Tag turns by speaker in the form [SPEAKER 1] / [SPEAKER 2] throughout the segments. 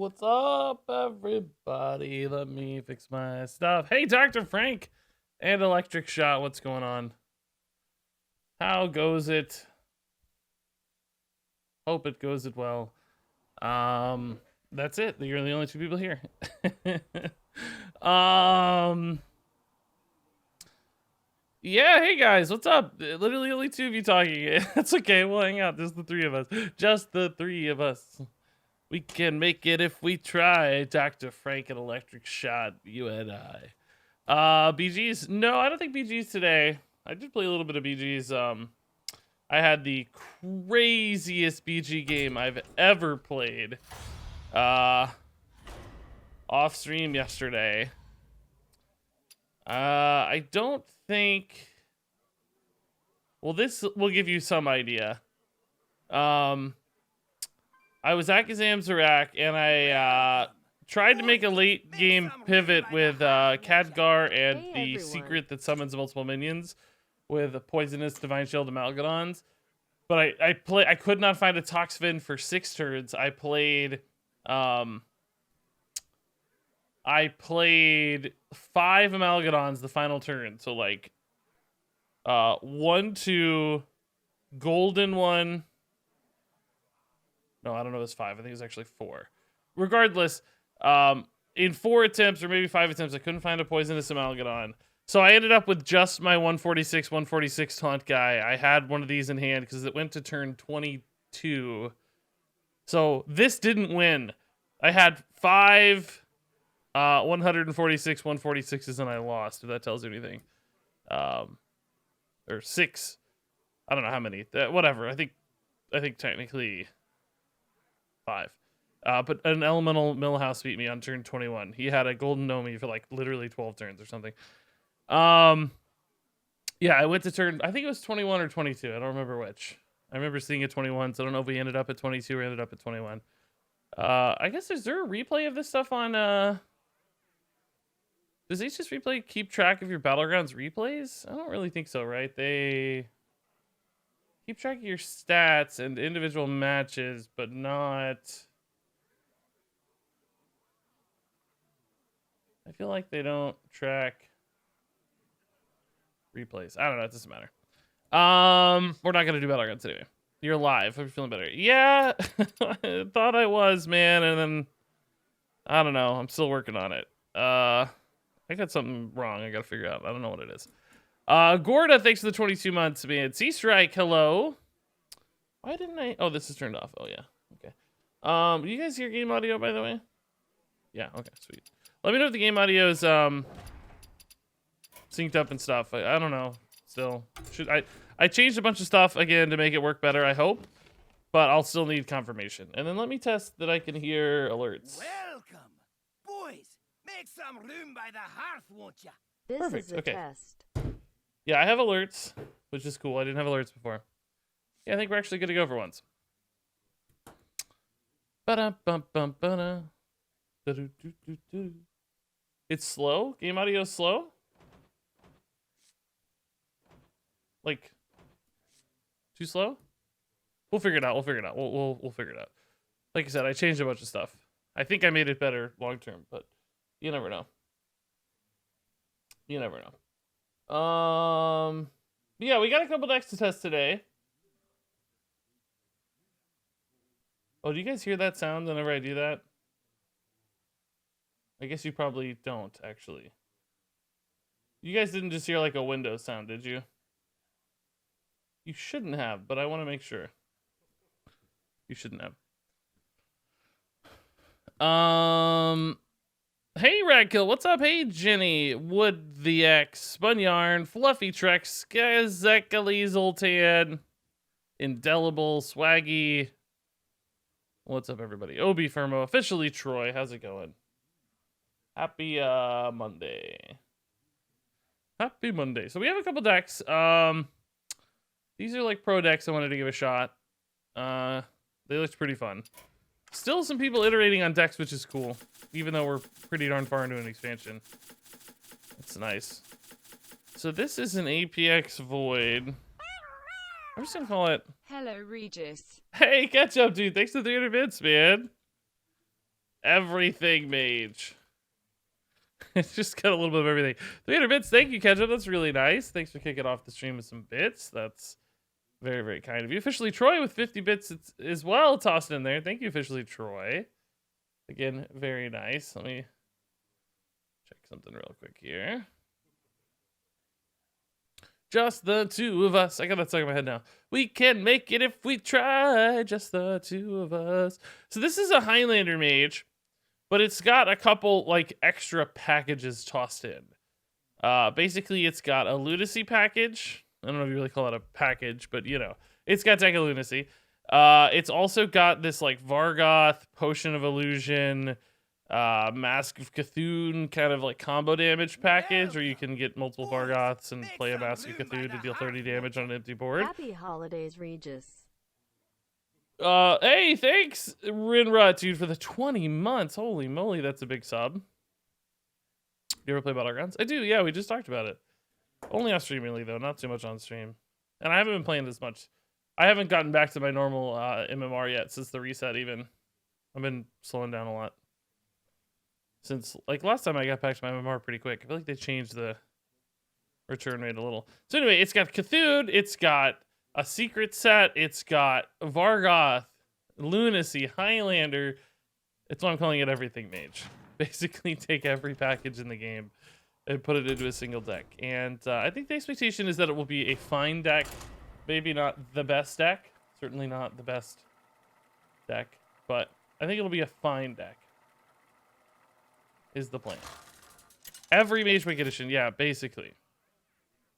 [SPEAKER 1] what's up, everybody? Let me fix my stuff. Hey, Dr. Frank and Electric Shot, what's going on? How goes it? Hope it goes it well. That's it. You're the only two people here. Yeah, hey guys, what's up? Literally only two of you talking. That's okay, we'll hang out. Just the three of us. Just the three of us. We can make it if we try. Dr. Frank and Electric Shot, you and I. BGs? No, I don't think BGs today. I did play a little bit of BGs. I had the craziest BG game I've ever played. Off stream yesterday. I don't think... Well, this will give you some idea. I was at Kazam Zarak, and I tried to make a late game pivot with Khadgar and the secret that summons multiple minions with a poisonous Divine Shield Amalgadons. But I could not find a Toxfin for 6 turns. I played 5 Amalgadons the final turn. So like 1, 2, golden 1. No, I don't know if it's 5. I think it was actually 4. Regardless, in 4 attempts or maybe 5 attempts, I couldn't find a poisonous Amalgadon. So I ended up with just my 146 taunt guy. I had one of these in hand because it went to turn 22. So this didn't win. I had 5 146s and I lost, if that tells you anything. Or 6. I don't know how many. Whatever. I think technically 5. But an elemental Millhouse beat me on turn 21. He had a golden Nomi for like literally 12 turns or something. Yeah, I went to turn, I think it was 21 or 22. I don't remember which. I remember seeing it 21, so I don't know if we ended up at 22 or ended up at 21. I guess, is there a replay of this stuff on, does HS Replay keep track of your Battlegrounds replays? I don't really think so, right? They keep track of your stats and individual matches, but not... I feel like they don't track replays. I don't know. It doesn't matter. We're not going to do Battlegrounds today. You're live. I'm feeling better. Yeah, I thought I was, man. And then, I don't know. I'm still working on it. I got something wrong I got to figure out. I don't know what it is. Gorda, thanks for the 22 months, man. Sea-Strike, hello. Why didn't I? Oh, this is turned off. Oh, yeah. Okay. Do you guys hear game audio, by the way? Yeah, okay, sweet. Let me know if the game audio is synced up and stuff. I don't know. Still, I changed a bunch of stuff again to make it work better, I hope. But I'll still need confirmation. And then let me test that I can hear alerts.
[SPEAKER 2] Welcome. Boys, make some room by the hearth, won't ya?
[SPEAKER 3] This
[SPEAKER 1] Perfect.
[SPEAKER 3] is a
[SPEAKER 1] Okay.
[SPEAKER 3] test.
[SPEAKER 1] Yeah, I have alerts, which is cool. I didn't have alerts before. Yeah, I think we're actually good to go for once. Ba-da-bum-bum-ba-da. Da-do-do-do-do. It's slow? Game audio is slow? Like, too slow? We'll figure it out. We'll figure it out. We'll figure it out. Like I said, I changed a bunch of stuff. I think I made it better long term, but you never know. You never know. Yeah, we got a couple decks to test today. Oh, do you guys hear that sound whenever I do that? I guess you probably don't, actually. You guys didn't just hear like a Windows sound, did you? You shouldn't have, but I want to make sure. You shouldn't have. Hey, Radkill, what's up? Hey, Jenny, Wood the X, Spun Yarn, Fluffy Trek, Skazekali Zoltan, Indelible, Swaggy. What's up, everybody? Obi Firmo, officially Troy. How's it going? Happy Monday. Happy Monday. So we have a couple decks. These are like pro decks I wanted to give a shot. They looked pretty fun. Still some people iterating on decks, which is cool. Even though we're pretty darn far into an expansion. That's nice. So this is an APX Void. I'm just gonna call it...
[SPEAKER 3] Hello, Regis.
[SPEAKER 1] Hey, catch up, dude. Thanks for the 300 bits, man. Everything Mage. It's just got a little bit of everything. 300 bits. Thank you, Ketchup. That's really nice. Thanks for kicking off the stream with some bits. That's very, very kind of you. Officially Troy with 50 bits as well tossed in there. Thank you, officially Troy. Again, very nice. Let me check something real quick here. Just the two of us. I got that stuck in my head now. We can make it if we try. Just the two of us. So this is a Highlander Mage, but it's got a couple like extra packages tossed in. Basically, it's got a lunacy package. I don't know if you really call it a package, but you know, it's got Deck of Lunacy. It's also got this like Vargoth, Potion of Illusion, Mask of Cthulhu kind of like combo damage package, where you can get multiple Vargoths and play a Mask of Cthulhu to deal 30 damage on an empty board.
[SPEAKER 3] Happy holidays, Regis.
[SPEAKER 1] Hey, thanks, Rinra, dude, for the 20 months. Holy moly, that's a big sub. You ever play Battlegrounds? I do, yeah, we just talked about it. Only off stream, really, though, not too much on stream. And I haven't been playing this much. I haven't gotten back to my normal MMR yet since the reset, even. I've been slowing down a lot. Since, like, last time I got back to my MMR pretty quick. I feel like they changed the return rate a little. So anyway, it's got Cthulhu, it's got a secret set, it's got Vargoth, Lunacy, Highlander. It's why I'm calling it Everything Mage. Basically take every package in the game and put it into a single deck. And I think the expectation is that it will be a fine deck. Maybe not the best deck. Certainly not the best deck. But I think it'll be a fine deck. Is the plan. Every Mage Wake edition. Yeah, basically.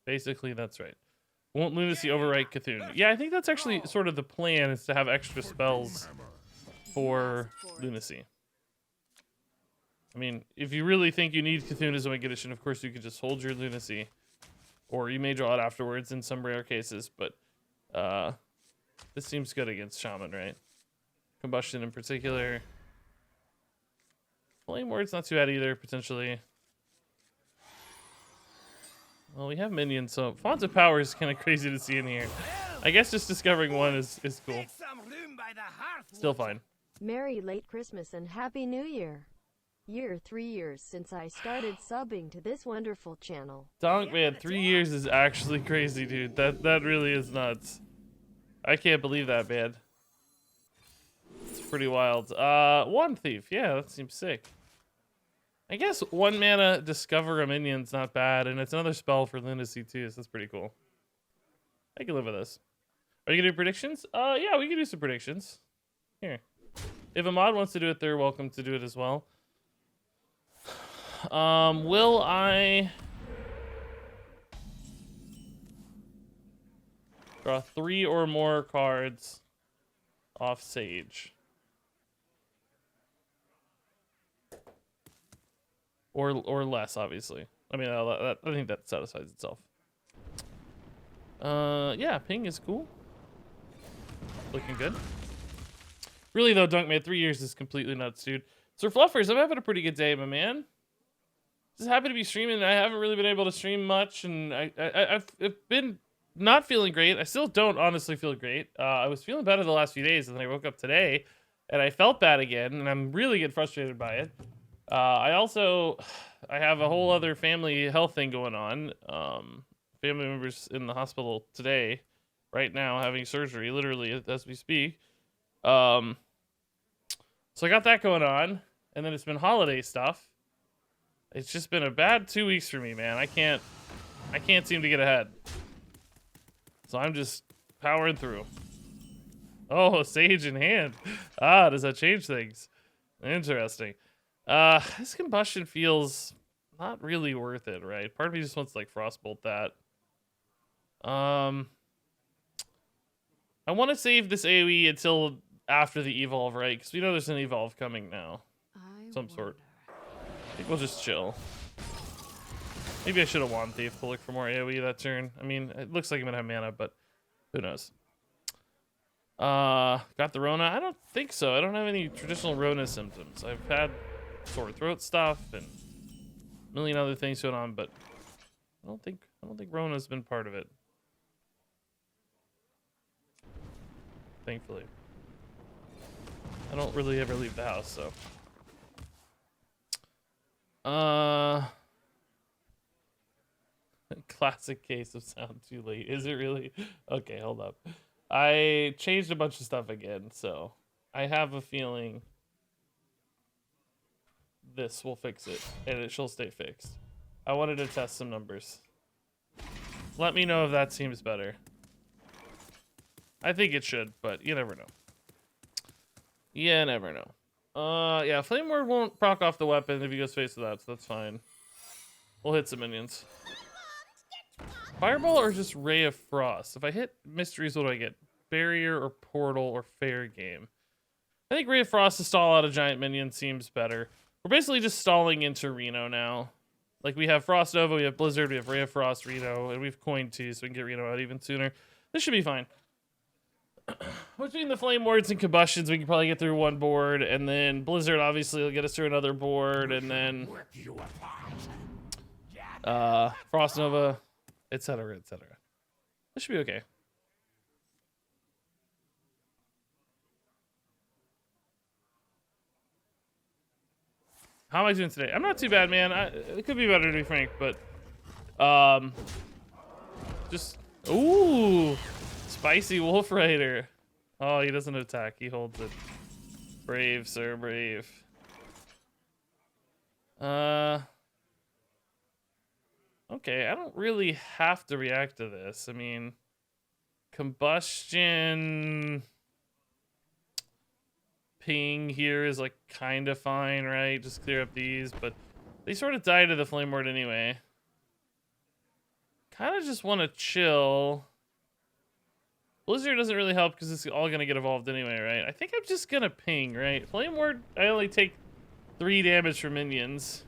[SPEAKER 1] Basically, that's right. Won't Lunacy overwrite Cthulhu? Yeah, I think that's actually sort of the plan, is to have extra spells for Lunacy. I mean, if you really think you need Cthulhu as a Wake edition, of course you could just hold your Lunacy. Or you may draw it afterwards in some rare cases, but this seems good against Shaman, right? Combustion in particular. Flame Ward's not too bad either, potentially. Well, we have minions, so Fonts of Power is kind of crazy to see in here. I guess just discovering one is cool. Still fine.
[SPEAKER 3] Merry late Christmas and Happy New Year. 3 years since I started subbing to this wonderful channel.
[SPEAKER 1] Donk, man, 3 years is actually crazy, dude. That really is nuts. I can't believe that, man. It's pretty wild. One Thief. Yeah, that seems sick. I guess 1 mana Discover a Minion's not bad, and it's another spell for Lunacy too, so that's pretty cool. I can live with this. Are you gonna do predictions? Yeah, we can do some predictions. Here. If a mod wants to do it, they're welcome to do it as well. Will I draw 3 or more cards off Sage? Or less, obviously. I mean, I think that satisfies itself. Yeah, ping is cool. Looking good. Really, though, Dunk made 3 years is completely nuts, dude. Sir Fluffers, I'm having a pretty good day, my man. Just happy to be streaming. I haven't really been able to stream much, and I've been not feeling great. I still don't honestly feel great. I was feeling better the last few days, and then I woke up today, and I felt bad again, and I'm really getting frustrated by it. I have a whole other family health thing going on. Family members in the hospital today, right now, having surgery, literally as we speak. So I got that going on, and then it's been holiday stuff. It's just been a bad 2 weeks for me, man. I can't seem to get ahead. So I'm just powering through. Oh, Sage in hand. Ah, does that change things? Interesting. This combustion feels not really worth it, right? Part of me just wants to like Frostbolt that. I want to save this AoE until after the evolve, right? Because we know there's an evolve coming now. Some sort. I think we'll just chill. Maybe I should have Wand Thief to look for more AoE that turn. I mean, it looks like I'm gonna have mana, but who knows? Got the Rona? I don't think so. I don't have any traditional Rona symptoms. I've had sore throat stuff and a million other things going on, but I don't think Rona's been part of it. Thankfully. I don't really ever leave the house, so Classic case of sound too late. Is it really? Okay, hold up. I changed a bunch of stuff again, so I have a feeling this will fix it, and it shall stay fixed. I wanted to test some numbers. Let me know if that seems better. I think it should, but you never know. You never know. Yeah, Flame Ward won't proc off the weapon if he goes face to that, so that's fine. We'll hit some minions. Fireball or just Ray of Frost? If I hit Mysteries, what do I get? Barrier or Portal or Fair Game? I think Ray of Frost to stall out a giant minion seems better. We're basically just stalling into Reno now. Like, we have Frost Nova, we have Blizzard, we have Ray of Frost, Reno, and we have Coin too, so we can get Reno out even sooner. This should be fine. Between the Flame Wards and Combustions, we can probably get through one board, and then Blizzard obviously will get us through another board, and then Frost Nova, etc., etc. This should be okay. How am I doing today? I'm not too bad, man. It could be better, to be frank, but just ooh, spicy Wolf Rider. Oh, he doesn't attack. He holds it. Brave, sir, brave. Okay, I don't really have to react to this. I mean, Combustion ping here is like kind of fine, right? Just clear up these, but they sort of die to the Flame Ward anyway. Kind of just want to chill. Blizzard doesn't really help because it's all gonna get evolved anyway, right? I think I'm just gonna ping, right? Flame Ward, I only take 3 damage from minions.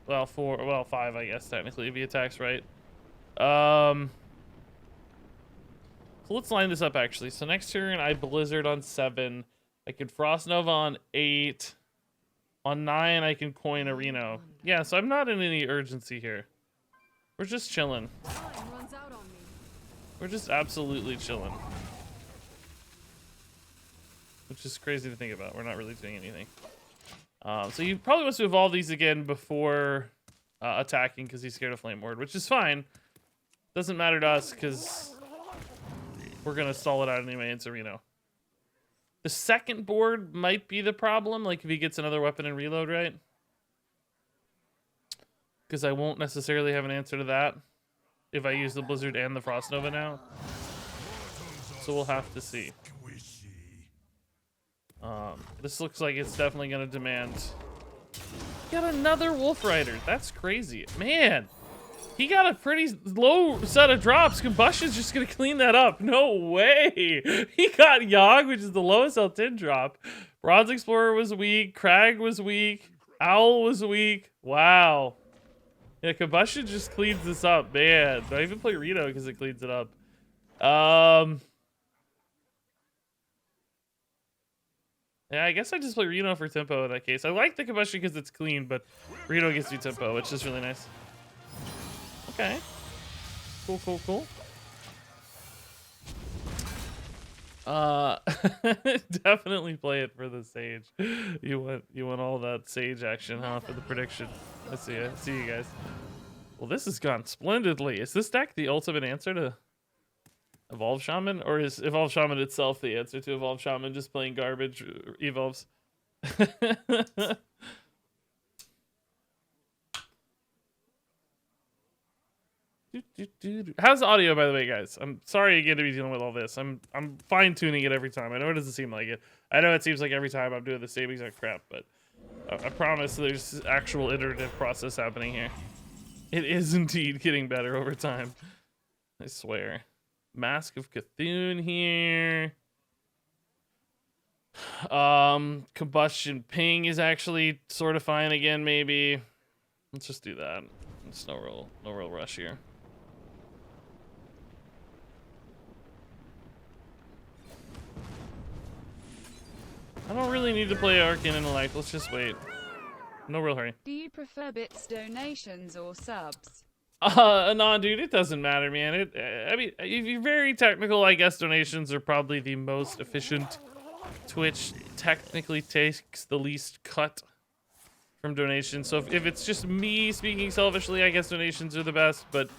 [SPEAKER 1] Well, 5, I guess, technically, if he attacks right. So let's line this up, actually. So next turn, I Blizzard on 7. I can Frost Nova on 8. On 9, I can coin a Reno. Yeah, so I'm not in any urgency here. We're just chilling. We're just absolutely chilling. Which is crazy to think about. We're not really doing anything. So he probably wants to evolve these again before attacking because he's scared of Flame Ward, which is fine. Doesn't matter to us because we're going to stall it out anyway into Reno. The second board might be the problem, like if he gets another weapon and reload, right? Because I won't necessarily have an answer to that if I use the Blizzard and the Frost Nova now. So we'll have to see. This looks like it's definitely going to demand... Got another Wolf Rider. That's crazy. Man, he got a pretty low set of drops. Combustion's just going to clean that up. No way. He got Yogg, which is the lowest L10 drop. Bronze Explorer was weak. Crag was weak. Owl was weak. Wow. Yeah, Combustion just cleans this up. Man, do I even play Reno because it cleans it up? Yeah, I guess I just play Reno for tempo in that case. I like the Combustion because it's clean, but Reno gets you tempo, which is really nice. Okay. Cool, cool, cool. Definitely play it for the Sage. You want all that Sage action, huh, for the prediction. I see ya. See you guys. Well, this has gone splendidly. Is this deck the ultimate answer to Evolve Shaman, or is Evolve Shaman itself the answer to Evolve Shaman, just playing garbage evolves? How's the audio, by the way, guys? I'm sorry again to be dealing with all this. I'm fine-tuning it every time. I know it doesn't seem like it. I know it seems like every time I'm doing the same exact crap, but I promise there's actual iterative process happening here. It is indeed getting better over time. I swear. Mask of Cthulhu here. Combustion ping is actually sort of fine again, maybe. Let's just do that. It's no real rush here. I don't really need to play Arcane Intellect. Let's just wait. No real hurry.
[SPEAKER 4] Do you prefer bits, donations, or subs?
[SPEAKER 1] No, dude, it doesn't matter, man. I mean, if you're very technical, I guess donations are probably the most efficient. Twitch technically takes the least cut. from donations. So if it's just me speaking selfishly, I guess donations are the best. But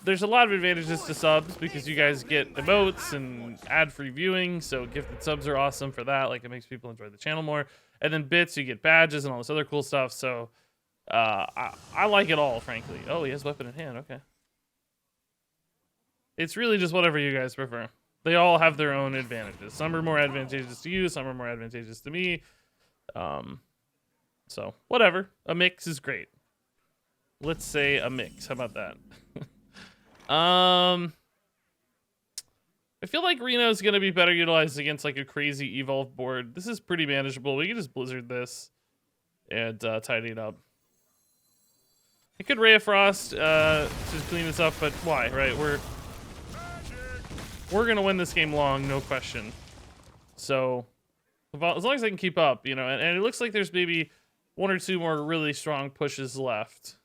[SPEAKER 1] there's a lot of advantages to subs because you guys get emotes and ad-free viewing. So gifted subs are awesome for that. Like, it makes people enjoy the channel more. And then bits, you get badges and all this other cool stuff. So I like it all, frankly. Oh, he has weapon in hand. Okay. It's really just whatever you guys prefer. They all have their own advantages. Some are more advantageous to you. Some are more advantageous to me. So whatever. A mix is great. Let's say a mix. How about that? I feel like Reno's gonna be better utilized against like a crazy evolve board. This is pretty manageable. We can just blizzard this and tidy it up. I could Ray of Frost to clean this up, but why? Right? We're gonna win this game long, no question. So as long as I can keep up, you know, and it looks like there's maybe 1 or 2 more really strong pushes left.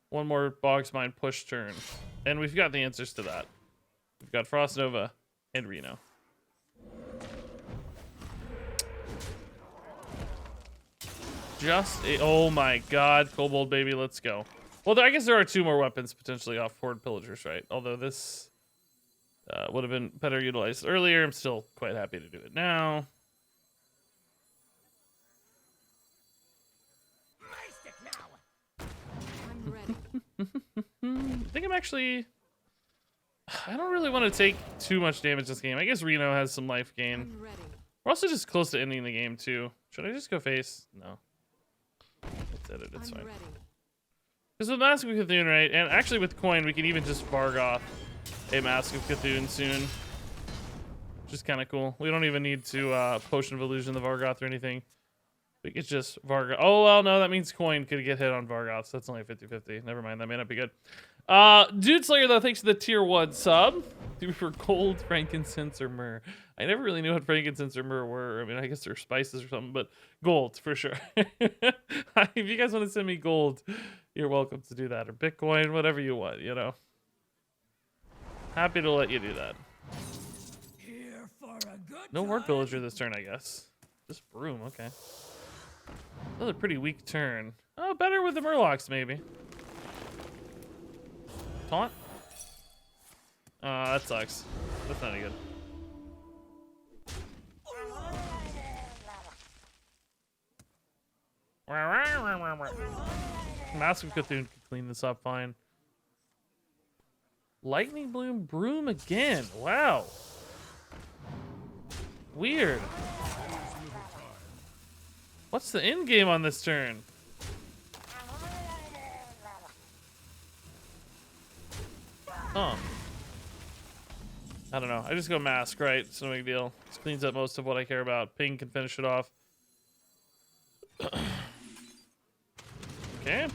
[SPEAKER 1] One more Bog's Mind push turn. And we've got the answers to that. We've got Frost Nova and Reno. Oh my god, Kobold baby, let's go. Well, I guess there are 2 more weapons potentially off Horde Pillagers, right? Although this would have been better utilized earlier. I'm still quite happy to do it now.
[SPEAKER 4] I'm ready.
[SPEAKER 1] I think I'm actually... I don't really want to take too much damage this game. I guess Reno has some life gain.
[SPEAKER 4] I'm ready.
[SPEAKER 1] We're also just close to ending the game, too. Should I just go face? No. Let's edit, it's
[SPEAKER 4] I'm
[SPEAKER 1] fine.
[SPEAKER 4] ready.
[SPEAKER 1] Because with Mask of Cthulhu, right? And actually with Coin, we can even just Vargoth a Mask of Cthulhu soon. Which is kind of cool. We don't even need to Potion of Illusion the Vargoth or anything. We could just Vargoth. Oh, well, no, that means Coin could get hit on Vargoth. So that's only a 50-50. Never mind, that may not be good. Dude Slayer, though, thanks for the tier 1 sub. For gold, frankincense, or myrrh. I never really knew what frankincense or myrrh were. I mean, I guess they're spices or something, but gold, for sure. If you guys want to send me gold, you're welcome to do that. Or Bitcoin, whatever you want, you know. Happy to let you do that.
[SPEAKER 2] Here for a good
[SPEAKER 1] No Horde
[SPEAKER 2] time.
[SPEAKER 1] Pillager this turn, I guess. Just Broom, okay. That was a pretty weak turn. Oh, better with the Murlocs, maybe. Taunt? That sucks. That's not any good. Mask of Cthulhu could clean this up fine. Lightning Bloom Broom again. Wow. Weird. What's the end game on this turn? Huh. I don't know. I just go Mask, right? It's no big deal. This cleans up most of what I care about. Ping can finish it off. Okay.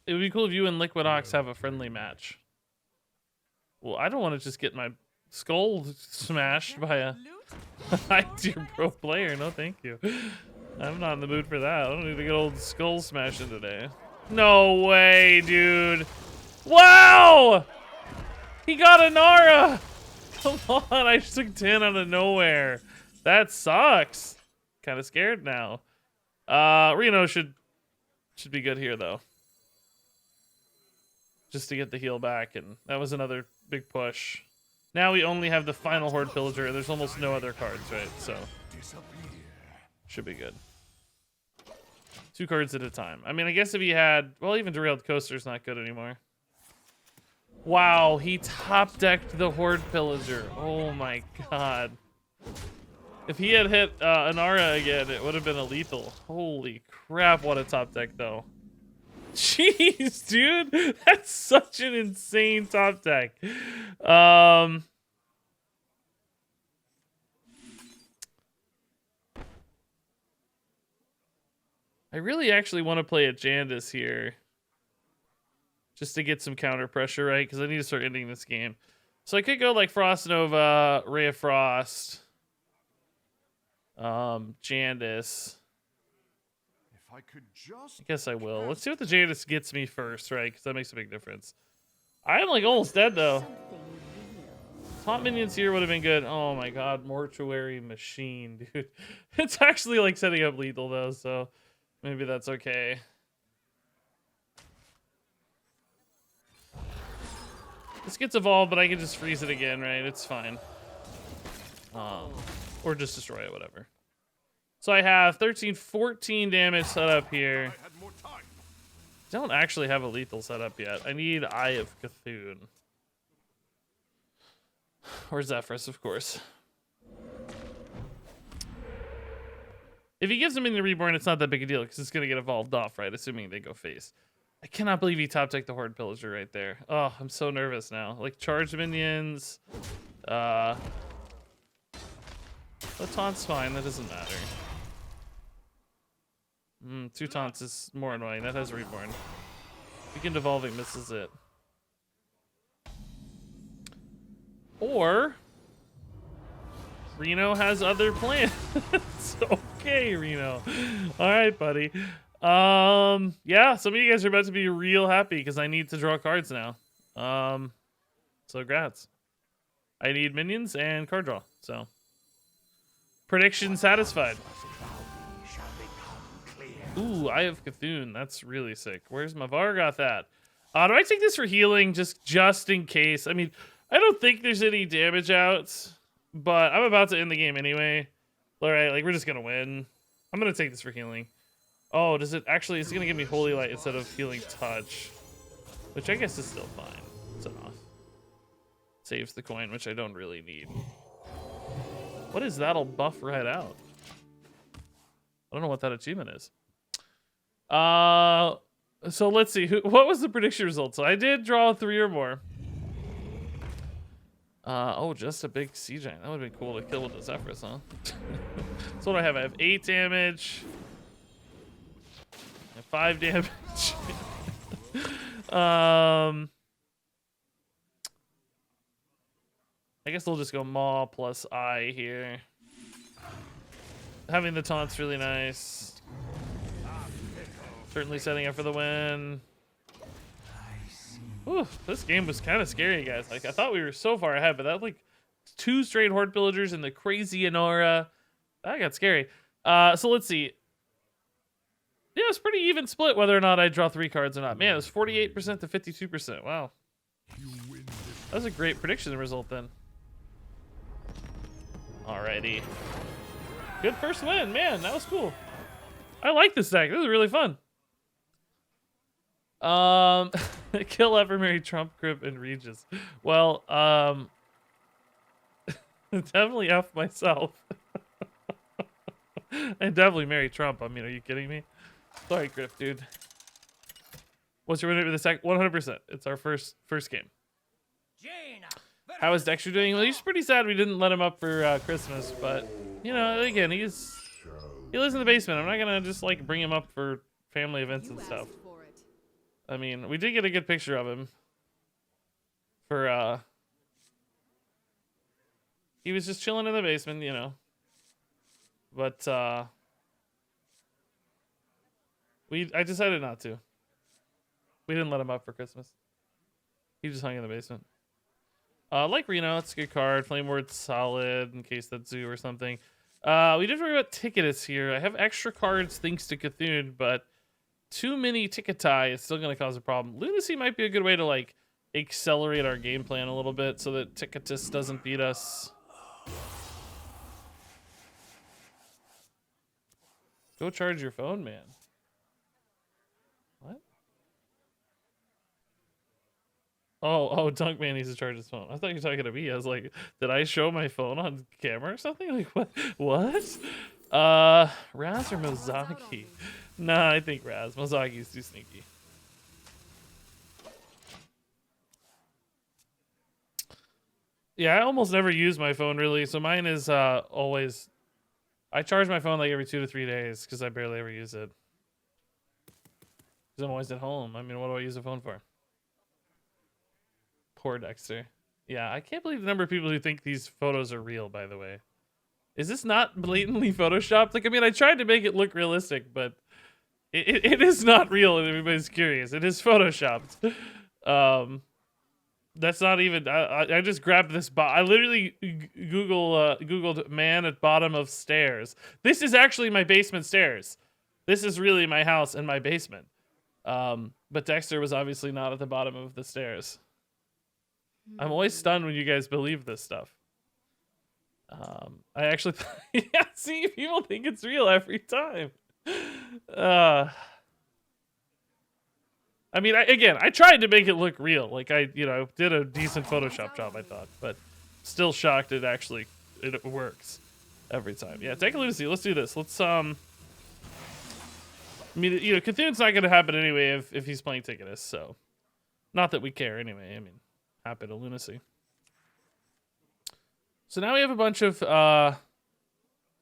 [SPEAKER 1] It would be cool if you and Liquid Ox have a friendly match. Well, I don't want to just get my skull smashed by a high-tier pro player. No, thank you. I'm not in the mood for that. I don't need to get old skull smashing today. No way, dude. Wow! He got a Nara! Come on, I just took 10 out of nowhere. That sucks. Kind of scared now. Reno should be good here, though. Just to get the heal back, and that was another big push. Now we only have the final Horde Pillager. There's almost no other cards, right? So should be good. 2 cards at a time. I mean, I guess if he had... Well, even Derailed Coaster's not good anymore. Wow, he top-decked the Horde Pillager. Oh my god. If he had hit Anara again, it would have been a lethal. Holy crap, what a top deck, though. Jeez, dude. That's such an insane top deck. I really actually want to play a Jandis here. Just to get some counter pressure, right? Because I need to start ending this game. So I could go like Frost Nova, Ray of Frost, Jandis.
[SPEAKER 5] If I could just...
[SPEAKER 1] I guess I will. Let's see what the Jandis gets me first, right? Because that makes a big difference. I am like almost dead though. Top minions here would have been good. Oh my god, Mortuary Machine, dude. It's actually like setting up lethal though, so maybe that's okay. This gets evolved, but I can just freeze it again, right? It's fine. Or just destroy it, whatever. So I have 13, 14 damage set up here.
[SPEAKER 5] I had more time.
[SPEAKER 1] Don't actually have a lethal set up yet. I need Eye of Cthulhu. Or Zephyrus, of course. If he gives him in the reborn, it's not that big a deal because it's going to get evolved off, right? Assuming they go face. I cannot believe he top decked the Horde Pillager right there. Oh, I'm so nervous now. Like, charged minions. The taunt's fine. That doesn't matter. 2 taunts is more annoying. That has reborn. Weekend Evolving misses it. Or Reno has other plans. Okay, Reno. All right, buddy. Yeah, some of you guys are about to be real happy because I need to draw cards now. So grats. I need minions and card draw. So prediction satisfied. Ooh, Eye of Cthulhu. That's really sick. Where's my Vargoth at? Do I take this for healing just in case? I mean, I don't think there's any damage outs, but I'm about to end the game anyway. All right, like we're just gonna win. I'm gonna take this for healing. Oh, does it actually? It's gonna give me Holy Light instead of Healing Touch, which I guess is still fine. It's enough. Saves the coin, which I don't really need. What is that'll buff right out? I don't know what that achievement is. So let's see. What was the prediction result? So I did draw 3 or more. Oh, just a big sea giant. That would have been cool to kill with the Zephyrus, huh? So what do I have? I have 8 damage. I have 5 damage. I guess we'll just go Maw plus Eye here. Having the taunt's really nice. Certainly setting up for the win. Whew, this game was kind of scary, guys. Like, I thought we were so far ahead, but that, like, 2 straight Horde Pillagers and the crazy Inora. That got scary. So let's see. Yeah, it was pretty even split whether or not I draw 3 cards or not. Man, it was 48% to 52%. Wow. That was a great prediction result then. Alrighty. Good first win. Man, that was cool. I like this deck. This is really fun. Kill Ever Marry Trump, Grip, and Regis. Well, definitely F myself. And definitely marry Trump. I mean, are you kidding me? Sorry, Grip, dude. What's your winner with this deck? 100%. It's our first game. How is Dexter doing? Well, he's pretty sad we didn't let him up for Christmas, but you know, again, he lives in the basement. I'm not gonna just like bring him up for family events and stuff. I mean, we did get a good picture of him for he was just chilling in the basement, you know. But I decided not to. We didn't let him up for Christmas. He just hung in the basement. Like Reno, it's a good card. Flame Ward's solid in case that's Zoo or something. We did worry about Ticketus here. I have extra cards thanks to Cthulhu, but too many Ticketai is still going to cause a problem. Lunacy might be a good way to like accelerate our game plan a little bit so that Ticketus doesn't beat us. Go charge your phone, man. What? Oh, Dunkman needs to charge his phone. I thought you were talking to me. I was like, did I show my phone on camera or something? Like, what? What? Raz or Mozaki? Nah, I think Raz. Mozaki's too sneaky. Yeah, I almost never use my phone, really. So mine is always... I charge my phone like every 2 to 3 days because I barely ever use it. Because I'm always at home. I mean, what do I use a phone for? Poor Dexter. Yeah, I can't believe the number of people who think these photos are real, by the way. Is this not blatantly photoshopped? Like, I mean, I tried to make it look realistic, but it is not real and everybody's curious. It is photoshopped. That's not even. I just grabbed this. I literally Googled man at bottom of stairs. This is actually my basement stairs. This is really my house and my basement. But Dexter was obviously not at the bottom of the stairs. I'm always stunned when you guys believe this stuff. I actually, yeah. See, people think it's real every time. I mean, I tried to make it look real. Like I did a decent Photoshop job, I thought, but still shocked it works every time. Yeah, take a Lucy. Let's do this. Let's I mean, Cthulhu's not gonna happen anyway if he's playing Ticketus, so not that we care anyway. I mean, happy to lunacy. So now we have a bunch of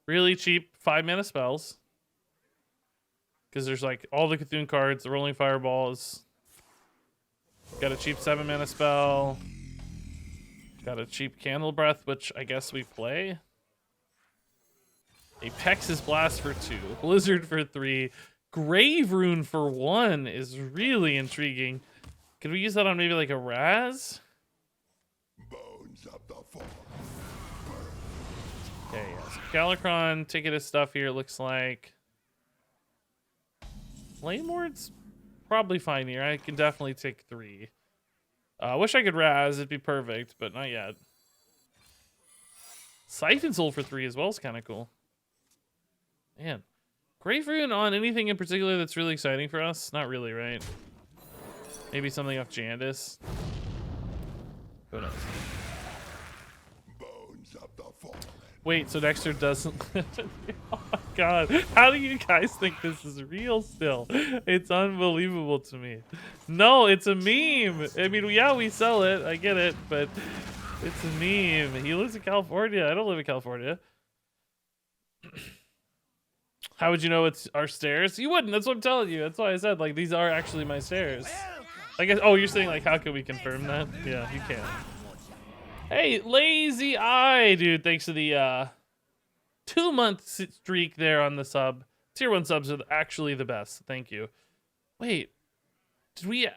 [SPEAKER 1] really cheap 5-mana spells. Because there's like all the Cthulhu cards, the Rolling Fireballs. Got a cheap 7-mana spell. Got a cheap Candle Breath, which I guess we play. A Pex's Blast for 2. Blizzard for 3. Grave Rune for 1 is really intriguing. Could we use that on maybe like a Raz? Okay, yeah. So Galakrond, Ticketus stuff here, looks like. Flame Ward's probably fine here. I can definitely take 3. I wish I could Raz, it'd be perfect, but not yet. Siphon Soul for 3 as well is kind of cool. Man. Grave Rune on anything in particular that's really exciting for us? Not really, right? Maybe something off Jandis. Who knows? Wait, so Dexter doesn't. Oh my god. How do you guys think this is real still? It's unbelievable to me. No, it's a meme. I mean, yeah, we sell it. I get it, but it's a meme. He lives in California. I don't live in California. How would you know it's our stairs? You wouldn't. That's what I'm telling you. That's why I said, like, these are actually my stairs. I guess. Oh, you're saying, like, how can we confirm that? Yeah, you can. Hey, Lazy Eye, dude. Thanks to the 2-month streak there on the sub. Tier 1 subs are actually the best. Thank you. Wait.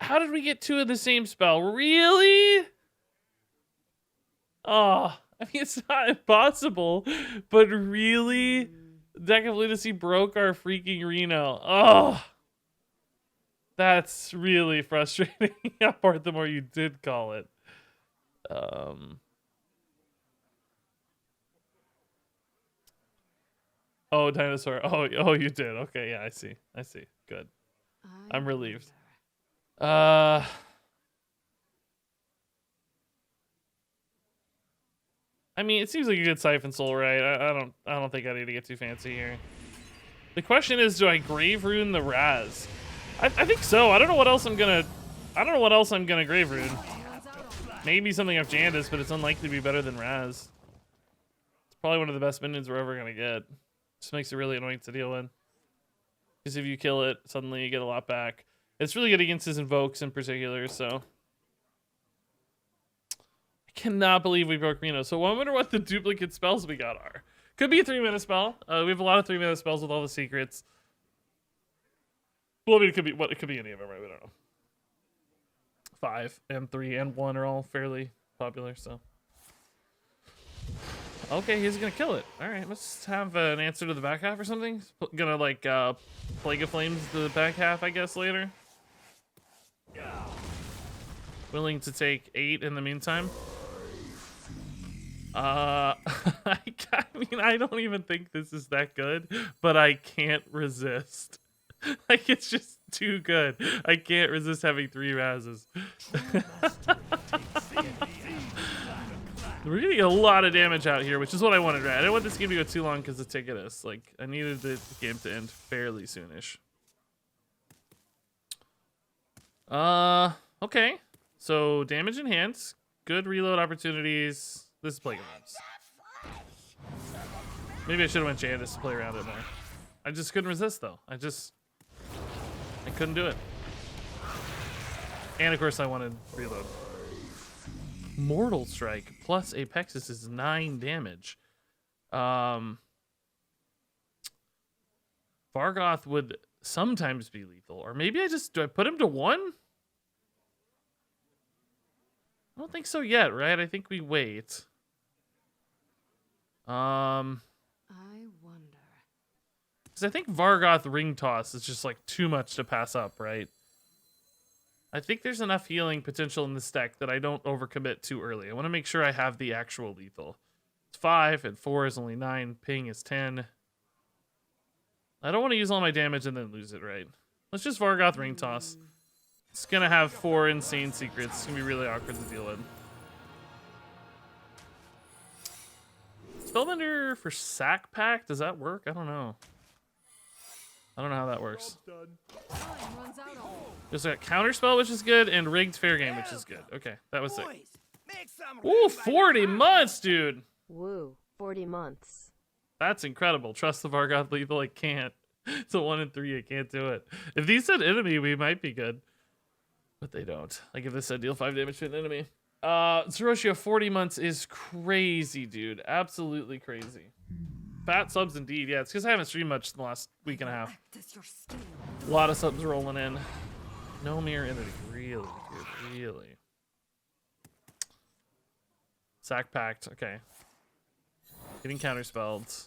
[SPEAKER 1] How did we get 2 of the same spell? Really? Oh, I mean, it's not impossible, but really? Deck of Lunacy broke our freaking Reno. Oh. That's really frustrating. Apart the more you did call it. Oh, dinosaur. Oh, you did. Okay, yeah, I see. Good. I'm relieved. I mean, it seems like a good Siphon Soul, right? I don't think I need to get too fancy here. The question is, do I Grave Rune the Raz? I think so. I don't know what else I'm gonna Grave Rune. Maybe something off Jandis, but it's unlikely to be better than Raz. It's probably one of the best minions we're ever gonna get. Just makes it really annoying to deal with. Because if you kill it, suddenly you get a lot back. It's really good against his invokes in particular, so. I cannot believe we broke Reno. So I wonder what the duplicate spells we got are. Could be a 3-mana spell. We have a lot of 3-mana spells with all the secrets. Well, I mean, it could be any of them, right? We don't know. 5 and 3 and 1 are all fairly popular, so. Okay, he's gonna kill it. All right, let's have an answer to the back half or something. Gonna like Plague of Flames the back half, I guess, later. Willing to take 8 in the meantime. I mean, I don't even think this is that good, but I can't resist. Like, it's just too good. I can't resist having 3 Razes. We're getting a lot of damage out here, which is what I wanted, right? I didn't want this game to go too long because of Ticketus. Like, I needed the game to end fairly soonish. Okay. So, damage enhance. Good reload opportunities. This is Plague of Flames. Maybe I should have went Jandis to play around it more. I just couldn't resist, though. I couldn't do it. And, of course, I wanted reload. Mortal Strike plus Apexis is 9 damage. Vargoth would sometimes be lethal. Or maybe do I put him to 1? I don't think so yet, right? I think we wait.
[SPEAKER 4] I wonder.
[SPEAKER 1] Because I think Vargoth Ring Toss is just like too much to pass up, right? I think there's enough healing potential in this deck that I don't overcommit too early. I want to make sure I have the actual lethal. It's 5 and 4 is only 9. Ping is 10. I don't want to use all my damage and then lose it, right? Let's just Vargoth Ring Toss. It's gonna have 4 insane secrets. It's gonna be really awkward to deal with. Spellbender for Sack Pack? Does that work? I don't know. I don't know how that works. Just got Counterspell, which is good, and Rigged Fair Game, which is good. Okay, that was sick.
[SPEAKER 2] Boys, make some
[SPEAKER 1] Ooh,
[SPEAKER 2] room by the
[SPEAKER 1] 40
[SPEAKER 2] hearth
[SPEAKER 1] months, dude!
[SPEAKER 3] Woo, 40 months.
[SPEAKER 1] That's incredible. Trust the Vargoth lethal. I can't. It's a 1 in 3. I can't do it. If these said enemy, we might be good. But they don't. Like if this said deal 5 damage to an enemy. Zeroshio 40 months is crazy, dude. Absolutely crazy. Fat subs indeed. Yeah, it's because I haven't streamed much in the last week and a half. A lot of subs rolling in. No mirror entity. Really, dude. Really. Sack packed. Okay. Getting counterspelled.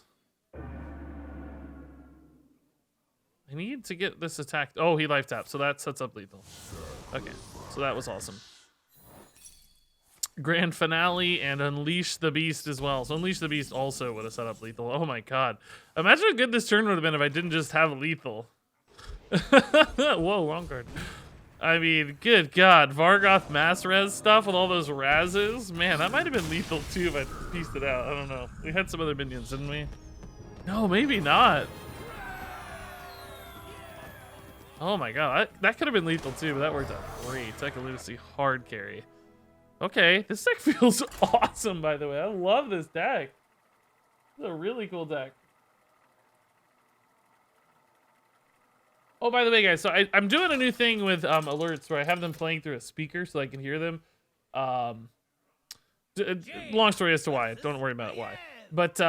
[SPEAKER 1] I need to get this attacked. Oh, he life tapped, so that sets up lethal. Okay, so that was awesome. Grand Finale and Unleash the Beast as well. So Unleash the Beast also would have set up lethal. Oh my god. Imagine how good this turn would have been if I didn't just have lethal. Whoa, wrong card. I mean, good god. Vargoth mass res stuff with all those razzes. Man, that might have been lethal too if I pieced it out. I don't know. We had some other minions, didn't we? No, maybe not. Oh my god, that could have been lethal too, but that worked out great. Tekka Lucy hard carry. Okay, this deck feels awesome, by the way. I love this deck. This is a really cool deck. Oh, by the way, guys, so I'm doing a new thing with alerts where I have them playing through a speaker so I can hear them. Long story as to why. Don't worry about why. But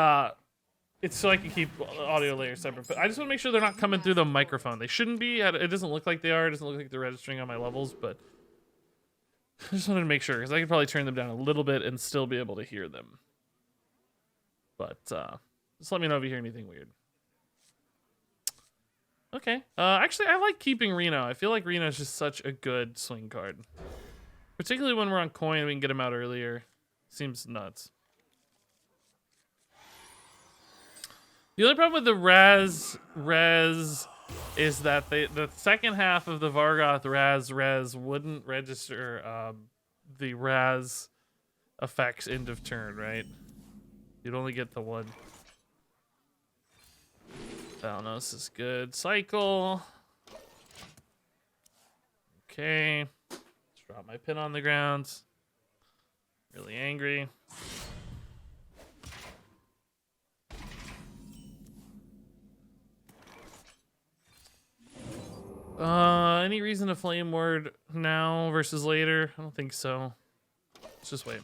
[SPEAKER 1] it's so I can keep audio layers separate. But I just want to make sure they're not coming through the microphone. They shouldn't be. It doesn't look like they are. It doesn't look like they're registering on my levels, but I just wanted to make sure because I could probably turn them down a little bit and still be able to hear them. But just let me know if you hear anything weird. Okay. Actually, I like keeping Reno. I feel like Reno is just such a good swing card. Particularly when we're on coin, we can get him out earlier. Seems nuts. The only problem with the res is that the second half of the Vargoth res wouldn't register the res effects end of turn, right? You'd only get the one. Thalanos is good. Cycle. Okay. Just drop my pin on the ground. Really angry. Any reason to flame word now versus later? I don't think so. Let's just wait.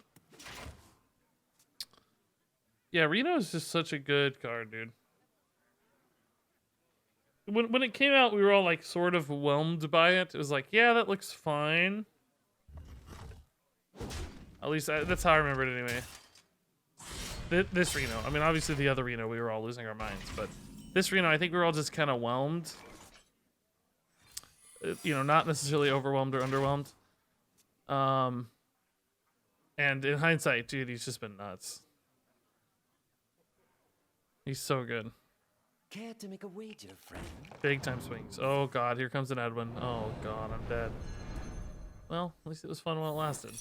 [SPEAKER 1] Yeah, Reno is just such a good card, dude. When it came out, we were all like sort of whelmed by it. It was like, yeah, that looks fine. At least that's how I remember it anyway. This Reno. I mean, obviously the other Reno, we were all losing our minds, but this Reno, I think we were all just kind of whelmed. You know, not necessarily overwhelmed or underwhelmed. And in hindsight, dude, he's just been nuts. He's so good.
[SPEAKER 2] Care to make a wager, friend?
[SPEAKER 1] Big time swings. Oh god, here comes an Edwin. Oh god, I'm dead. Well, at least it was fun while it lasted.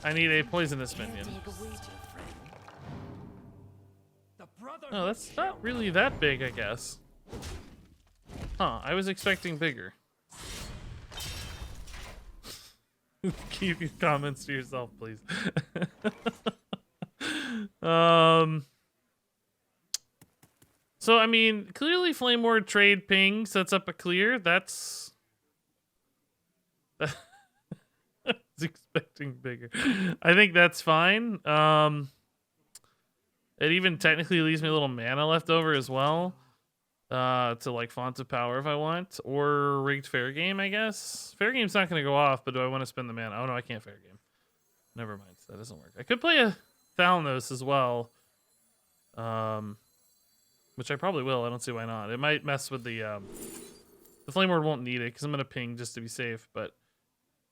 [SPEAKER 1] I need a poisonous minion. Oh, that's not really that big, I guess. Huh, I was expecting bigger. Keep your comments to yourself, please. So, I mean, clearly Flame Ward trade ping sets up a clear. That's... I was expecting bigger. I think that's fine. It even technically leaves me a little mana left over as well. To like Font of Power if I want, or Rigged Fair Game, I guess. Fair Game's not going to go off, but do I want to spend the mana? Oh no, I can't Fair Game. Never mind, that doesn't work. I could play a Thalnos as well, which I probably will. I don't see why not. It might mess with the Flame Ward won't need it because I'm going to ping just to be safe, but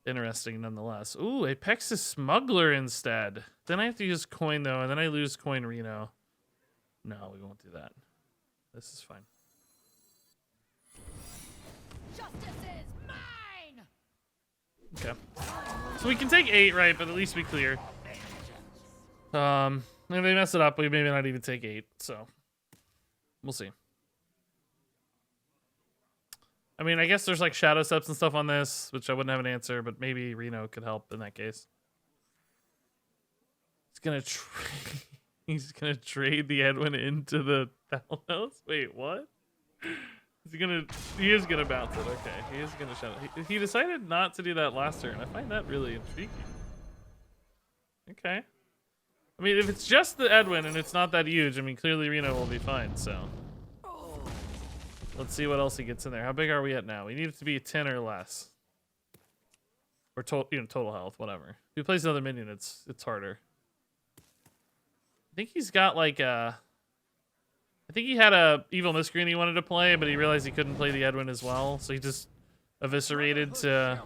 [SPEAKER 1] interesting nonetheless. Ooh, Apexis Smuggler instead. Then I have to use coin though, and then I lose coin Reno. No, we won't do that. This is fine.
[SPEAKER 4] Justice is mine!
[SPEAKER 1] Okay. So we can take 8, right? But at least be clear. If they mess it up, we maybe not even take 8. So we'll see. I mean, I guess there's like shadow steps and stuff on this, which I wouldn't have an answer, but maybe Reno could help in that case. He's gonna trade the Edwin into the Thalnos. Wait, what? He is gonna bounce it. Okay, he is gonna shut it. He decided not to do that last turn. I find that really intriguing. Okay. I mean, if it's just the Edwin and it's not that huge, I mean, clearly Reno will be fine. So let's see what else he gets in there. How big are we at now? We need it to be 10 or less, or total health, whatever. If he plays another minion, it's harder. I think he's got like a. I think he had a Evil Miscreant he wanted to play, but he realized he couldn't play the Edwin as well, so he just eviscerated to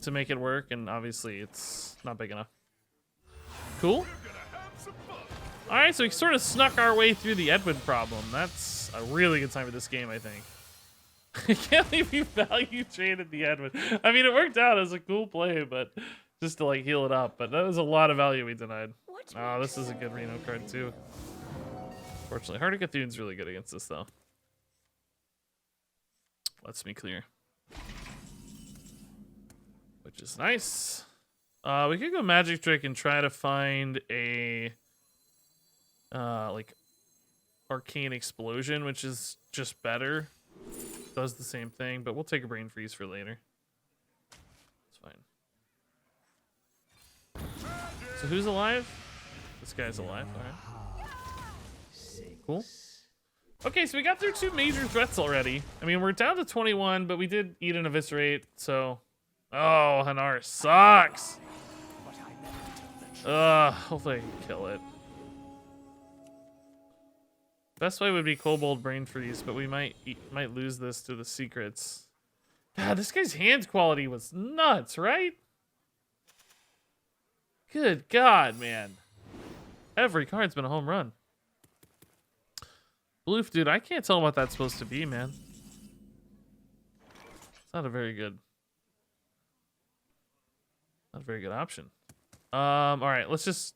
[SPEAKER 1] make it work, and obviously it's not big enough. Cool. All right, so we sort of snuck our way through the Edwin problem. That's a really good time for this game, I think. I can't believe we value traded the Edwin. I mean, it worked out as a cool play, but just to like heal it up. But that was a lot of value we denied. Oh, this is a good Reno card too. Fortunately, Heart of Cthune's really good against this though. Let's be clear. Which is nice. We could go Magic Trick and try to find a like Arcane Explosion, which is just better. Does the same thing, but we'll take a Brain Freeze for later. It's fine. So who's alive? This guy's alive. All right. Cool. Okay, so we got through 2 major threats already. I mean, we're down to 21, but we did eat an Eviscerate, so... Oh, Hanar sucks! Hopefully I can kill it. Best way would be Kobold Brain Freeze, but we might lose this to the secrets. God, this guy's hand quality was nuts, right? Good God, man. Every card's been a home run. Bloof, dude, I can't tell what that's supposed to be, man. It's not a very good option. All right, let's just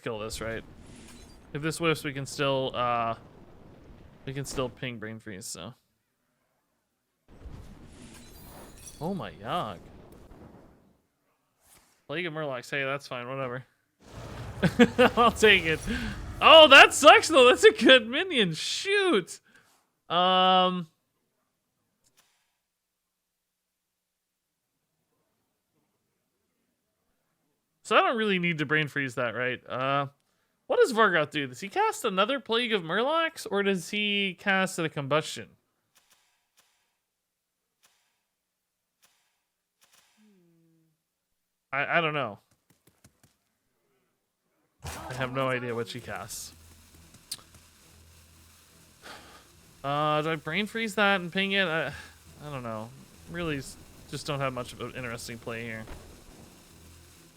[SPEAKER 1] kill this, right? If this whiffs, we can still ping Brain Freeze. So, oh my Yogg. Plague of Murlocs. Hey, that's fine. Whatever. I'll take it. Oh, that sucks though. That's a good minion. Shoot. So I don't really need to Brain Freeze that, right? What does Vargoth do? Does he cast another Plague of Murlocs, or does he cast a Combustion? I don't know. I have no idea what she casts. Do I Brain Freeze that and ping it? I don't know. Really just don't have much of an interesting play here.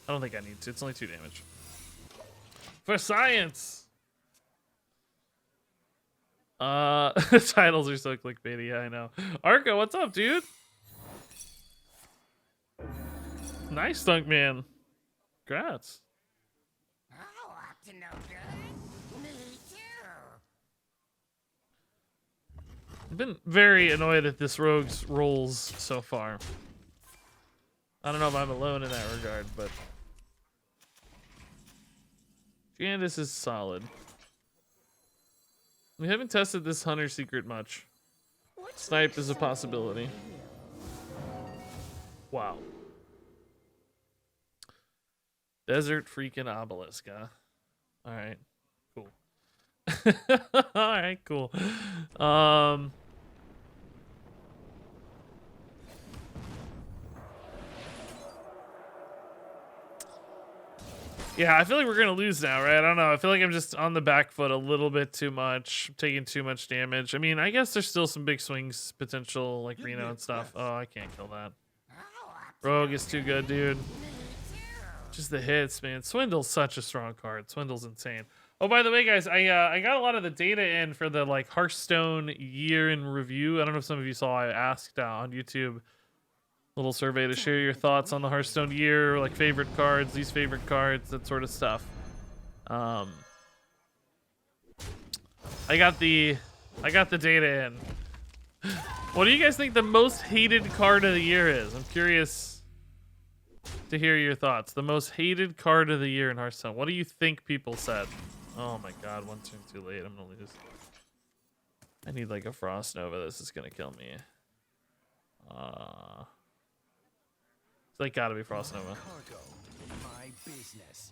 [SPEAKER 1] I don't think I need to. It's only 2 damage. For science! Titles are so clickbaity, yeah, I know. Arco, what's up, dude? Nice, Dunk Man. Congrats.
[SPEAKER 2] Oh, up to no good. Me too.
[SPEAKER 1] I've been very annoyed at this rogue's rolls so far. I don't know if I'm alone in that regard, but Jandis is solid. We haven't tested this Hunter secret much. Snipe is a possibility. Wow. Desert freaking obelisk, huh? Alright, cool. All right, cool. Yeah, I feel like we're gonna lose now, right? I don't know. I feel like I'm just on the back foot a little bit too much. I'm taking too much damage. I mean, I guess there's still some big swings potential, like Reno and stuff. Oh, I can't kill that. Rogue is too good, dude. Just the hits, man. Swindle's such a strong card. Swindle's insane. Oh, by the way, guys, I got a lot of the data in for the like Hearthstone year in review. I don't know if some of you saw. I asked on YouTube. Little survey to share your thoughts on the Hearthstone year, like favorite cards, least favorite cards, that sort of stuff. I got the data in. What do you guys think the most hated card of the year is? I'm curious to hear your thoughts. The most hated card of the year in Hearthstone. What do you think people said? Oh my god, one turn too late. I'm gonna lose. I need like a Frost Nova. This is gonna kill me. It's like gotta be Frost Nova.
[SPEAKER 2] My business.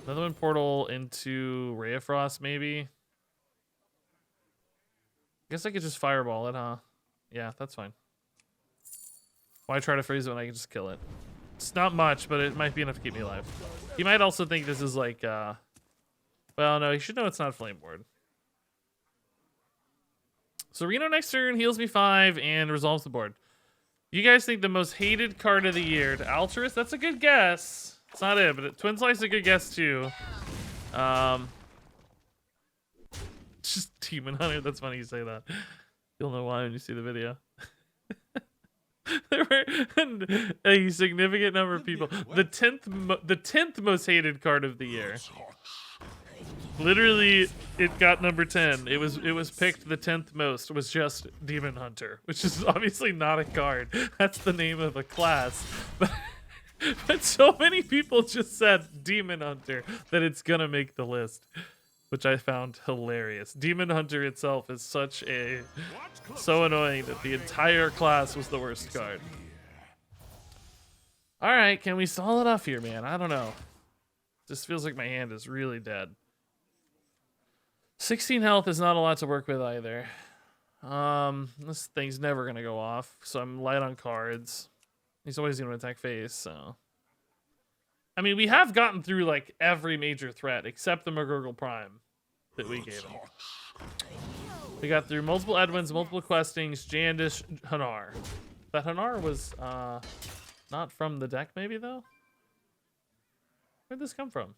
[SPEAKER 1] Another one portal into Ray of Frost, maybe. Guess I could just fireball it, huh? Yeah, that's fine. Why try to freeze it when I can just kill it? It's not much, but it might be enough to keep me alive. He might also think this is like, well, no, he should know it's not Flame Board. So Reno next turn heals me 5 and resolves the board. You guys think the most hated card of the year to Altruist? That's a good guess. It's not it, but Twin Slice is a good guess too. Just Demon Hunter. That's funny you say that. You'll know why when you see the video. There were a significant number of people. The 10th most hated card of the year. Literally, it got number 10. It was picked the 10th most. Was just Demon Hunter, which is obviously not a card. That's the name of a class. But so many people just said Demon Hunter that it's gonna make the list, which I found hilarious. Demon Hunter itself is so annoying that the entire class was the worst card. All right, can we stall it off here, man? I don't know. This feels like my hand is really dead. 16 health is not a lot to work with either. This thing's never gonna go off, so I'm light on cards. He's always gonna attack face, so. I mean, we have gotten through like every major threat except the McGurgle Prime that we gave him. We got through multiple Edwins, multiple Questings, Jandish, Hanar. That Hanar was not from the deck, maybe though? Where'd this come from?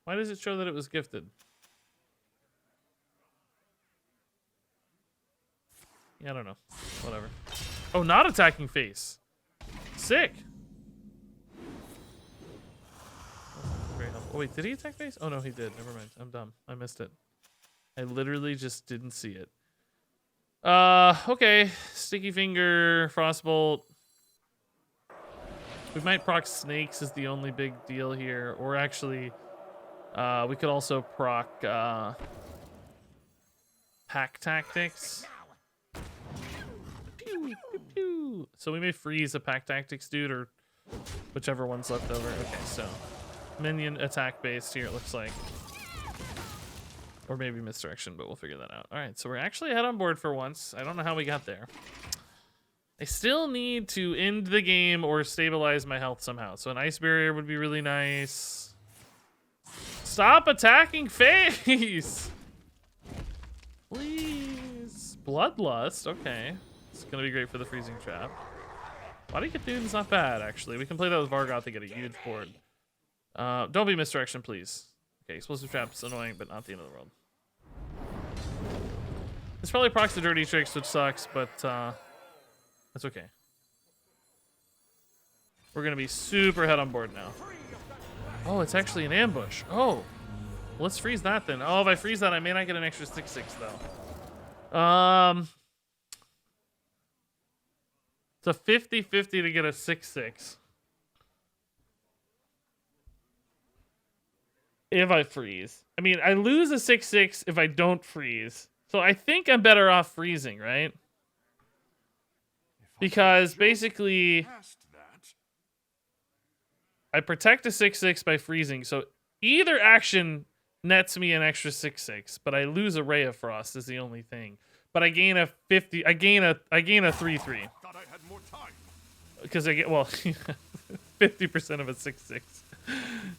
[SPEAKER 1] Why does it show that it was gifted? Yeah, I don't know. Whatever. Oh, not attacking face. Sick. Very helpful. Oh, wait, did he attack face? Oh, no, he did. Never mind. I'm dumb. I missed it. I literally just didn't see it. Okay. Sticky Finger, Frostbolt. We might proc Snakes is the only big deal here. Or actually, we could also proc Pack Tactics. Pew, pew, pew. So we may freeze a Pack Tactics dude or whichever one's left over. Okay, so minion attack based here, it looks like. Or maybe misdirection, but we'll figure that out. All right, so we're actually ahead on board for once. I don't know how we got there. I still need to end the game or stabilize my health somehow. So an ice barrier would be really nice. Stop attacking face! Please. Bloodlust, okay. It's gonna be great for the freezing trap. Body Cthulhu's not bad, actually. We can play that with Vargoth to get a huge board. Don't be misdirection, please. Okay, explosive trap's annoying, but not the end of the world. This probably procs the dirty tricks, which sucks, but that's okay. We're gonna be super head on board now. Oh, it's actually an ambush. Oh, let's freeze that then. Oh, if I freeze that, I may not get an extra 6/6 though. It's a 50-50 to get a 6/6. If I freeze. I mean, I lose a 6/6 if I don't freeze. So I think I'm better off freezing, right? Because basically, I protect a 6/6 by freezing. So either action nets me an extra 6/6, but I lose a Ray of Frost is the only thing. But I gain a 50. I gain a 3/3
[SPEAKER 5] Thought I had more time.
[SPEAKER 1] because I get 50% of a 6/6.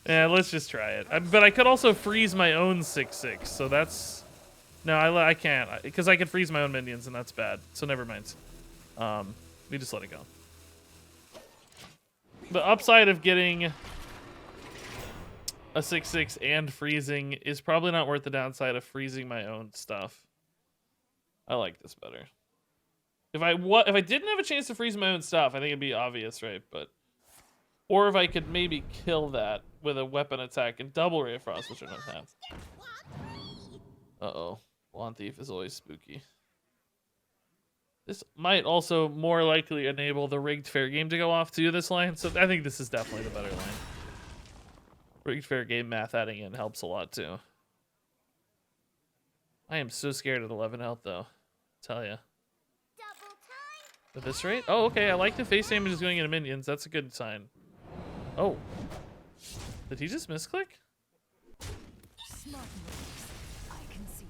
[SPEAKER 1] Yeah, let's just try it. But I could also freeze my own 6/6, so that's no, I can't because I could freeze my own minions and that's bad. So never mind. We just let it go. The upside of getting a 6/6 and freezing is probably not worth the downside of freezing my own stuff. I like this better. If I didn't have a chance to freeze my own stuff, I think it'd be obvious, right? But or if I could maybe kill that with a weapon attack and double Ray of Frost, which I don't have. Uh-oh. Blonde Thief is always spooky. This might also more likely enable the rigged fair game to go off too, this line. So I think this is definitely the better line. Rigged fair game math adding in helps a lot too. I am so scared at 11 health though. I tell ya. At this rate? Oh, okay. I like the face damage is going into minions. That's a good sign. Oh. Did he just misclick?
[SPEAKER 4] Smart moves. I concede.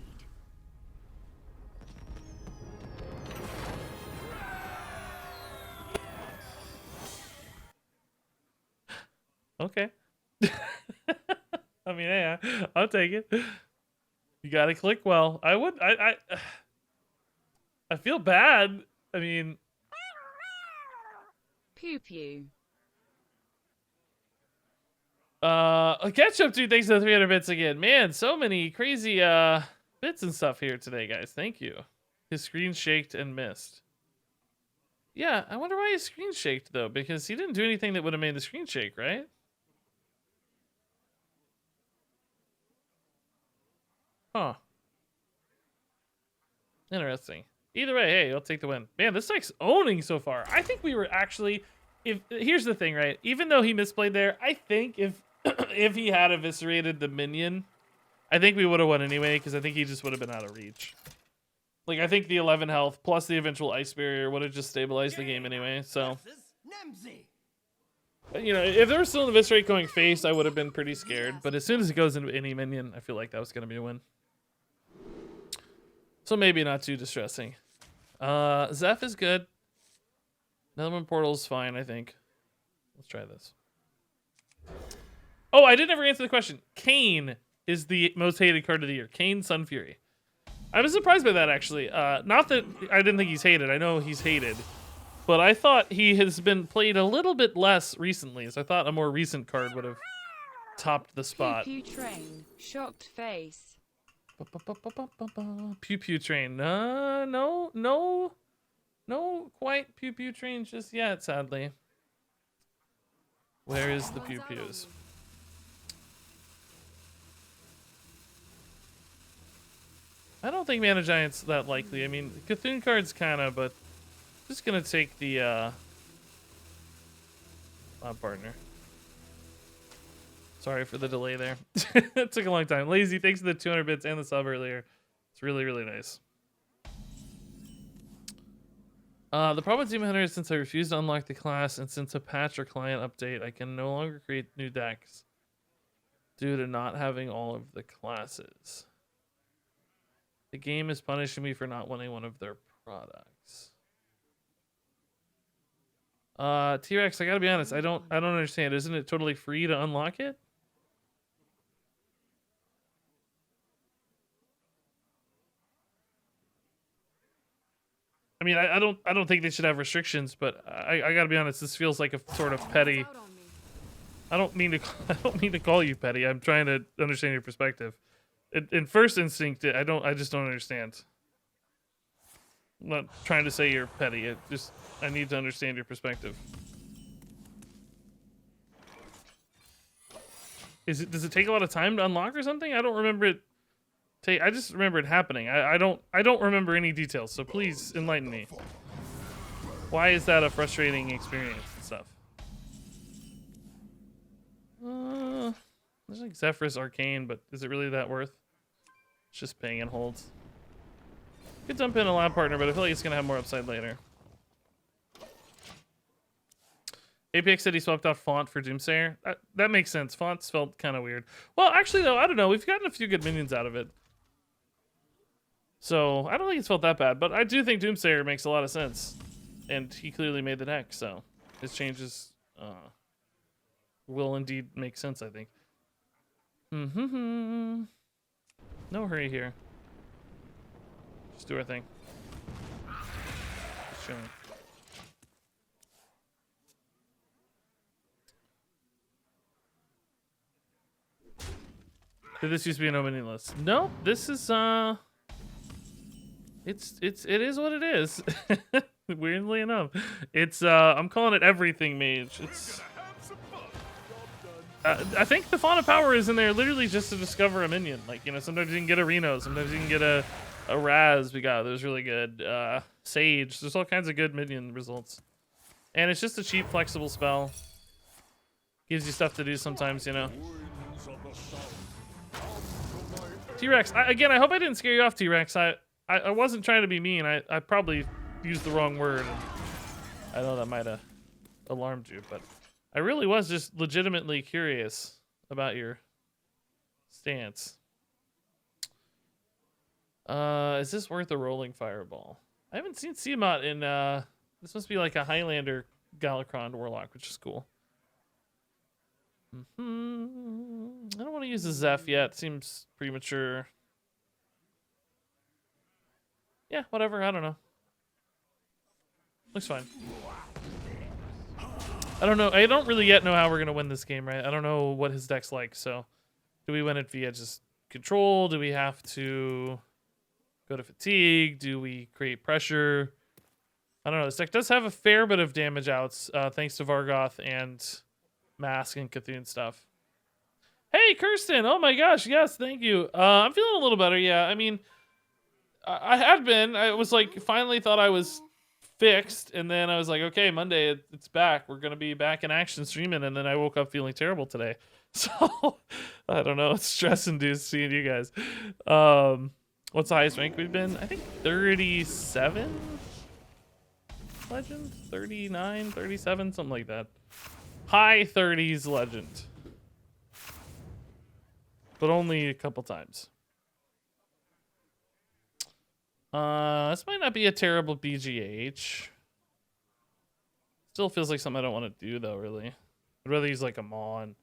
[SPEAKER 1] Okay. I mean, yeah, I'll take it. You gotta click well. I feel bad. I mean,
[SPEAKER 3] Pew pew.
[SPEAKER 1] Ketchup dude, thanks for the 300 bits again. Man, so many crazy bits and stuff here today, guys. Thank you. His screen shaked and missed. Yeah, I wonder why his screen shaked though, because he didn't do anything that would have made the screen shake, right? Huh. Interesting. Either way, hey, I'll take the win. Man, this deck's owning so far. I think we were actually, here's the thing, right? Even though he misplayed there, I think if if he had eviscerated the minion, I think we would have won anyway, because I think he just would have been out of reach. Like, I think the 11 health plus the eventual ice barrier would have just stabilized the game anyway, so. You know, if there was still an eviscerate going face, I would have been pretty scared. But as soon as it goes into any minion, I feel like that was going to be a win. So maybe not too distressing. Zeph is good. Netherman Portal's fine, I think. Let's try this. Oh, I didn't ever answer the question. Kayn is the most hated card of the year. Kayn Sun Fury. I was surprised by that, actually. Not that I didn't think he's hated. I know he's hated. But I thought he has been played a little bit less recently. So I thought a more recent card would have topped the spot.
[SPEAKER 3] Pew pew train. Shocked face.
[SPEAKER 1] Pew pew train. No quite pew pew train just yet, sadly. Where is the pew pews? I don't think Mana Giant's that likely. I mean, Cthulhu card's kinda, but just gonna take the partner. Sorry for the delay there. It took a long time. Lazy, thanks for the 200 bits and the sub earlier. It's really, really nice. The problem with Demon Hunter is since I refused to unlock the class and since a patch or client update, I can no longer create new decks due to not having all of the classes. The game is punishing me for not wanting one of their products. T-Rex, I gotta be honest, I don't understand. Isn't it totally free to unlock it? I mean, I don't think they should have restrictions, but I gotta be honest. This feels like a sort of petty. I don't mean to call you petty. I'm trying to understand your perspective. In first instinct, I just don't understand. I'm not trying to say you're petty. I need to understand your perspective. Does it take a lot of time to unlock or something? I don't remember it. I just remember it happening. I don't remember any details. So please enlighten me. Why is that a frustrating experience and stuff? There's like Zephyrus Arcane, but is it really that worth? It's just paying and holds. Could dump in a lab partner, but I feel like it's gonna have more upside later. APX said he swapped out Font for Doomsayer. That makes sense. Fonts felt kind of weird. Well, actually, though, I don't know. We've gotten a few good minions out of it. So, I don't think it's felt that bad. But I do think Doomsayer makes a lot of sense. And he clearly made the deck, so his changes will indeed make sense, I think. No hurry here. Just do our thing. Just chilling. Did this used to be a no minion list? No, this is it is what it is. Weirdly enough, it's I'm calling it Everything Mage. It's I think the Font of Power is in there literally just to discover a minion. Like, you know, sometimes you can get a Reno, sometimes you can get a Raz. We got those really good Sage. There's all kinds of good minion results, and it's just a cheap, flexible spell. Gives you stuff to do sometimes, you know. T-Rex, again, I hope I didn't scare you off, T-Rex. I wasn't trying to be mean. I probably used the wrong word. And I know that might have alarmed you, but I really was just legitimately curious about your stance. Is this worth a rolling fireball? I haven't seen Seamot in, this must be like a Highlander Galakron Warlock, which is cool. I don't want to use a Zeph yet. Seems premature. Yeah, whatever. I don't know. Looks fine. I don't know. I don't really yet know how we're going to win this game, right? I don't know what his deck's like, so... Do we win it via just control? Do we have to go to fatigue? Do we create pressure? I don't know. This deck does have a fair bit of damage outs, thanks to Vargoth and Mask and Cthulhu stuff. Hey, Kirsten! Oh my gosh, yes, thank you. I'm feeling a little better, yeah. I mean, I had been. I was like, finally thought I was fixed, and then I was like, okay, Monday, it's back. We're gonna be back in action streaming, and then I woke up feeling terrible today. So, I don't know. It's stress-induced seeing you guys. What's the highest rank we've been? I think 37? Legend? 39? 37? Something like that. High 30s legend. But only a couple times. This might not be a terrible BGH. Still feels like something I don't want to do, though, really. I'd rather use, like, a Maw and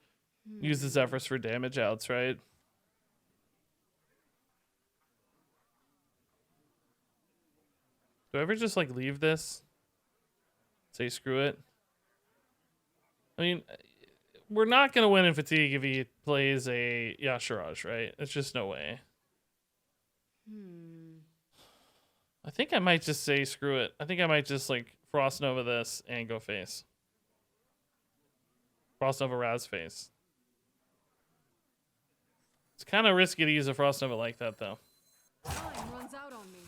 [SPEAKER 1] use the Zephyrs for damage outs, right? Do I ever just, like, leave this? Say screw it? I mean, we're not going to win in fatigue if he plays a Yashiraj, right? It's just no way. I think I might just say screw it. I think I might just like Frost Nova this and go face. Frost Nova Raz face. It's kind of risky to use a Frost Nova like that though.
[SPEAKER 4] Time runs out on me.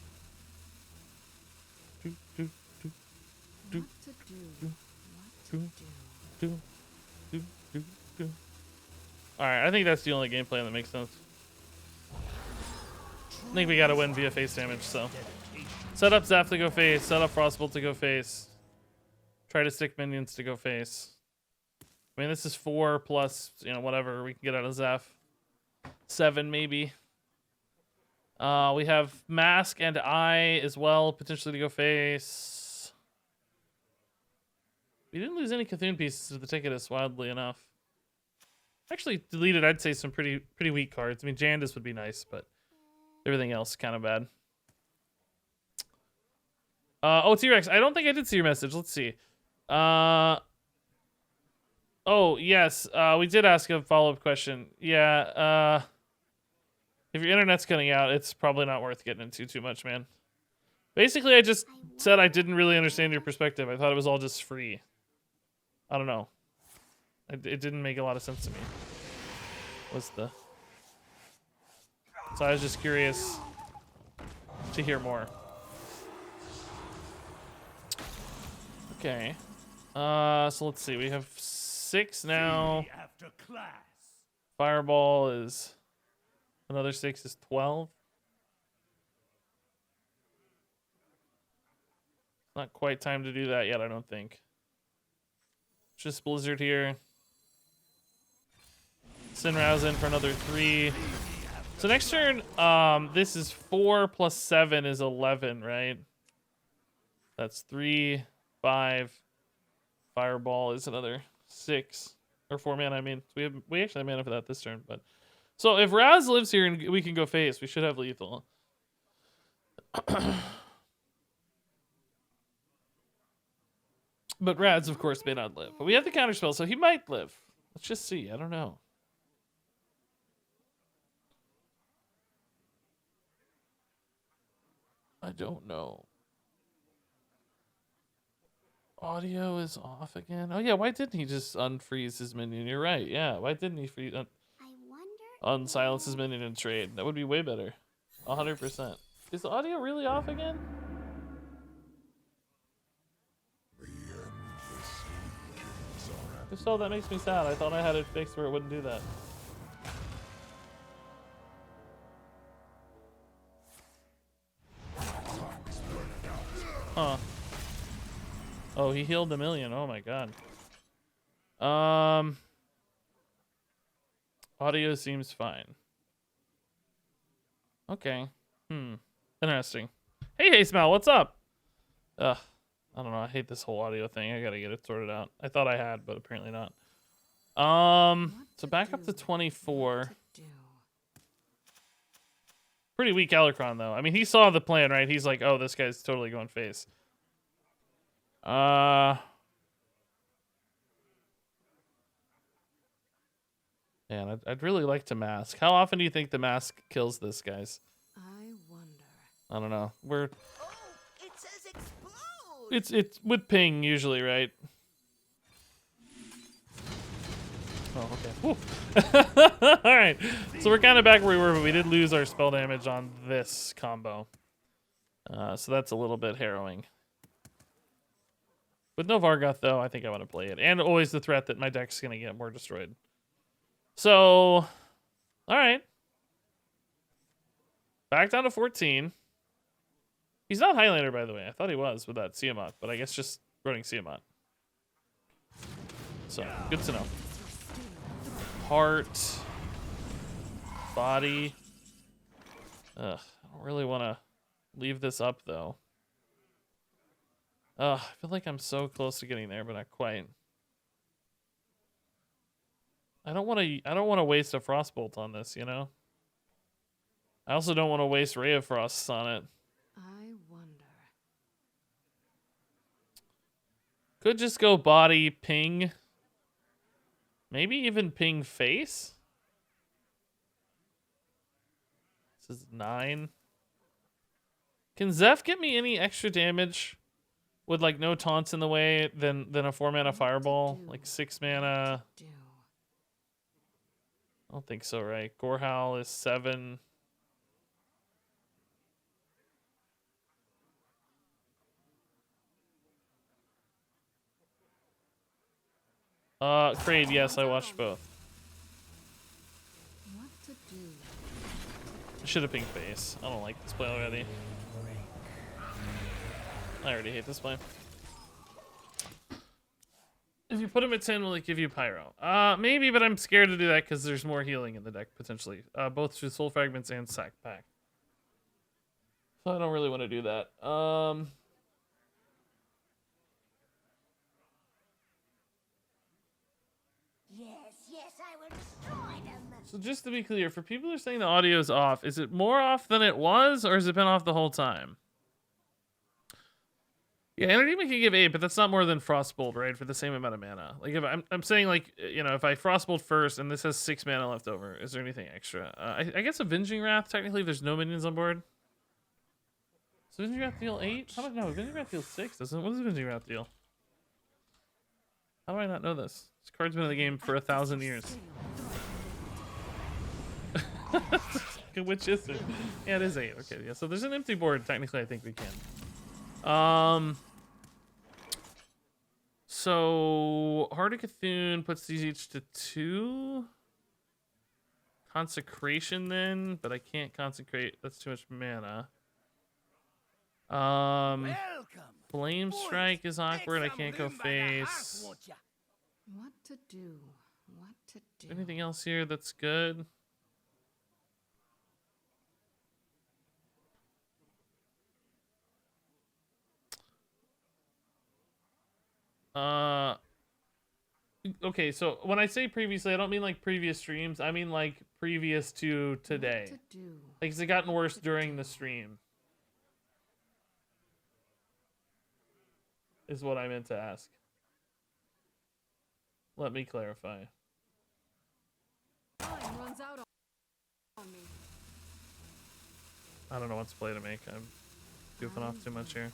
[SPEAKER 1] Alright, I think that's the only game plan that makes sense. I think we gotta win via face damage, so. Set up Zeph to go face, set up Frostbolt to go face. Try to stick minions to go face. I mean, this is 4 plus, you know, whatever we can get out of Zeph. 7 maybe. We have Mask and Eye as well, potentially to go face. We didn't lose any Cthulhu pieces to the Ticketus, wildly enough. Actually deleted, I'd say, some pretty weak cards. I mean, Jandis would be nice, but everything else kind of bad. Oh, T-Rex, I don't think I did see your message. Let's see. Oh, yes, we did ask a follow-up question. Yeah, if your internet's cutting out, it's probably not worth getting into too much, man. Basically, I just said I didn't really understand your perspective. I thought it was all just free. I don't know. It didn't make a lot of sense to me. So I was just curious to hear more. Okay. So let's see. We have 6 now.
[SPEAKER 2] After class.
[SPEAKER 1] Fireball is another 6 is 12. Not quite time to do that yet, I don't think. just Blizzard here. Sinrao's in for another 3. So next turn, this is 4 plus 7 is 11, right? That's 3, 5. Fireball is another 6 or 4 mana. I mean, we actually have mana for that this turn, but so if Raz lives here and we can go face, we should have lethal. But Raz, of course, may not live. But we have the counterspell, so he might live. Let's just see. I don't know. I don't know. Audio is off again. Oh yeah, why didn't he just unfreeze his minion? You're right. Yeah, why didn't he unsilence his minion and trade? That would be way better. 100%. Is the audio really off again? If so, that makes me sad. I thought I had it fixed where it wouldn't do that. Huh. Oh, he healed a million. Oh my god. Audio seems fine. Okay. Interesting. Hey, Smell, what's up? Ugh. I don't know. I hate this whole audio thing. I gotta get it sorted out. I thought I had, but apparently not. So back up to 24. Pretty weak Alucron, though. I mean, he saw the plan, right? He's like, oh, this guy's totally going face. Man, I'd really like to mask. How often do you think the mask kills this, guys?
[SPEAKER 4] I wonder.
[SPEAKER 1] I don't know. We're...
[SPEAKER 2] Oh, it says explode.
[SPEAKER 1] It's with ping usually, right? Oh, okay. All right. So we're kind of back where we were, but we did lose our spell damage on this combo. So that's a little bit harrowing. With no Vargoth, though, I think I want to play it. And always the threat that my deck's going to get more destroyed. So, all right. Back down to 14. He's not Highlander, by the way. I thought he was with that Tiamat, but I guess just running Tiamat. So, good to know. Heart. Body. Ugh, I don't really want to leave this up, though. I feel like I'm so close to getting there, but not quite. I don't want to waste a Frostbolt on this, you know? I also don't want to waste Ray of Frosts on it.
[SPEAKER 4] I wonder.
[SPEAKER 1] Could just go body, ping. Maybe even ping face? This is 9. Can Zeph get me any extra damage with like no taunts in the way than a 4 mana fireball? Like 6 mana. I don't think so, right? Gorehowl is 7. Kraid, yes, I watched both.
[SPEAKER 4] What to do?
[SPEAKER 1] I should have pinged face. I don't like this play already. I already hate this play. If you put him at 10, will it give you Pyro? Maybe, but I'm scared to do that because there's more healing in the deck, potentially. Both through Soul Fragments and Sack Pack. So I don't really want to do that.
[SPEAKER 2] Yes, I will destroy them.
[SPEAKER 1] So just to be clear, for people who are saying the audio is off, is it more off than it was, or has it been off the whole time? Yeah, Energy can give 8, but that's not more than Frostbolt, right? For the same amount of mana. Like, if I'm saying, like, you know, if I Frostbolt first and this has 6 mana left over, is there anything extra? I guess Avenging Wrath, technically, if there's no minions on board. Does Avenging Wrath deal 8? How about no? Avenging Wrath deals 6, doesn't it? What does Avenging Wrath deal? How do I not know this? This card's been in the game for 1,000 years. Which is it? Yeah, it is 8. Okay, yeah. So there's an empty board. Technically, I think we can. So Heart of Cthulhu puts these each to 2. Consecration then, but I can't consecrate. That's too much mana.
[SPEAKER 2] Welcome.
[SPEAKER 1] Flame Strike is awkward. I can't go face.
[SPEAKER 4] What to do? What to do?
[SPEAKER 1] Anything else here that's good? Okay, so when I say previously, I don't mean like previous streams. I mean like previous to today.
[SPEAKER 4] What to do?
[SPEAKER 1] Like, has it gotten worse during the stream? Is what I meant to ask. Let me clarify.
[SPEAKER 4] Time runs out on me.
[SPEAKER 1] I don't know what play to make. I'm goofing off too much here.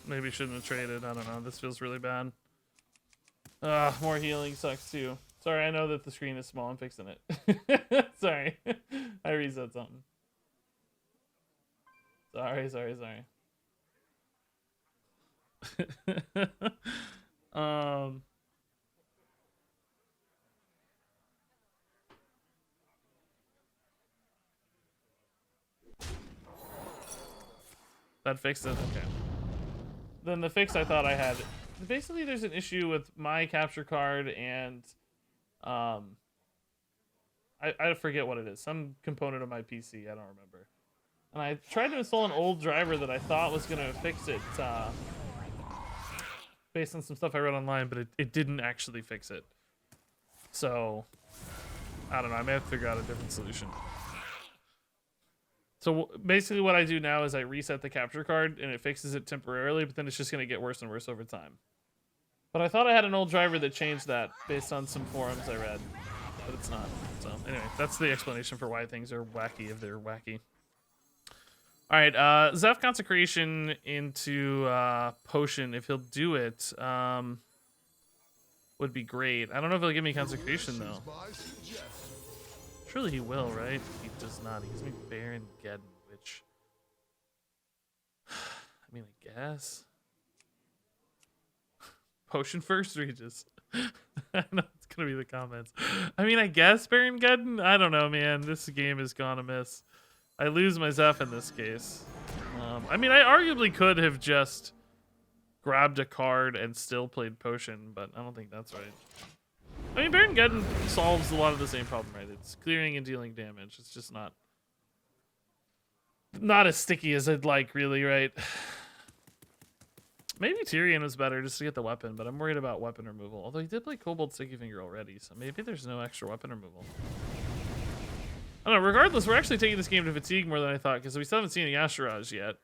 [SPEAKER 1] Maybe shouldn't have traded. I don't know. This feels really bad. More healing sucks too. Sorry, I know that the screen is small. I'm fixing it. Sorry. I reset something. Sorry. That fixed it? Okay. Then the fix I thought I had. Basically, there's an issue with my capture card and I forget what it is. Some component of my PC. I don't remember. And I tried to install an old driver that I thought was going to fix it based on some stuff I read online, but it didn't actually fix it. So, I don't know. I may have to figure out a different solution. So basically what I do now is I reset the capture card and it fixes it temporarily, but then it's just going to get worse and worse over time. But I thought I had an old driver that changed that based on some forums I read, but it's not. So anyway, that's the explanation for why things are wacky if they're wacky. All right, Zeph Consecration into Potion, if he'll do it, would be great. I don't know if he'll give me Consecration, though. Surely he will, right? He does not. He gives me Baron Geddon, which... I mean, I guess. Potion first, Regis. I know it's gonna be the comments. I mean, I guess Baron Geddon? I don't know, man. This game has gone amiss. I lose my Zeph in this case. I mean, I arguably could have just grabbed a card and still played Potion, but I don't think that's right. I mean, Baron Geddon solves a lot of the same problem, right? It's clearing and dealing damage. It's just not as sticky as I'd like, really, right? Maybe Tyrion was better just to get the weapon, but I'm worried about weapon removal. Although he did play Kobold Sticky Finger already, so maybe there's no extra weapon removal. I don't know. Regardless, we're actually taking this game to fatigue more than I thought, because we still haven't seen any Asheraj yet.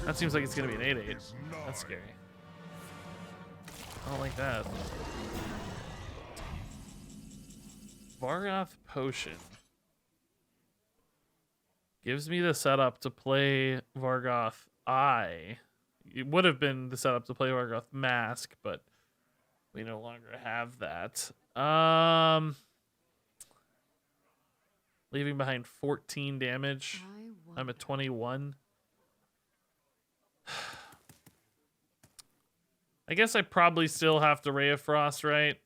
[SPEAKER 1] That seems like it's going to be an 8-8. That's scary. I don't like that. Vargoth Potion gives me the setup to play Vargoth Eye. It would have been the setup to play Vargoth Mask, but we no longer have that. Leaving behind 14 damage. I'm at 21. I guess I probably still have to Ray of Frost, right?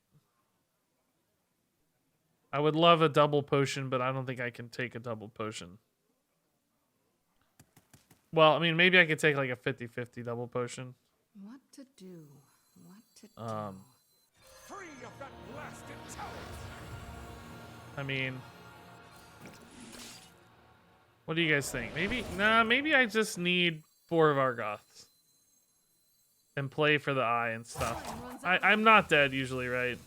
[SPEAKER 1] I would love a double potion, but I don't think I can take a double potion. Well, I mean, maybe I could take like a 50-50 double potion.
[SPEAKER 4] What to do? What to do?
[SPEAKER 2] Free of that blasted tower.
[SPEAKER 1] I mean, what do you guys think? Maybe, nah, maybe I just need 4 Vargoths and play for the eye and stuff. I'm not dead usually, right?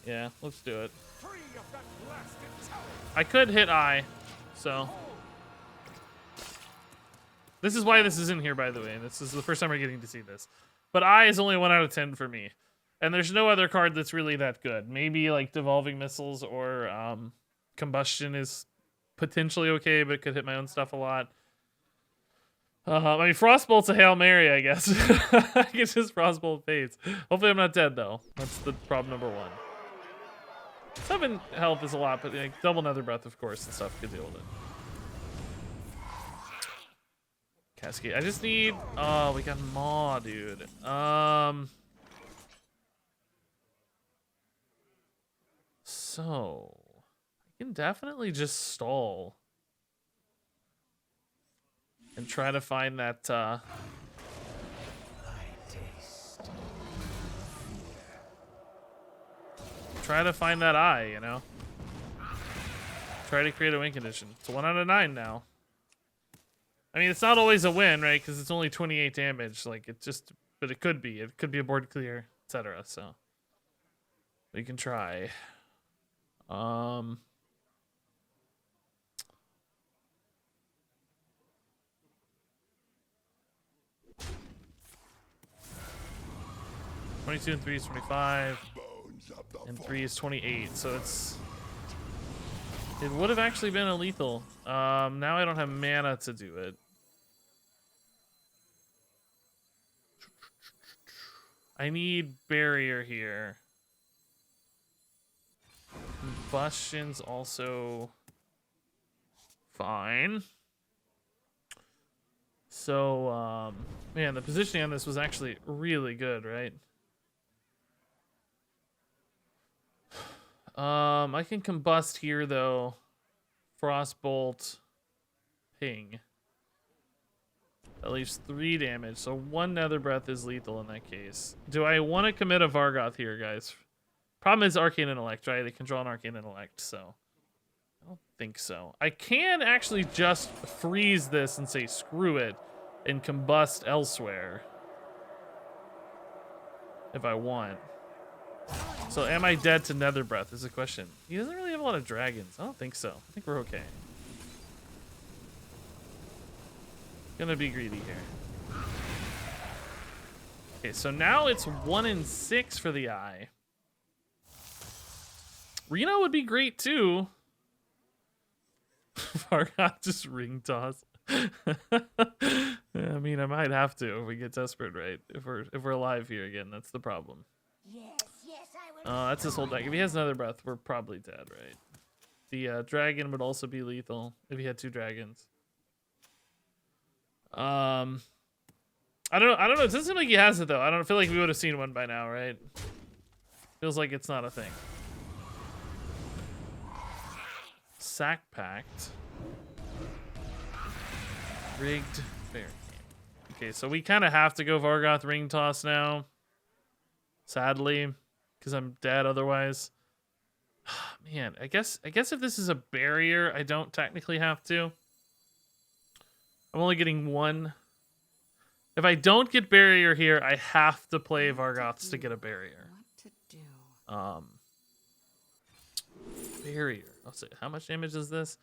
[SPEAKER 1] Yeah, let's do it.
[SPEAKER 2] Free of that blasted tower.
[SPEAKER 1] I could hit eye, so. This is why this is in here, by the way. This is the first time we're getting to see this. But eye is only 1 out of 10 for me. And there's no other card that's really that good. Maybe like Devolving Missiles or Combustion is potentially okay, but it could hit my own stuff a lot. I mean, Frostbolt's a Hail Mary, I guess. I can just Frostbolt Fates. Hopefully I'm not dead, though. That's the problem number 1. 7 health is a lot, but like, double Nether Breath, of course, and stuff could deal with it. Cascade. I just need... Oh, we got Maw, dude. So I can definitely just stall and try to find that eye, you know. Try to create a win condition. It's 1 out of 9 now. I mean, it's not always a win, right? Because it's only 28 damage. Like, it just, but it could be. It could be a board clear, etc. So we can try. 22 and 3 is 25, and 3 is 28. So it would have actually been a lethal. Now I don't have mana to do it. I need barrier here. Combustion's also fine. So, man, the positioning on this was actually really good, right? I can combust here though. Frostbolt, ping. That leaves 3 damage, so 1 Nether Breath is lethal in that case. Do I want to commit a Vargoth here, guys? Problem is Arcane Intellect, right? They can draw an Arcane Intellect, so I don't think so. I can actually just freeze this and say screw it and combust elsewhere if I want. So am I dead to Nether Breath is the question. He doesn't really have a lot of dragons. I don't think so. I think we're okay. Gonna be greedy here. Okay, so now it's 1 and 6 for the eye. Reno would be great too. Vargoth just ring toss. I mean, I might have to if we get desperate, right? If we're alive here again, that's the problem.
[SPEAKER 2] Yes, I will.
[SPEAKER 1] That's his whole deck. If he has another breath, we're probably dead, right? The dragon would also be lethal if he had 2 dragons. I don't know. It doesn't seem like he has it though. I don't feel like we would have seen one by now, right? Feels like it's not a thing. Sack packed. Rigged fair game. Okay, so we kind of have to go Vargoth ring toss now. Sadly, because I'm dead otherwise. Man, I guess if this is a barrier, I don't technically have to. I'm only getting 1. If I don't get barrier here, I have to play Vargoths to get a barrier.
[SPEAKER 4] What to do?
[SPEAKER 1] Barrier. I'll say, how much damage is this?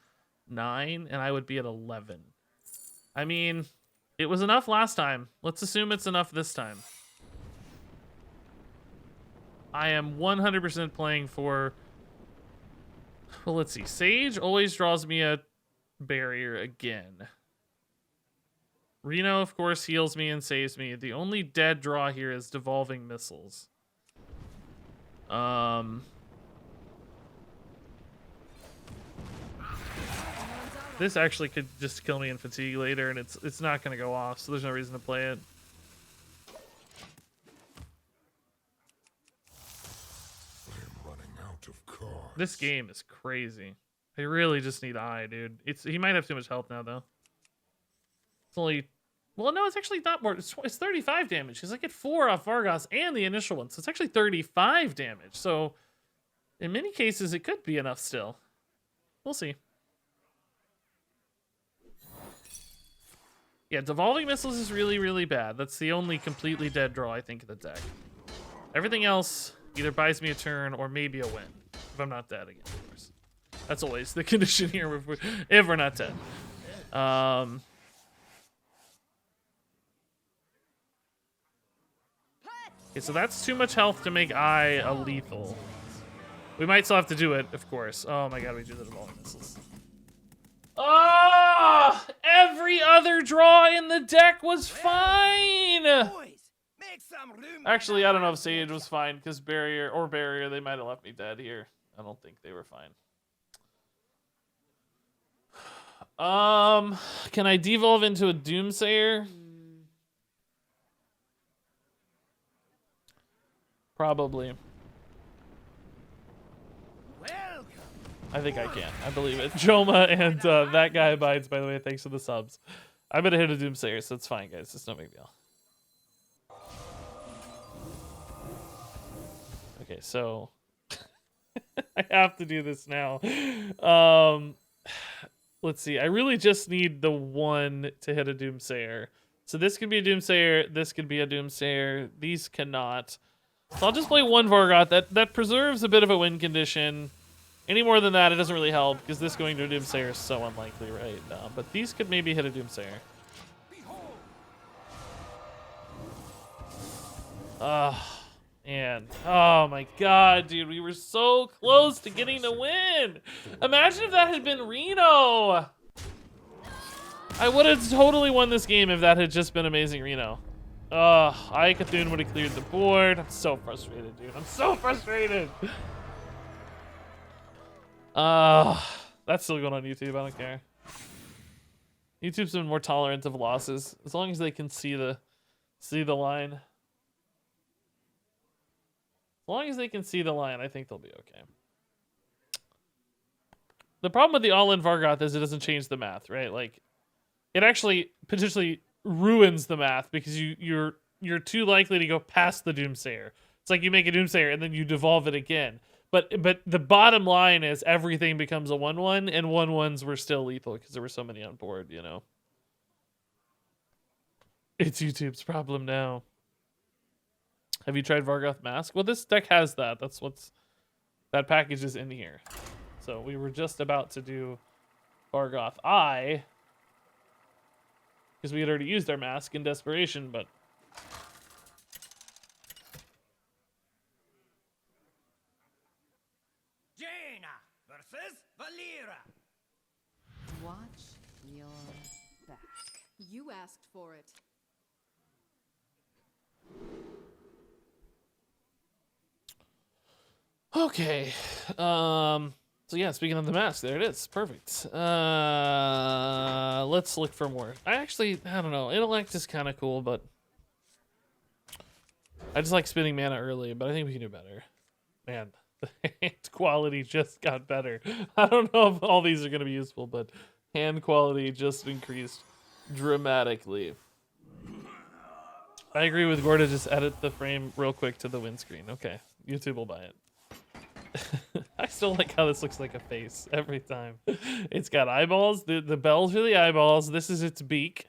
[SPEAKER 1] 9, and I would be at 11. I mean, it was enough last time. Let's assume it's enough this time. I am 100% playing for... Well, let's see. Sage always draws me a barrier again. Reno, of course, heals me and saves me. The only dead draw here is Devolving Missiles. This actually could just kill me in fatigue later, and it's not going to go off, so there's no reason to play it.
[SPEAKER 5] I'm running out of cards.
[SPEAKER 1] This game is crazy. I really just need Eye, dude. He might have too much health now, though. It's only... Well, no, it's actually not more. It's 35 damage, because I get 4 off Vargoth and the initial one, so it's actually 35 damage. So, in many cases, it could be enough still. We'll see. Yeah, Devolving Missiles is really, really bad. That's the only completely dead draw, I think, in the deck. Everything else either buys me a turn or maybe a win. If I'm not dead again, of course. That's always the condition here if we're not dead. Okay, so that's too much health to make Eye a lethal. We might still have to do it, of course. Oh my god, we do the Devolving Missiles. Oh! Every other draw in the deck was fine!
[SPEAKER 2] Boys, make some room.
[SPEAKER 1] Actually, I don't know if Sage was fine, because Barrier, they might have left me dead here. I don't think they were fine. Can I devolve into a Doomsayer? Probably.
[SPEAKER 2] Well
[SPEAKER 1] I think I can. I believe it. Joma and that guy abides, by the way. Thanks for the subs. I'm going to hit a Doomsayer, so it's fine, guys. It's no big deal. Okay, so I have to do this now. Let's see. I really just need the one to hit a Doomsayer. So this could be a Doomsayer. This could be a Doomsayer. These cannot. So I'll just play one Vargoth. That preserves a bit of a win condition. Any more than that, it doesn't really help because this going to a Doomsayer is so unlikely, right? But these could maybe hit a Doomsayer. Man. Oh my god, dude. We were so close to getting the win. Imagine if that had been Reno. I would have totally won this game if that had just been Amazing Reno. Ikathun would have cleared the board. I'm so frustrated, dude. I'm so frustrated. That's still going on YouTube. I don't care. YouTube's been more tolerant of losses as long as they can see the line. As long as they can see the line, I think they'll be okay. The problem with the all-in Vargoth is it doesn't change the math, right? Like, it actually potentially ruins the math because you're too likely to go past the Doomsayer. It's like you make a Doomsayer and then you devolve it again. But the bottom line is everything becomes a 1/1, and 1/1s were still lethal because there were so many on board, you know. It's YouTube's problem now. Have you tried Vargoth Mask? Well, this deck has that. That package is in here. So we were just about to do Vargoth Eye because we had already used our mask in desperation, but
[SPEAKER 2] Jaina versus Valera.
[SPEAKER 4] Watch your back. You asked for it.
[SPEAKER 1] okay. So yeah, speaking of the mask, there it is. Perfect. Let's look for more. I don't know. Intellect is kind of cool, but I just like spinning mana early, but I think we can do better. Man, the hand quality just got better. I don't know if all these are going to be useful, but hand quality just increased dramatically. I agree with Gorda. Just edit the frame real quick to the windscreen. Okay, YouTube will buy it. I still like how this looks like a face every time. It's got eyeballs. The bells are the eyeballs. This is its beak.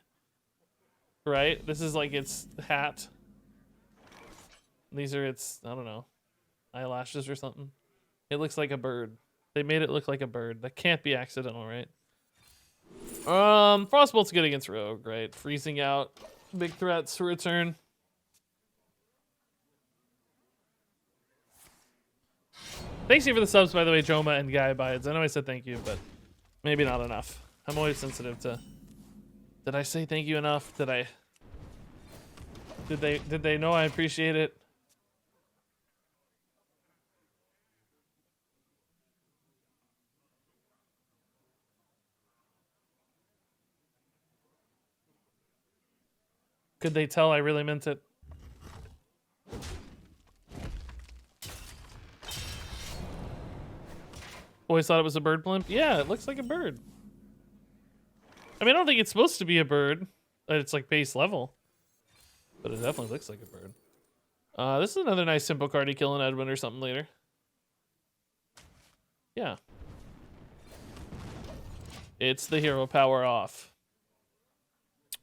[SPEAKER 1] Right? This is like its hat. These are its, I don't know, eyelashes or something. It looks like a bird. They made it look like a bird. That can't be accidental, right? Frostbolt's good against Rogue, right? Freezing out. Big threats to return. Thanks you for the subs, by the way, Joma and Guy Bides. I know I said thank you, but maybe not enough. I'm always sensitive to. Did I say thank you enough? Did they know I appreciate it? Could they tell I really meant it? Always thought it was a bird blimp? Yeah, it looks like a bird. I mean, I don't think it's supposed to be a bird. It's like base level. But it definitely looks like a bird. This is another nice simple card to kill an Edwin or something later. Yeah. It's the hero power off.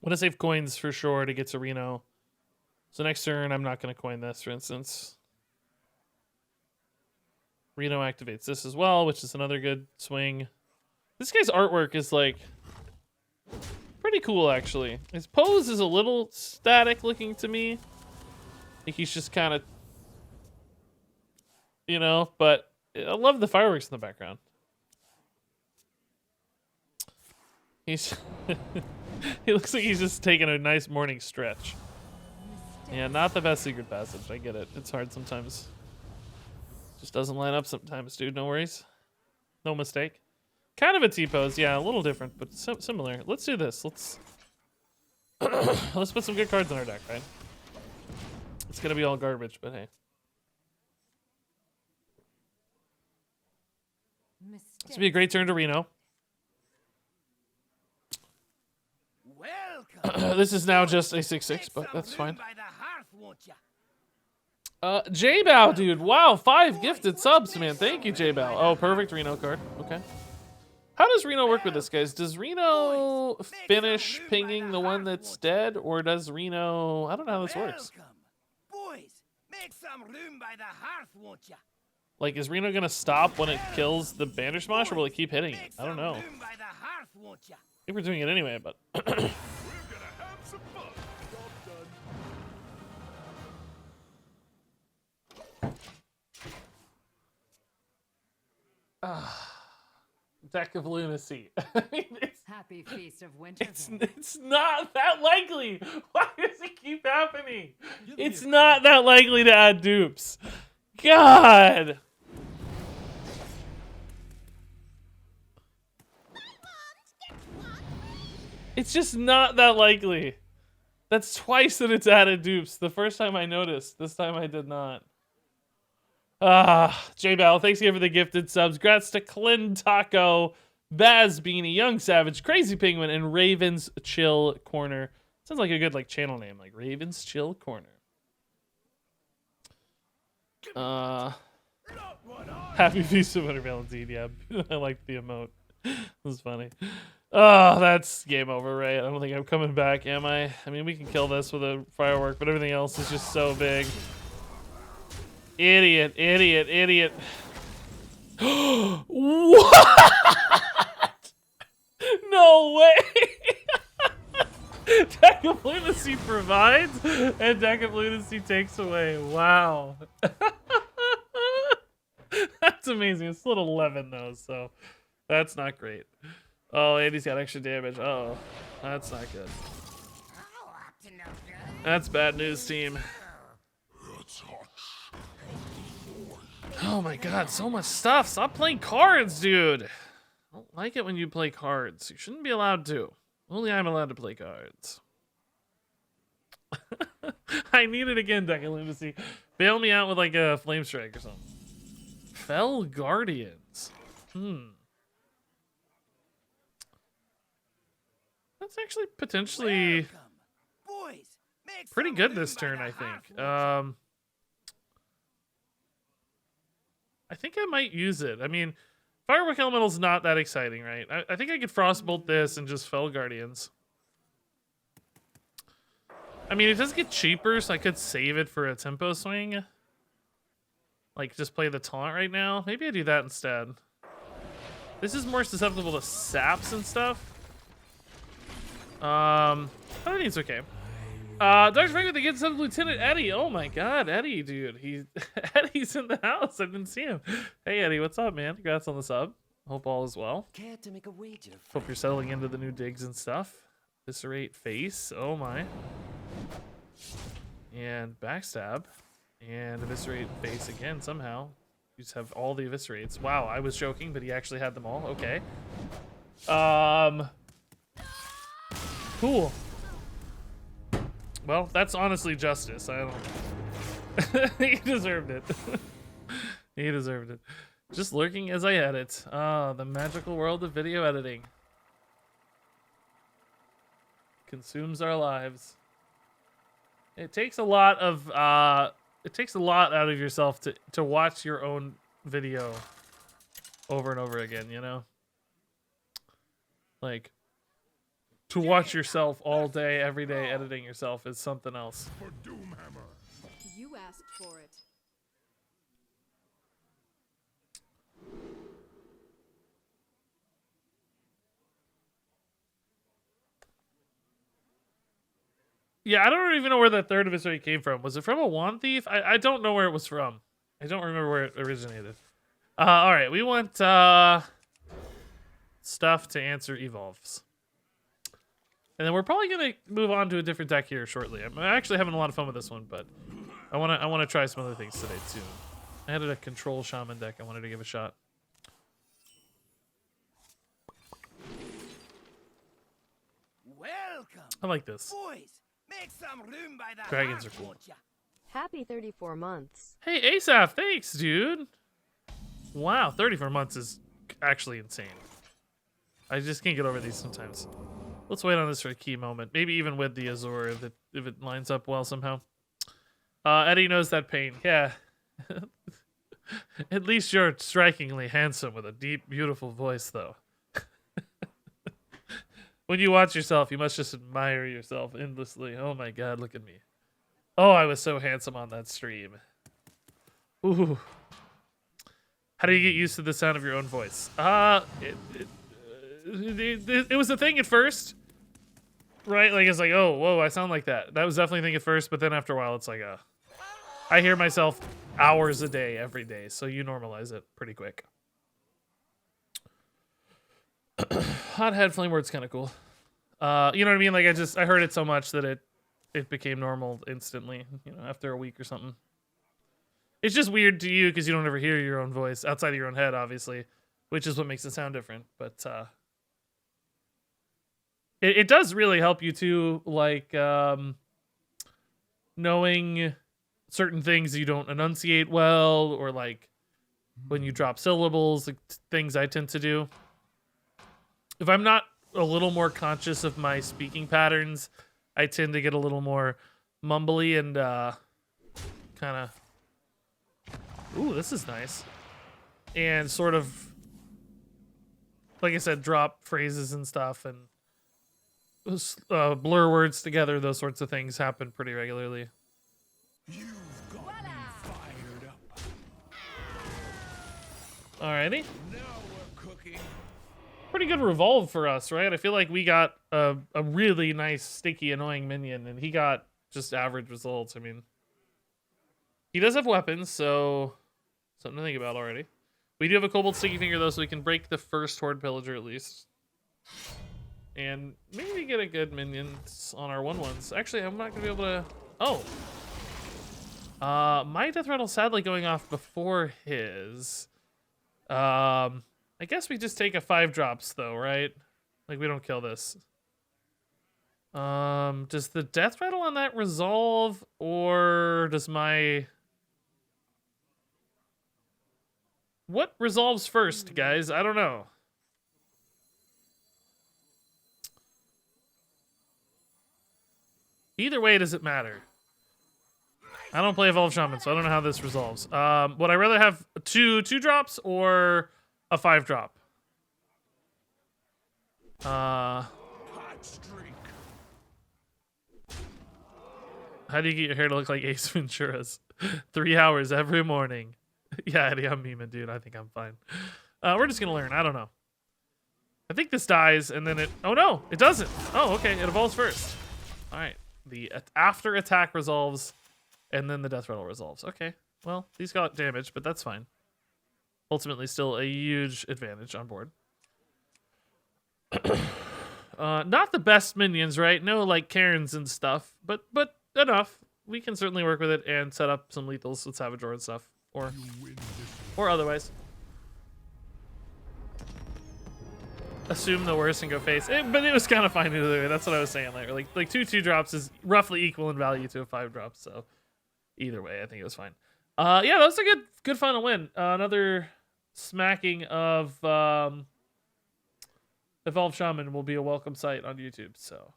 [SPEAKER 1] Want to save coins for sure to get to Reno. So next turn, I'm not going to coin this, for instance. Reno activates this as well, which is another good swing. This guy's artwork is like pretty cool, actually. His pose is a little static looking to me. I think he's just kind of, you know, but I love the fireworks in the background. He's he looks like he's just taking a nice morning stretch. Yeah, not the best secret passage. I get it. It's hard sometimes. Just doesn't line up sometimes, dude. No worries. No mistake. Kind of a T-pose. Yeah, a little different, but similar. Let's do this. Let's put some good cards in our deck, right? It's going to be all garbage, but hey. This would be a great turn to Reno.
[SPEAKER 2] Welcome.
[SPEAKER 1] This is now just a 6/6, but that's fine. J-Bow, dude. Wow, 5 gifted subs, man. Thank you, J-Bow. Oh, perfect Reno card. Okay. How does Reno work with this, guys? Does Reno finish pinging the one that's dead, or does Reno... I don't know how this works.
[SPEAKER 2] Boys, make some room by the hearth, won't ya?
[SPEAKER 1] Like, is Reno gonna stop when it kills the Bandersmash, or will it keep hitting it? I don't know. I
[SPEAKER 2] Room by the hearth, won't ya?
[SPEAKER 1] think we're doing it anyway, but...
[SPEAKER 5] We're gonna have some fun.
[SPEAKER 1] Deck of Lunacy. I mean,
[SPEAKER 4] Happy Feast of Winter.
[SPEAKER 1] it's not that likely. Why does it keep happening? It's not that likely to add dupes. God. It's just not that likely. That's twice that it's added dupes. The first time I noticed. This time I did not. J-Bell, thanks again for the gifted subs. Grats to Clin Taco, Baz Beanie, Young Savage, Crazy Penguin, and Raven's Chill Corner. Sounds like a good channel name, like Raven's Chill Corner. Happy Feast of Winter Valentine, yeah. I like the emote. This is funny. Oh, that's game over, right? I don't think I'm coming back, am I? I mean, we can kill this with a firework, but everything else is just so big. Idiot, idiot, idiot. What? No way. Deck of Lunacy provides and Deck of Lunacy takes away. Wow. That's amazing. It's still 11 though, so that's not great. Oh, Andy's got extra damage. Uh-oh. That's not good. That's bad news, team. Oh my god, so much stuff. Stop playing cards, dude. I don't like it when you play cards. You shouldn't be allowed to. Only I'm allowed to play cards. I need it again, Deck of Lunacy. Bail me out with like a Flame Strike or something. Fell Guardians. That's actually potentially
[SPEAKER 2] Boys, make
[SPEAKER 1] pretty
[SPEAKER 2] some
[SPEAKER 1] good
[SPEAKER 2] room
[SPEAKER 1] this
[SPEAKER 2] by
[SPEAKER 1] turn,
[SPEAKER 2] the
[SPEAKER 1] I
[SPEAKER 2] hearth,
[SPEAKER 1] think.
[SPEAKER 2] won't ya?
[SPEAKER 1] I think I might use it. I mean, Firework Elemental's not that exciting, right? I think I could Frostbolt this and just Fell Guardians. I mean, it does get cheaper, so I could save it for a tempo swing. Like, just play the taunt right now. Maybe I do that instead. This is more susceptible to saps and stuff. I think it's okay. Dr. Frank with the good sub, Lieutenant Eddie. Oh my god, Eddie, dude. Eddie's in the house. I didn't see him. Hey, Eddie, what's up, man? Congrats on the sub. Hope all is well.
[SPEAKER 2] Care to make a wager?
[SPEAKER 1] Hope you're settling into the new digs and stuff. Eviscerate face. Oh my. And backstab. And eviscerate face again somehow. You just have all the eviscerates. Wow, I was joking, but he actually had them all. Okay. Cool. Well, that's honestly justice. I don't... He deserved it. He deserved it. Just lurking as I edit. Ah, the magical world of video editing. Consumes our lives. It takes a lot of out of yourself to watch your own video over and over again, you know? Like, to watch yourself all day, every day, editing yourself is something else.
[SPEAKER 5] For Doomhammer.
[SPEAKER 4] You asked for it.
[SPEAKER 1] Yeah, I don't even know where that third eviscerate came from. Was it from a Wand Thief? I don't know where it was from. I don't remember where it originated. All right, we want stuff to answer evolves. And then we're probably gonna move on to a different deck here shortly. I'm actually having a lot of fun with this one, but I wanna try some other things today too. I had a Control Shaman deck I wanted to give a shot.
[SPEAKER 2] Welcome.
[SPEAKER 1] I like this.
[SPEAKER 2] Boys, make some room by the
[SPEAKER 1] Dragons
[SPEAKER 2] hearth,
[SPEAKER 1] are cool.
[SPEAKER 2] won't ya?
[SPEAKER 3] Happy 34 months.
[SPEAKER 1] Hey, Asaph, thanks, dude. Wow, 34 months is actually insane. I just can't get over these sometimes. Let's wait on this for a key moment. Maybe even with the Azure, if it lines up well somehow. Eddie knows that pain. Yeah. At least you're strikingly handsome with a deep, beautiful voice, though. When you watch yourself, you must just admire yourself endlessly. Oh my god, look at me. Oh, I was so handsome on that stream. Ooh. How do you get used to the sound of your own voice? It was a thing at first, right? Like, it's like, oh, whoa, I sound like that. That was definitely a thing at first, but then after a while, it's like, I hear myself hours a day, every day, so you normalize it pretty quick. Hothead flame word's kind of cool. You know what I mean? Like, I heard it so much that it became normal instantly, you know, after a week or something. It's just weird to you because you don't ever hear your own voice outside of your own head, obviously, which is what makes it sound different. But it does really help you too, like knowing certain things you don't enunciate well, or like when you drop syllables, like things I tend to do. If I'm not a little more conscious of my speaking patterns, I tend to get a little more mumbly and kind of, ooh, this is nice. And sort of, like I said, drop phrases and stuff and blur words together. Those sorts of things happen pretty regularly.
[SPEAKER 5] You've got me fired up.
[SPEAKER 1] Alrighty.
[SPEAKER 5] Now we're cooking.
[SPEAKER 1] Pretty good revolve for us, right? I feel like we got a really nice, sticky, annoying minion, and he got just average results. I mean, he does have weapons, so something to think about already. We do have a Kobold Sticky Finger, though, so we can break the first Horde Pillager at least. And maybe get a good minions on our 1/1s. Actually, I'm not going to be able to... Oh! My Death Rattle sadly going off before his. I guess we just take a 5 drops, though, right? Like, we don't kill this. Does the Death Rattle on that resolve, or does my... What resolves first, guys? I don't know. Either way, does it matter? I don't play Evolved Shaman, so I don't know how this resolves. Would I rather have two drops or a 5 drop?
[SPEAKER 5] Hot streak.
[SPEAKER 1] How do you get your hair to look like Ace Ventura's? 3 hours every morning. Yeah, Eddie, I'm memeing, dude. I think I'm fine. We're just gonna learn. I don't know. I think this dies, and then it... Oh, no! It doesn't! Oh, okay. It evolves first. Alright. The after attack resolves, and then the Death Rattle resolves. Okay. Well, these got damage, but that's fine. Ultimately, still a huge advantage on board. Not the best minions, right? No, like, Karens and stuff, but enough. We can certainly work with it and set up some lethals with Savage Roar and stuff. Or otherwise. Assume the worst and go face. But it was kind of fine either way. That's what I was saying later. Like 2 drops is roughly equal in value to a 5 drop. So either way, I think it was fine. Yeah, that was a good final win. Another smacking of Evolved Shaman will be a welcome sight on YouTube. So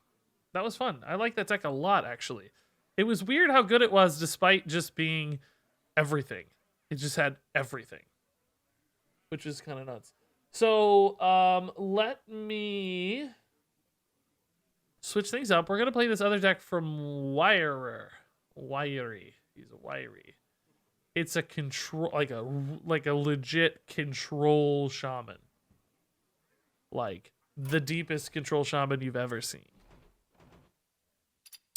[SPEAKER 1] that was fun. I like that deck a lot, actually. It was weird how good it was despite just being everything. It just had everything, which is kind of nuts. So, let me switch things up. We're gonna play this other deck from Wiry. He's a Wiry. It's a control, like a legit control shaman. Like the deepest control shaman you've ever seen.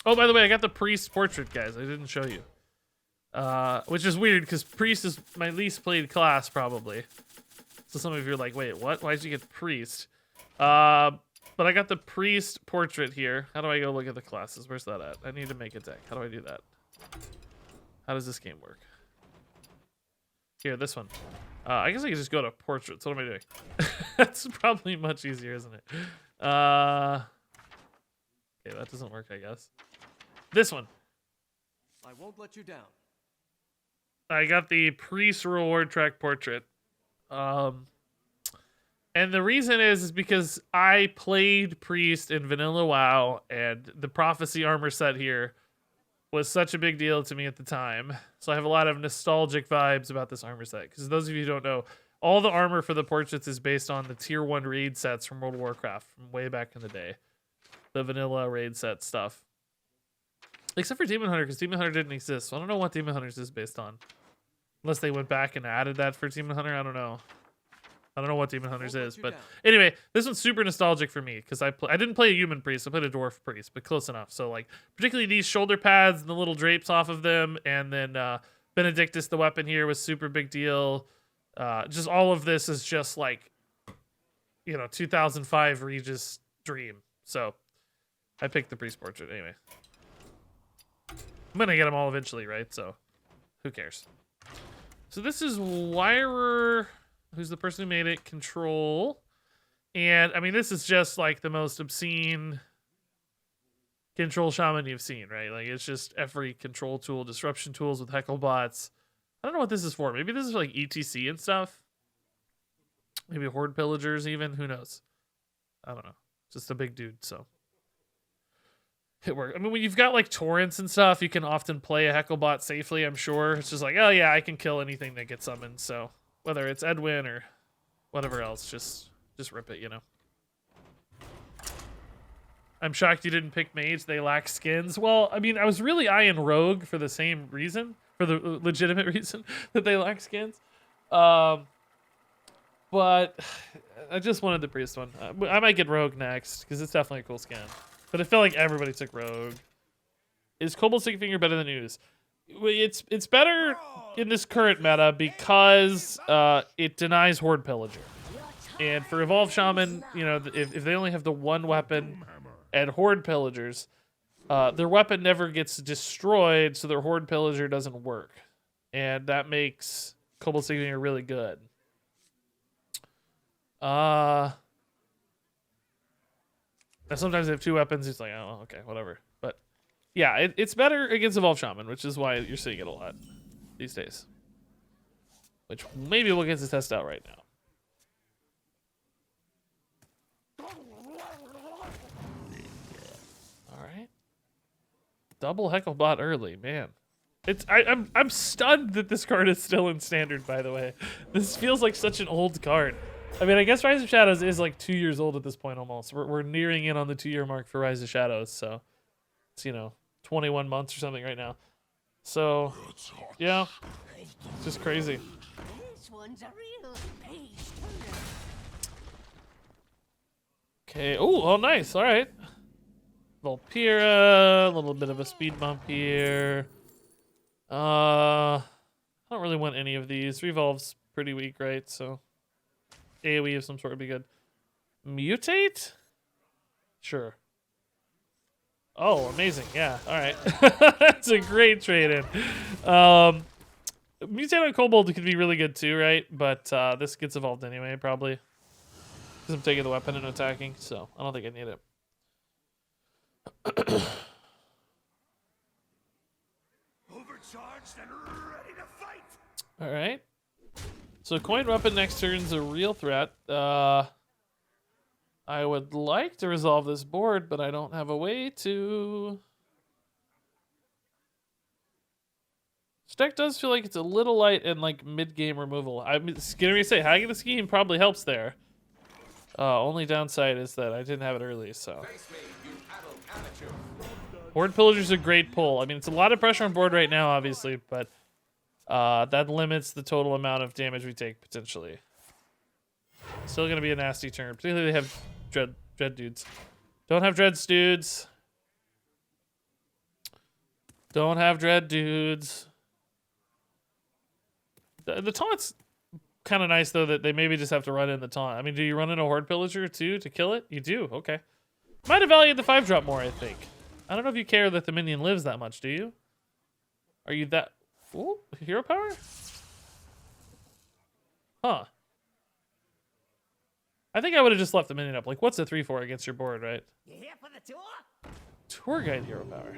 [SPEAKER 1] Oh, by the way, I got the priest portrait, guys. I didn't show you. Which is weird because priest is my least played class, probably. So some of you are like, wait, what? Why did you get priest? But I got the priest portrait here. How do I go look at the classes? Where's that at? I need to make a deck. How do I do that? How does this game work? Here, this one. I guess I could just go to portraits. What am I doing? That's probably much easier, isn't it? Okay, that doesn't work, I guess. This one.
[SPEAKER 6] I won't let you down.
[SPEAKER 1] I got the priest reward track portrait. And the reason is because I played Priest in Vanilla WoW, and the Prophecy armor set here was such a big deal to me at the time. So I have a lot of nostalgic vibes about this armor set. Because those of you who don't know, all the armor for the portraits is based on the tier 1 raid sets from World of Warcraft from way back in the day. The vanilla raid set stuff. Except for Demon Hunter, because Demon Hunter didn't exist. So I don't know what Demon Hunters is based on. Unless they went back and added that for Demon Hunter, I don't know. I don't know what Demon Hunters is, but anyway, this one's super nostalgic for me because I didn't play a human priest, I played a dwarf priest, but close enough. So like, particularly these shoulder pads and the little drapes off of them, and then Benedictus, the weapon here, was super big deal. Just all of this is just like, 2005 Regis dream. So I picked the priest portrait anyway. I'm gonna get them all eventually, right? So who cares? So this is Wirer, who's the person who made it, Control. And, I mean, this is just, like, the most obscene Control Shaman you've seen, right? Like, it's just every control tool, disruption tools with heckle bots. I don't know what this is for. Maybe this is for, like, ETC and stuff. Maybe Horde Pillagers even. Who knows? I don't know. Just a big dude, so. It works. I mean, when you've got, like, torrents and stuff, you can often play a heckle bot safely, I'm sure. It's just like, oh, yeah, I can kill anything that gets summoned, so. Whether it's Edwin or whatever else, just rip it, I'm shocked you didn't pick Mage. They lack skins. Well, I mean, I was really eyeing Rogue for the same reason, for the legitimate reason that they lack skins. But I just wanted the Priest one. I might get Rogue next, because it's definitely a cool skin. But I feel like everybody took Rogue. Is Cobalt Stickfinger better than Ooze? It's better in this current meta because it denies Horde Pillager. And for Evolved Shaman, if they only have the one weapon and Horde Pillagers, their weapon never gets destroyed, so their Horde Pillager doesn't work. And that makes Cobalt Stickfinger really good. Sometimes they have two weapons, it's like, oh, okay, whatever. But yeah, it's better against Evolved Shaman, which is why you're seeing it a lot these days. Which maybe we'll get to test out right now. Alright. Double Hecklebot early, man. I'm stunned that this card is still in standard, by the way. This feels like such an old card. I mean, I guess Rise of Shadows is like 2 years old at this point almost. We're nearing in on the 2-year mark for Rise of Shadows, so it's 21 months or something right now. So yeah, it's just crazy.
[SPEAKER 2] This one's a real page
[SPEAKER 1] Okay. Oh, nice. All right. Volpira, a little bit of a speed bump here. I don't really want any of these. Revolve's pretty weak, right? So AoE of some sort would be good. Mutate? Sure. Oh, amazing. Yeah. All right. That's a great trade-in. Mutate on Kobold could be really good too, right? But this gets evolved anyway, probably. Because I'm taking the weapon and attacking, so I don't think I need it.
[SPEAKER 2] overcharged and ready to fight.
[SPEAKER 1] All right. So coin weapon next turn's a real threat. I would like to resolve this board, but I don't have a way to. This deck does feel like it's a little light in like mid-game removal. I'm gonna say Hag the Scheme probably helps there. Only downside is that I didn't have it early, so. Horde Pillager's a great pull. I mean, it's a lot of pressure on board right now, obviously, but that limits the total amount of damage we take, potentially. Still gonna be a nasty turn. Particularly they have Dread dudes. Don't have Dreads dudes. Don't have Dread dudes. The taunt's kind of nice, though, that they maybe just have to run in the taunt. I mean, do you run in a Horde Pillager, too, to kill it? You do, okay. Might have valued the 5-drop more, I think. I don't know if you care that the minion lives that much, do you? Are you that... Ooh, hero power? Huh. I think I would have just left the minion up. Like, what's a 3-4 against your board, right?
[SPEAKER 2] You here for the tour?
[SPEAKER 1] Tour guide hero power.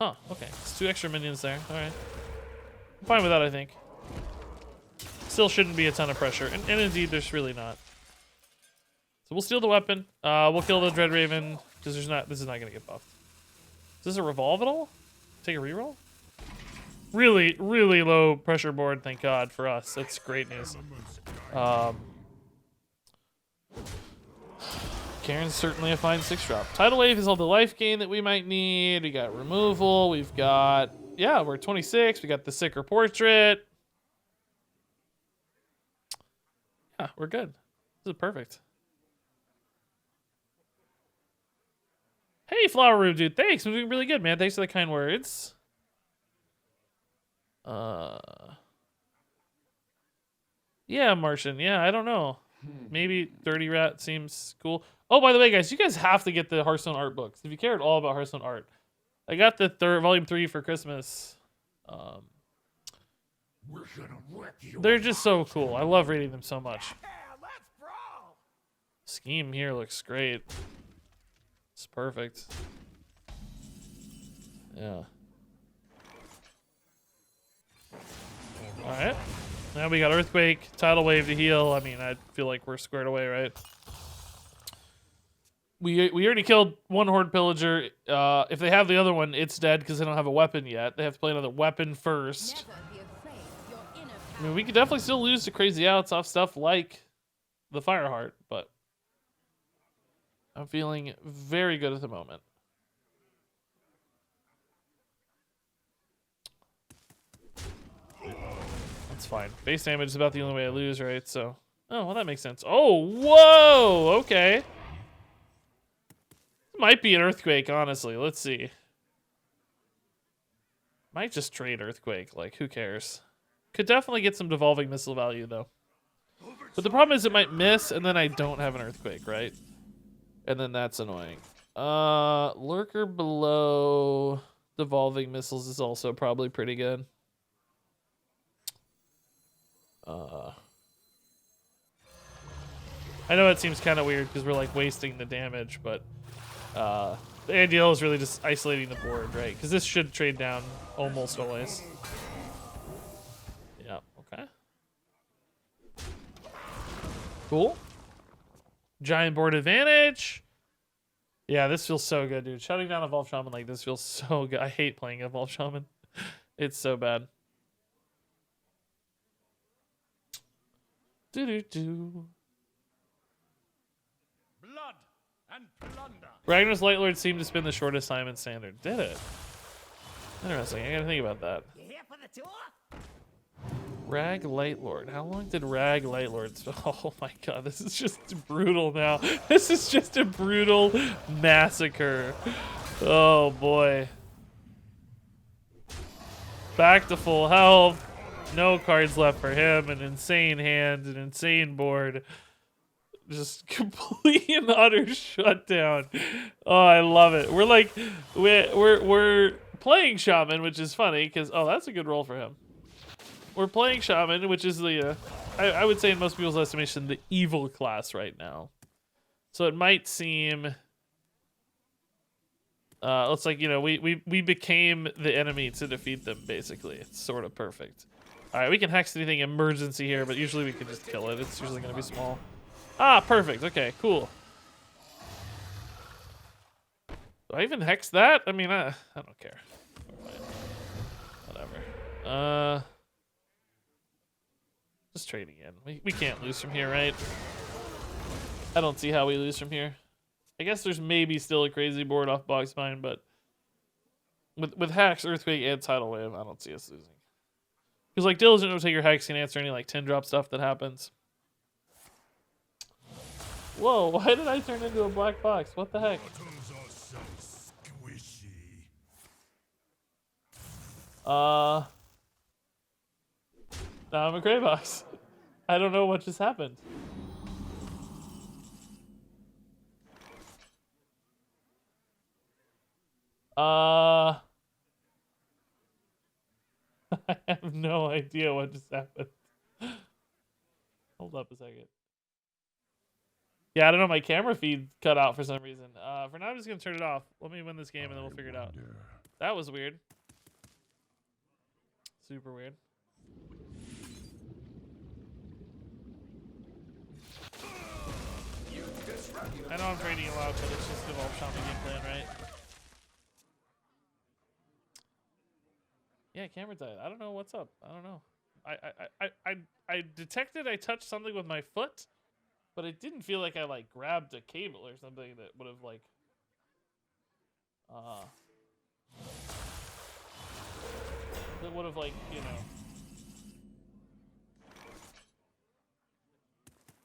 [SPEAKER 1] Huh, okay. It's 2 extra minions there. Alright. I'm fine with that, I think. still shouldn't be a ton of pressure. And indeed, there's really not. So we'll steal the weapon. We'll kill the Dread Raven because there's not. This is not gonna get buffed. Is this a revolve at all? Take a reroll? Really, really low pressure board, thank God, for us. That's great news. Karen's certainly a fine 6-drop. Tidal Wave is all the life gain that we might need. We got removal. We've got... Yeah, we're 26. We got the Sicker Portrait. Yeah, we're good. This is perfect. Hey, Flower Room, dude. Thanks. I'm doing really good, man. Thanks for the kind words. Yeah, Martian. Yeah, I don't know. Maybe 30 Rat seems cool. Oh, by the way, guys, you guys have to get the Hearthstone art books. If you care at all about Hearthstone art. I got the volume 3 for Christmas.
[SPEAKER 5] We're gonna wreck you.
[SPEAKER 1] They're just so cool. I love reading them so much.
[SPEAKER 2] Yeah, let's brawl.
[SPEAKER 1] Scheme here looks great. It's perfect. Yeah. Alright. Now we got Earthquake, Tidal Wave to heal. I mean, I feel like we're squared away, right? We already killed one Horde Pillager. If they have the other one, it's dead because they don't have a weapon yet. They have to play another weapon first.
[SPEAKER 4] Never be afraid of your inner
[SPEAKER 1] I mean, we could definitely still lose to crazy outs off stuff like the Fireheart, but I'm feeling very good at the moment. That's fine. Base damage is about the only way I lose, right? So, oh, well, that makes sense. Oh, whoa! Okay. Might be an Earthquake, honestly. Let's see. Might just trade Earthquake. Like, who cares? Could definitely get some Devolving Missile value, though. But the problem is it might miss, and then I don't have an Earthquake, right? And then that's annoying. Lurker below Devolving Missiles is also probably pretty good. I know it seems kind of weird because we're like wasting the damage, but the ideal is really just isolating the board, right? Because this should trade down almost always. Yeah, okay. Cool. Giant board advantage. Yeah, this feels so good, dude. Shutting down Evolved Shaman like this feels so good. I hate playing Evolved Shaman. It's so bad. Do-do-do.
[SPEAKER 5] Blood and plunder.
[SPEAKER 1] Ragnar's Lightlord seemed to spin the shortest time in Standard. Did it? Interesting. I gotta think about that.
[SPEAKER 2] You here for the tour?
[SPEAKER 1] Rag Lightlord. How long did Rag Lightlord spell? Oh my god, this is just brutal now. This is just a brutal massacre. Oh boy. Back to full health. No cards left for him. An insane hand, an insane board. Just complete and utter shutdown. Oh, I love it. We're like, we're playing Shaman, which is funny because that's a good roll for him. We're playing Shaman, which is the I would say in most people's estimation the evil class right now. So it might seem it's like, you know, we became the enemy to defeat them. Basically, it's sort of perfect. All right, we can hex anything emergency here, but usually we can just kill it. It's usually going to be small. Ah, perfect. Okay, cool. Do I even hex that? I mean, I don't care. Whatever. Just trade again. We can't lose from here, right? I don't see how we lose from here. I guess there's maybe still a crazy board off box mine, but with Hex, Earthquake, and Tidal Wave, I don't see us losing. Because like Diligent will take your Hex and answer any like 10-drop stuff that happens. Whoa, why did I turn into a black box? What the heck?
[SPEAKER 5] Buttons are so squishy.
[SPEAKER 1] Now I'm a gray box. I don't know what just happened. I have no idea what just happened. Hold up a second. Yeah, I don't know. My camera feed cut out for some reason. For now, I'm just going to turn it off. Let me win this game and then we'll figure it out. That was weird. Super weird. I know I'm trading a lot, but it's just Evolve Shaman game plan, right? Yeah, camera died. I don't know what's up. I don't know. I detected I touched something with my foot, but it didn't feel like I like grabbed a cable or something that would have like that would have like, you know,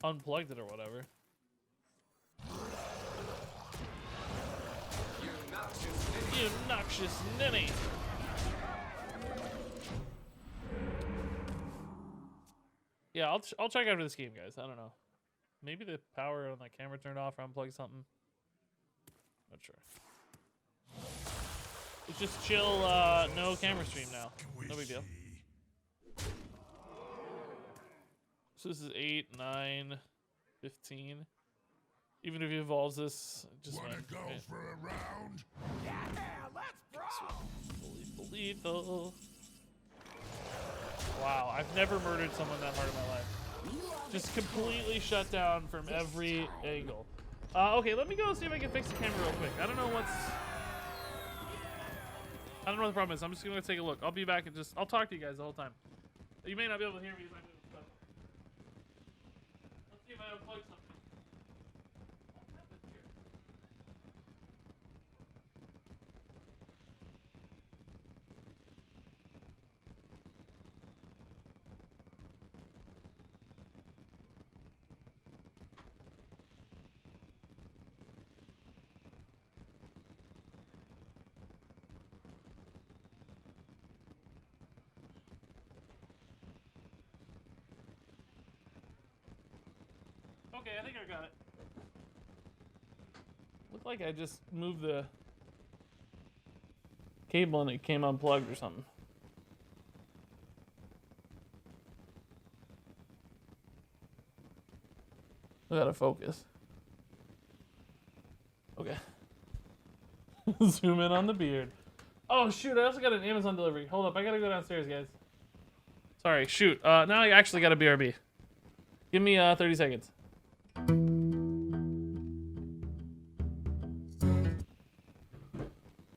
[SPEAKER 1] unplugged it or whatever. You noxious ninny. Yeah, I'll check after this game, guys. I don't know. Maybe the power on the camera turned off or unplugged something. Not sure. It's just chill, no camera stream now. No big deal. So this is 8, 9, 15. Even if he evolves this, just
[SPEAKER 5] Wanna go
[SPEAKER 1] right?
[SPEAKER 5] for a round?
[SPEAKER 2] Yeah, let's brawl.
[SPEAKER 1] Lethal. Wow, I've never murdered someone that hard in my life. Just completely shut down from every angle. Okay, let me go see if I can fix the camera real quick. I don't know what the problem is. I'm just gonna take a look. I'll be back and I'll talk to you guys the whole time. You may not be able to hear me. Let's see if I unplug something. What happened here? Okay, I think I got it. Looked like I just moved the cable and it came unplugged or something. We gotta focus. Okay. Zoom in on the beard. Oh shoot, I also got an Amazon delivery. Hold up, I gotta go downstairs, guys. Sorry, shoot. Now I actually got a BRB. Give me 30 seconds.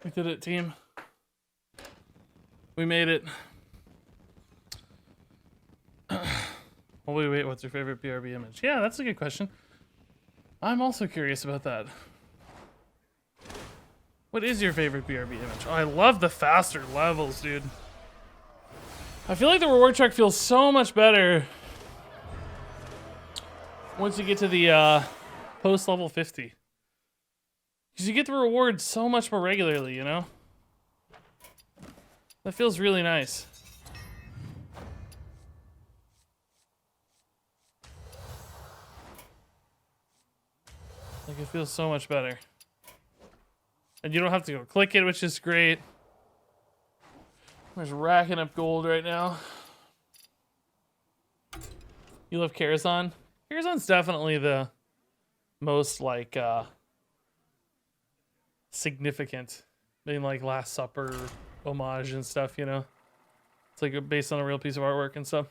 [SPEAKER 1] We did it, team. We made it. Oh, wait, what's your favorite BRB image? Yeah, that's a good question. I'm also curious about that. What is your favorite BRB image? Oh, I love the faster levels, dude. I feel like the reward track feels so much better once you get to the post level 50. Because you get the rewards so much more regularly, you know? That feels really nice. Like, it feels so much better. And you don't have to go click it, which is great. I'm just racking up gold right now. You love Karazhan? Karazhan's definitely the most, like, significant. I mean, like, Last Supper homage and stuff, you know? It's, like, based on a real piece of artwork and stuff.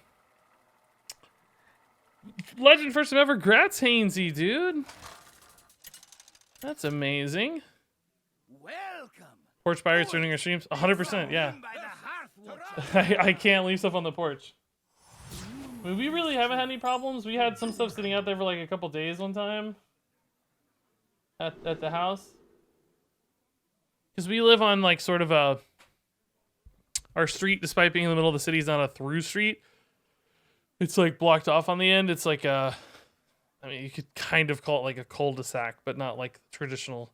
[SPEAKER 1] Legend first time ever. Grats, Hainsey, dude. That's amazing.
[SPEAKER 2] Welcome.
[SPEAKER 1] Porch Pirates running our streams? 100%, yeah.
[SPEAKER 2] By the Hearthwatch.
[SPEAKER 1] I can't leave stuff on the porch. I mean, we really haven't had any problems. We had some stuff sitting out there for like a couple days one time. At the house. Because we live on like sort of a... Our street, despite being in the middle of the city, is not a through street. It's like blocked off on the end. It's like a... I mean, you could kind of call it like a cul-de-sac, but not like traditional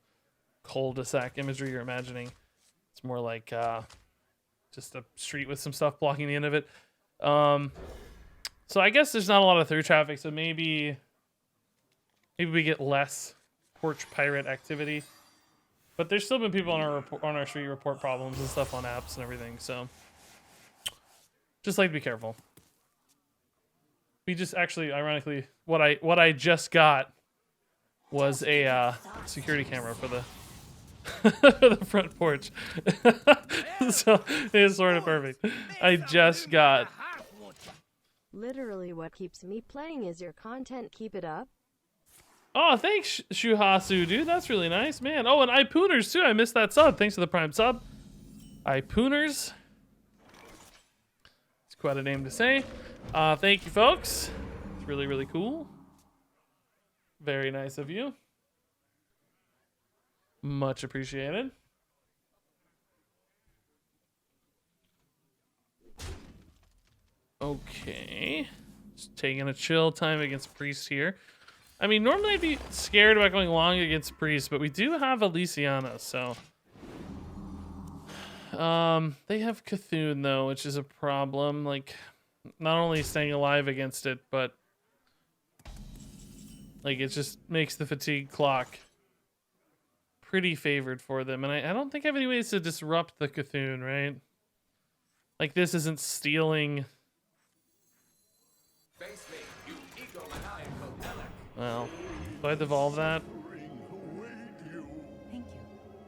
[SPEAKER 1] cul-de-sac imagery you're imagining. It's more like just a street with some stuff blocking the end of it. So I guess there's not a lot of through traffic, so maybe we get less porch pirate activity. But there's still been people on our street report problems and stuff on apps and everything, so just like to be careful. We just actually, ironically, what I just got was a security camera for the for the front porch. So it's sort of perfect. I just got.
[SPEAKER 3] Literally what keeps me playing is your content. Keep it up.
[SPEAKER 1] Oh, thanks, Shuhasu, dude. That's really nice, man. Oh, and iPooners, too. I missed that sub. Thanks for the prime sub. iPooners. It's quite a name to say. Thank you, folks. It's really, really cool. Very nice of you. Much appreciated. Okay. Just taking a chill time against Priest here. I mean, normally I'd be scared about going long against Priest, but we do have Elysiana, so... they have Cthulhu, though, which is a problem. Like, not only staying alive against it, but... like, it just makes the fatigue clock pretty favored for them. And I don't think I have any ways to disrupt the Cthulhu, right? Like, this isn't stealing...
[SPEAKER 6] Face me, you egomaniacal Alec.
[SPEAKER 1] Well, do I devolve that?
[SPEAKER 4] Thank you.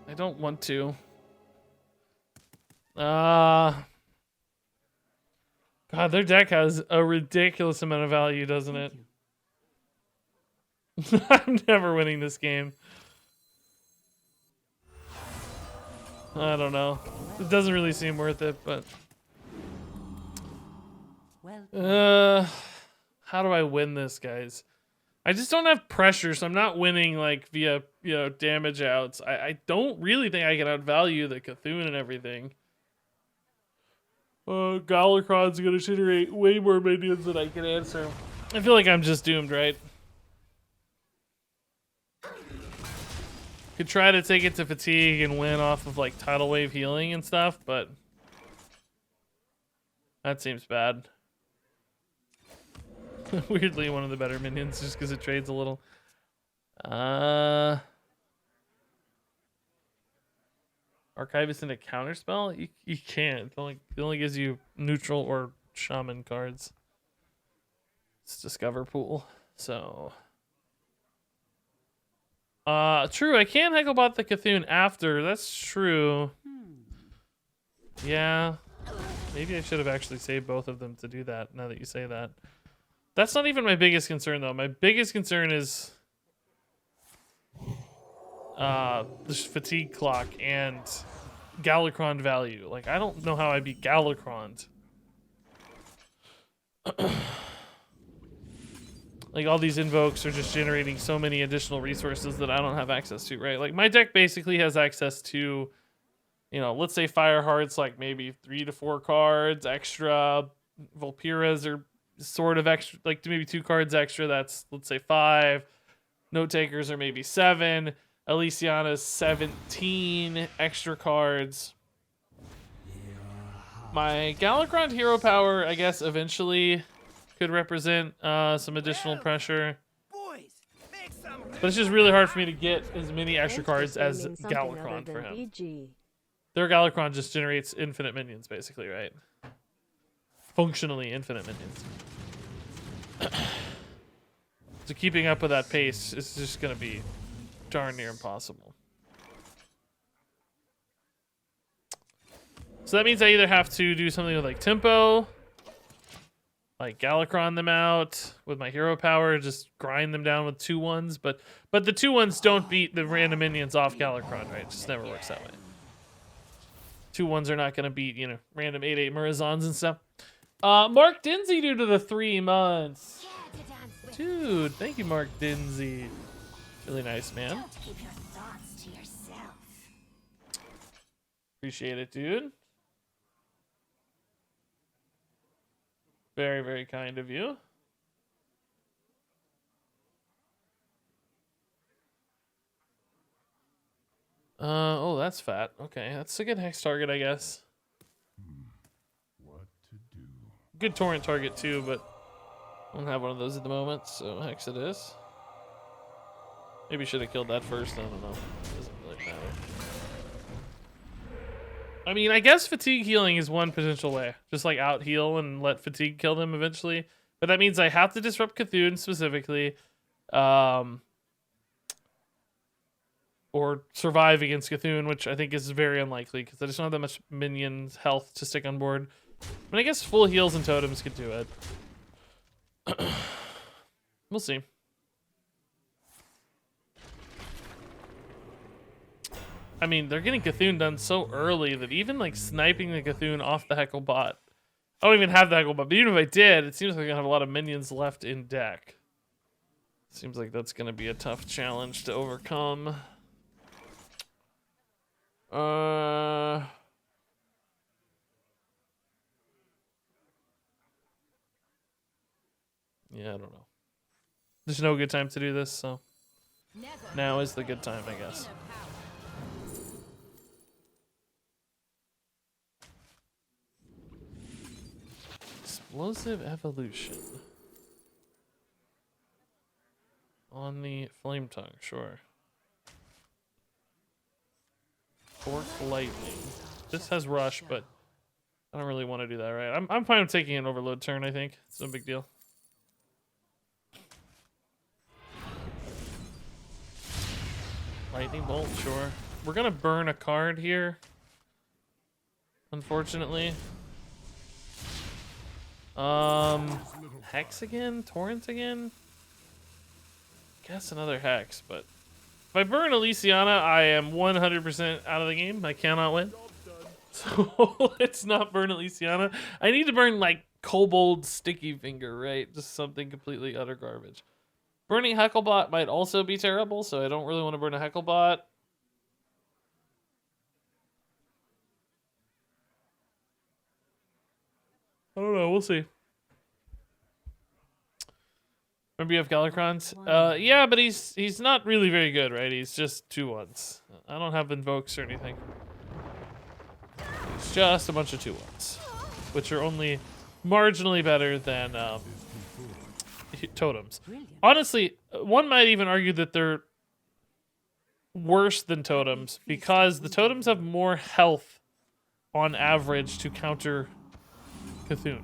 [SPEAKER 1] I don't want to. God, their deck has a ridiculous amount of value, doesn't it? I'm never winning this game. I don't know. It doesn't really seem worth it, but...
[SPEAKER 4] Well,
[SPEAKER 1] how do I win this, guys? I just don't have pressure, so I'm not winning like via, you know, damage outs. I don't really think I can outvalue the Cthulhu and everything. Galakron's gonna generate way more minions than I can answer. I feel like I'm just doomed, right? Could try to take it to fatigue and win off of like tidal wave healing and stuff, but that seems bad. Weirdly, one of the better minions just because it trades a little. Archivist into counterspell? You can't. It only gives you neutral or shaman cards. It's discover pool. So. True, I can Hecklebot the Cthulhu after. That's true. Yeah. Maybe I should have actually saved both of them to do that, now that you say that. That's not even my biggest concern, though. My biggest concern is the fatigue clock and Galakron value. Like, I don't know how I beat Galakron. Like, all these invokes are just generating so many additional resources that I don't have access to, right? Like, my deck basically has access to, you know, let's say Fireheart's like maybe 3 to 4 cards extra. Vulpira's are sort of extra, like maybe 2 cards extra. That's, let's say, 5. Note takers are maybe 7. Elysiana's 17 extra cards. My Galakron hero power, I guess, eventually could represent some additional pressure.
[SPEAKER 2] Boys, make some room.
[SPEAKER 1] But it's just really hard for me to get as many extra
[SPEAKER 3] Thanks for
[SPEAKER 1] cards as
[SPEAKER 3] streaming something other
[SPEAKER 1] Galakron for
[SPEAKER 3] than
[SPEAKER 1] him.
[SPEAKER 3] BG.
[SPEAKER 1] Their Galakron just generates infinite minions, basically, right? Functionally infinite minions. So keeping up with that pace is just going to be darn near impossible. So that means I either have to do something with like tempo, like Galakron them out with my hero power, just grind them down with 2/1s, but the 2/1s don't beat the random minions off Galakron, right? It just never works that way. 2/1s are not going to beat, you know, random 8/8 Murazons and stuff. Mark Dinsey due to the 3 months. Dude, thank you, Mark Dinsey. Really nice, man.
[SPEAKER 4] Don't keep your thoughts to yourself.
[SPEAKER 1] Appreciate it, dude. Very, very kind of you. Oh, that's fat. Okay, that's a good hex target, I guess.
[SPEAKER 5] What to do?
[SPEAKER 1] Good torrent target too, but I don't have one of those at the moment, so hex it is. Maybe should have killed that first. I don't know. Doesn't really matter. I mean, I guess fatigue healing is one potential way. Just like out heal and let fatigue kill them eventually. But that means I have to disrupt Cthulhu specifically. Or survive against Cthulhu, which I think is very unlikely because I just don't have that much minions health to stick on board. But I guess full heals and totems could do it. We'll see. I mean, they're getting Cthulhu done so early that even like sniping the Cthulhu off the Heckle bot. I don't even have the Heckle bot, but even if I did, it seems like I have a lot of minions left in deck. Seems like that's gonna be a tough challenge to overcome. Yeah, I don't know. There's no good time to do this, so now is the good time, I guess. Explosive evolution. On the flame tongue, sure. Fork lightning. This has rush, but I don't really want to do that, right? I'm fine with taking an overload turn, I think. It's no big deal. Lightning bolt, sure. We're gonna burn a card here. Unfortunately. Hex again? Torrent again? Guess another Hex, but if I burn Elysiana, I am 100% out of the game. I cannot win. So let's not burn Elysiana. I need to burn like Kobold Sticky Finger, right? Just something completely utter garbage. Burning Hecklebot might also be terrible, so I don't really want to burn a Hecklebot. I don't know, we'll see. Remember you have Galacrons? Yeah, but he's not really very good, right? He's just 2/1s. I don't have invokes or anything. It's just a bunch of 2/1s, which are only marginally better than totems. Honestly, one might even argue that they're worse than totems because the totems have more health on average to counter Cthulhu.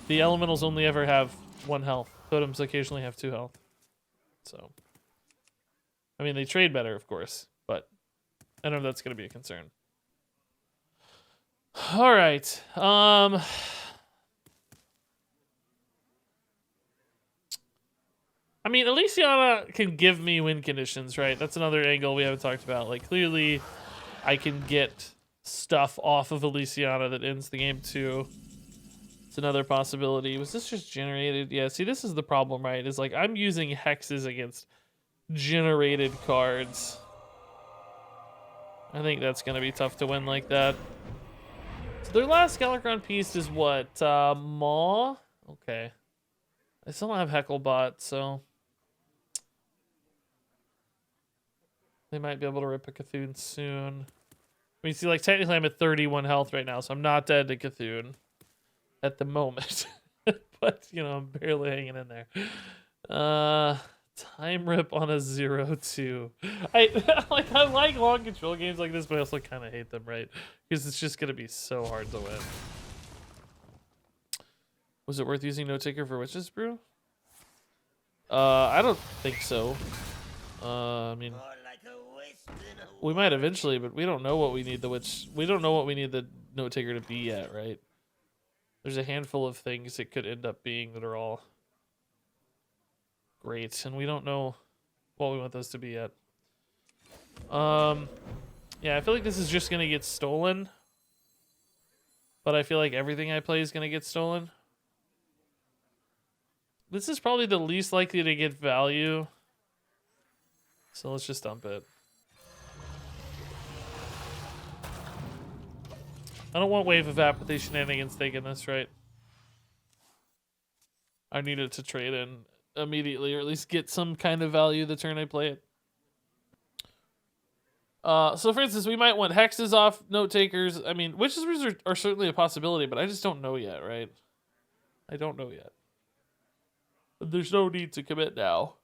[SPEAKER 1] The elementals only ever have 1 health. Totems occasionally have 2 health. So, I mean, they trade better, of course, but I don't know if that's going to be a concern. All right. I mean, Elysiana can give me win conditions, right? That's another angle we haven't talked about. Like, clearly, I can get stuff off of Elysiana that ends the game too. It's another possibility. Was this just generated? Yeah, see, this is the problem, right? Is like, I'm using hexes against generated cards. I think that's going to be tough to win like that. So their last Galacron piece is what? Maw? Okay. I still don't have Hecklebot, so they might be able to rip a Cthulhu soon. I mean, see, like, technically I'm at 31 health right now, so I'm not dead to Cthulhu at the moment. But, you know, I'm barely hanging in there. Time rip on a 0-2. I like long control games like this, but I also kind of hate them, right? Because it's just going to be so hard to win. Was it worth using No Taker for Witch's Brew? I don't think so. I mean, we might eventually, but we don't know what we need we don't know what we need the Note Taker to be yet, right? There's a handful of things it could end up being that are all great, and we don't know what we want those to be yet. Yeah, I feel like this is just gonna get stolen, but I feel like everything I play is gonna get stolen. This is probably the least likely to get value, so let's just dump it. I don't want Wave of Apathy shenanigans taking this, right? I need it to trade in immediately, or at least get some kind of value the turn I play it. So for instance, we might want hexes off Note Takers. I mean, Witch's Brews are certainly a possibility, but I just don't know yet, right? I don't know yet. But there's no need to commit now.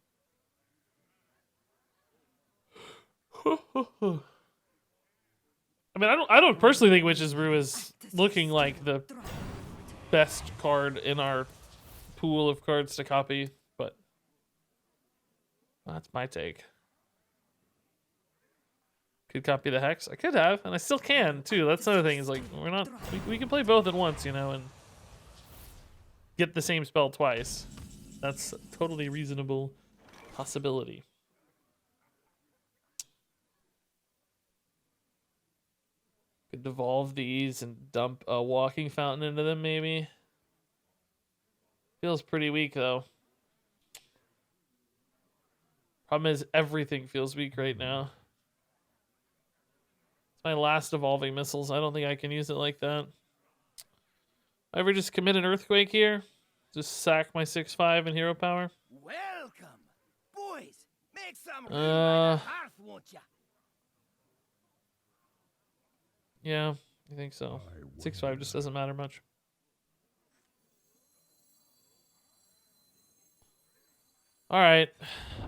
[SPEAKER 1] I mean, I don't personally think Witch's Brew is looking like the best card in our pool of cards to copy, but that's my take. Could copy the Hex. I could have, and I still can too. That's the other thing, is like, we can play both at once, you know, and get the same spell twice. That's a totally reasonable possibility. Could devolve these and dump a walking fountain into them, maybe. Feels pretty weak, though. Problem is, everything feels weak right now. It's my last evolving missiles. I don't think I can use it like that. Ever just commit an earthquake here? Just sack my 6/5 and hero power?
[SPEAKER 2] Welcome. Boys, make some room by the hearth, won't ya?
[SPEAKER 1] Yeah, I think so. 6/5 just doesn't matter much. Alright.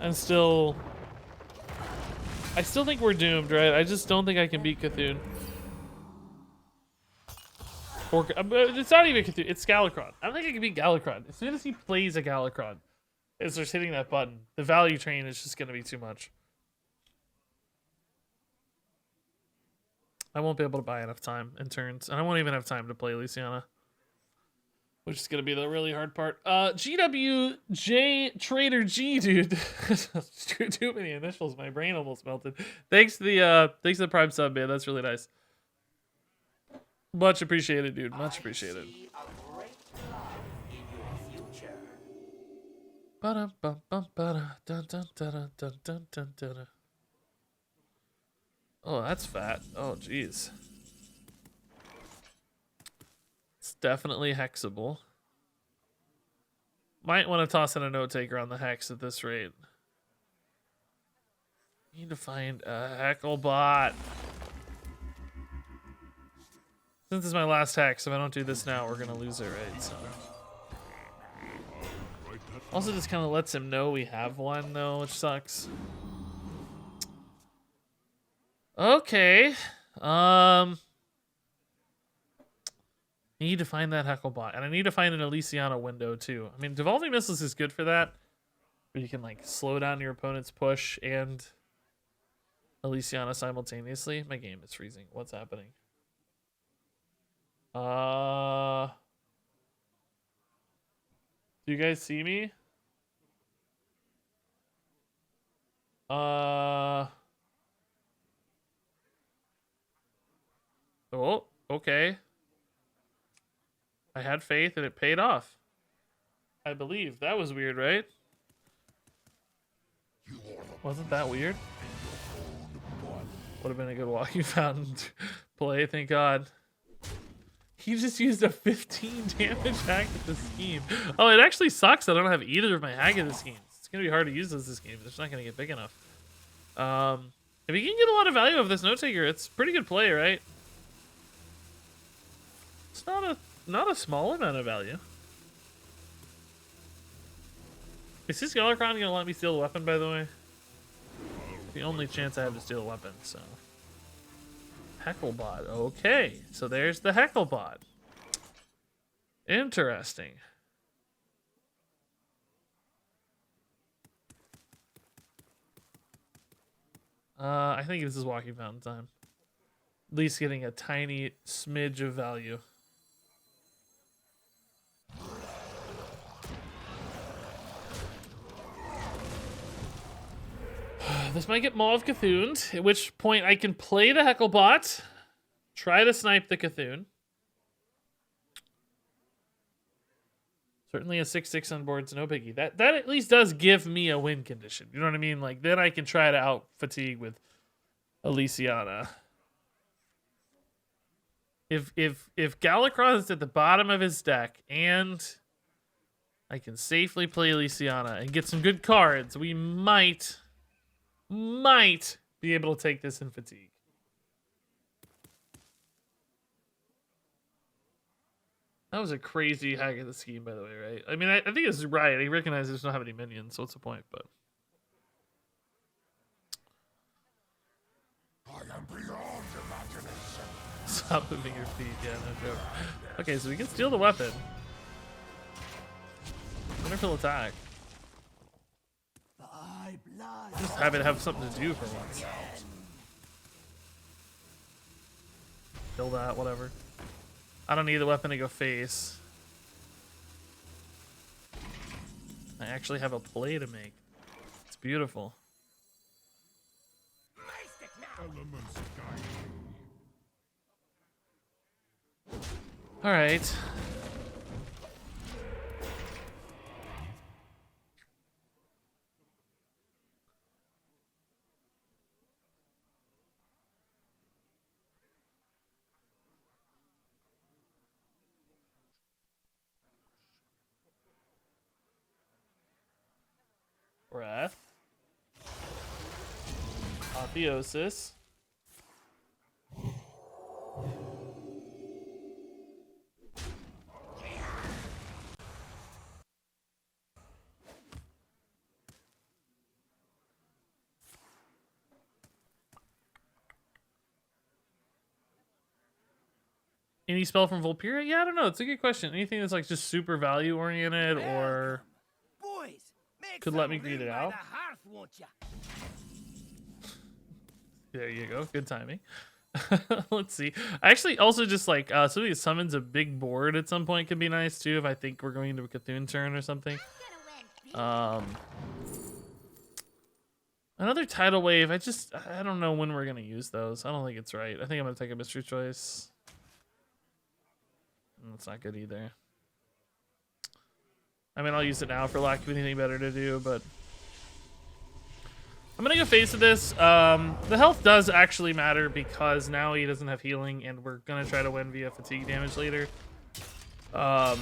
[SPEAKER 1] I still think we're doomed, right? I just don't think I can beat Cthulhu. Or, it's not even Cthulhu, it's Galakron. I don't think I can beat Galakron. As soon as he plays a Galakron and starts hitting that button, the value train is just going to be too much. I won't be able to buy enough time in turns, and I won't even have time to play Luciana, which is going to be the really hard part. GWJ Trader G, dude. Too many initials. My brain almost melted. Thanks to the Prime sub, man. That's really nice. Much appreciated, dude. Much appreciated.
[SPEAKER 6] See a great life in your future.
[SPEAKER 1] Oh, that's fat. Oh, jeez. It's definitely hexable. Might want to toss in a note taker on the hex at this rate. Need to find a Hecklebot. Since this is my last hex, if I don't do this now, we're gonna lose it, right? So. Also, just kind of lets him know we have one, though, which sucks. Okay. Need to find that Hecklebot, and I need to find an Elysiana window too. I mean, devolving missiles is good for that, where you can like slow down your opponent's push and Elysiana simultaneously. My game is freezing. What's happening? Do you guys see me? Oh, okay. I had faith and it paid off. I believe. That was weird, right? Wasn't that weird? Would have been a good walking fountain play, thank God. He just used a 15 damage hack at the scheme. Oh, it actually sucks I don't have either of my hack at the schemes. It's going to be hard to use this game. It's not going to get big enough. If you can get a lot of value of this note taker, it's pretty good play, right? It's not a small amount of value. Is this Galakron going to let me steal the weapon, by the way? The only chance I have to steal a weapon, so... Hecklebot. Okay, so there's the Hecklebot. Interesting. I think this is walking fountain time. At least getting a tiny smidge of value. This might get Maw of Cthulhu, at which point I can play the Hecklebot, try to snipe the Cthulhu. Certainly a 6/6 on board's no biggie. That at least does give me a win condition. You know what I mean? Like, then I can try to out fatigue with Elysiana. If Galakron is at the bottom of his deck and I can safely play Elysiana and get some good cards, we might be able to take this in fatigue. That was a crazy hack of the scheme, by the way, right? I mean, I think this is right. I recognize there's not have any minions, so what's the point? But
[SPEAKER 5] I am beyond imagination.
[SPEAKER 1] stop moving your feet. Yeah, no joke. Okay, so we can steal the weapon. Wonderful attack. Just have it have something to do for once. Kill that, whatever. I don't need the weapon to go face. I actually have a play to make. It's beautiful.
[SPEAKER 5] Elements guide me.
[SPEAKER 1] All right. Breath. Apotheosis. Any spell from Volpyria? Yeah, I don't know. It's a good question. Anything that's like just super value oriented or
[SPEAKER 2] Boys, make
[SPEAKER 1] could
[SPEAKER 2] some
[SPEAKER 1] let me read
[SPEAKER 2] room
[SPEAKER 1] it
[SPEAKER 2] by
[SPEAKER 1] out.
[SPEAKER 2] the hearth, won't ya?
[SPEAKER 1] There you go. Good timing. Let's see. I actually also just like some of these summons a big board at some point could be nice too if I think we're going to a Cthulhu turn or something. Another tidal wave. I don't know when we're gonna use those. I don't think it's right. I think I'm gonna take a mystery choice. That's not good either. I mean, I'll use it now for lack of anything better to do, but I'm gonna go face of this. The health does actually matter because now he doesn't have healing, and we're gonna try to win via fatigue damage later. And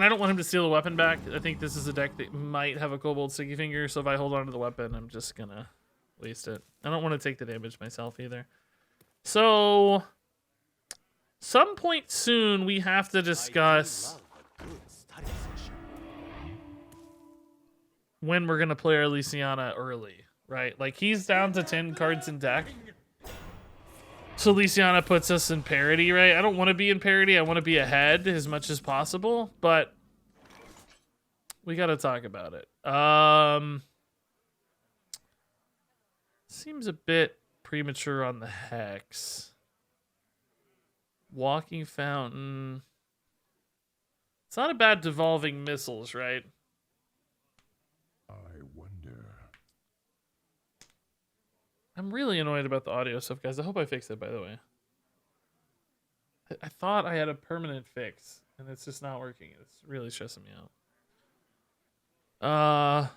[SPEAKER 1] I don't want him to steal the weapon back. I think this is a deck that might have a Kobold Sticky Finger, so if I hold on to the weapon, I'm just gonna waste it. I don't want to take the damage myself either. So, some point soon, we have to discuss when we're gonna play our Lysiana early, right? Like, he's down to 10 cards in deck. So Lysiana puts us in parity, right? I don't want to be in parity. I want to be ahead as much as possible, but we got to talk about it. Seems a bit premature on the Hex. Walking Fountain. It's not a bad devolving missiles, right?
[SPEAKER 5] I wonder.
[SPEAKER 1] I'm really annoyed about the audio stuff, guys. I hope I fixed it, by the way. I thought I had a permanent fix, and it's just not working. It's really stressing me out.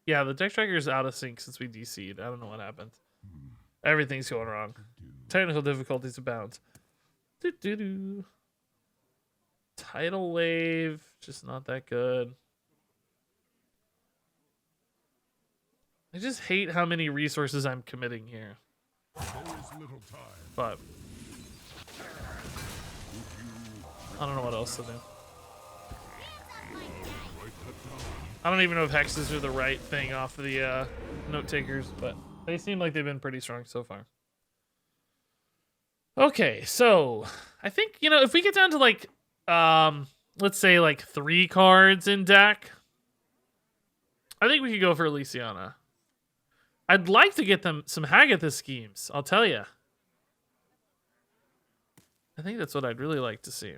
[SPEAKER 1] Yeah, the deck tracker is out of sync since we DC'd. I don't know what happened. Everything's going wrong. Technical difficulties abound. Doo-doo-doo. Tidal Wave, just not that good. I just hate how many resources I'm committing here.
[SPEAKER 5] Little time.
[SPEAKER 1] But I don't know what else to do. I don't even know if hexes are the right thing off of the note takers, but they seem like they've been pretty strong so far. Okay, so I think, you know, if we get down to like let's say like 3 cards in deck, I think we could go for Lysiana. I'd like to get them some Hagatha schemes, I'll tell you. I think that's what I'd really like to see.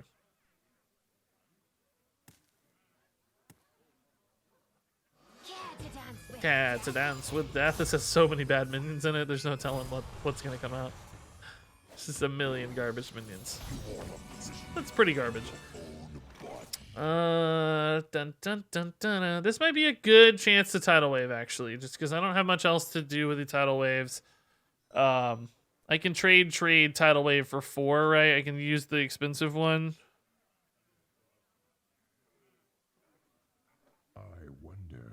[SPEAKER 1] Yeah, to dance with death. This has so many bad minions in it. There's no telling what's gonna come out. It's just a million garbage minions. That's pretty garbage. Dun, dun, dun, dun. This might be a good chance to tidal wave, actually, just because I don't have much else to do with the tidal waves. I can trade tidal wave for 4, right? I can use the expensive one.
[SPEAKER 5] I wonder.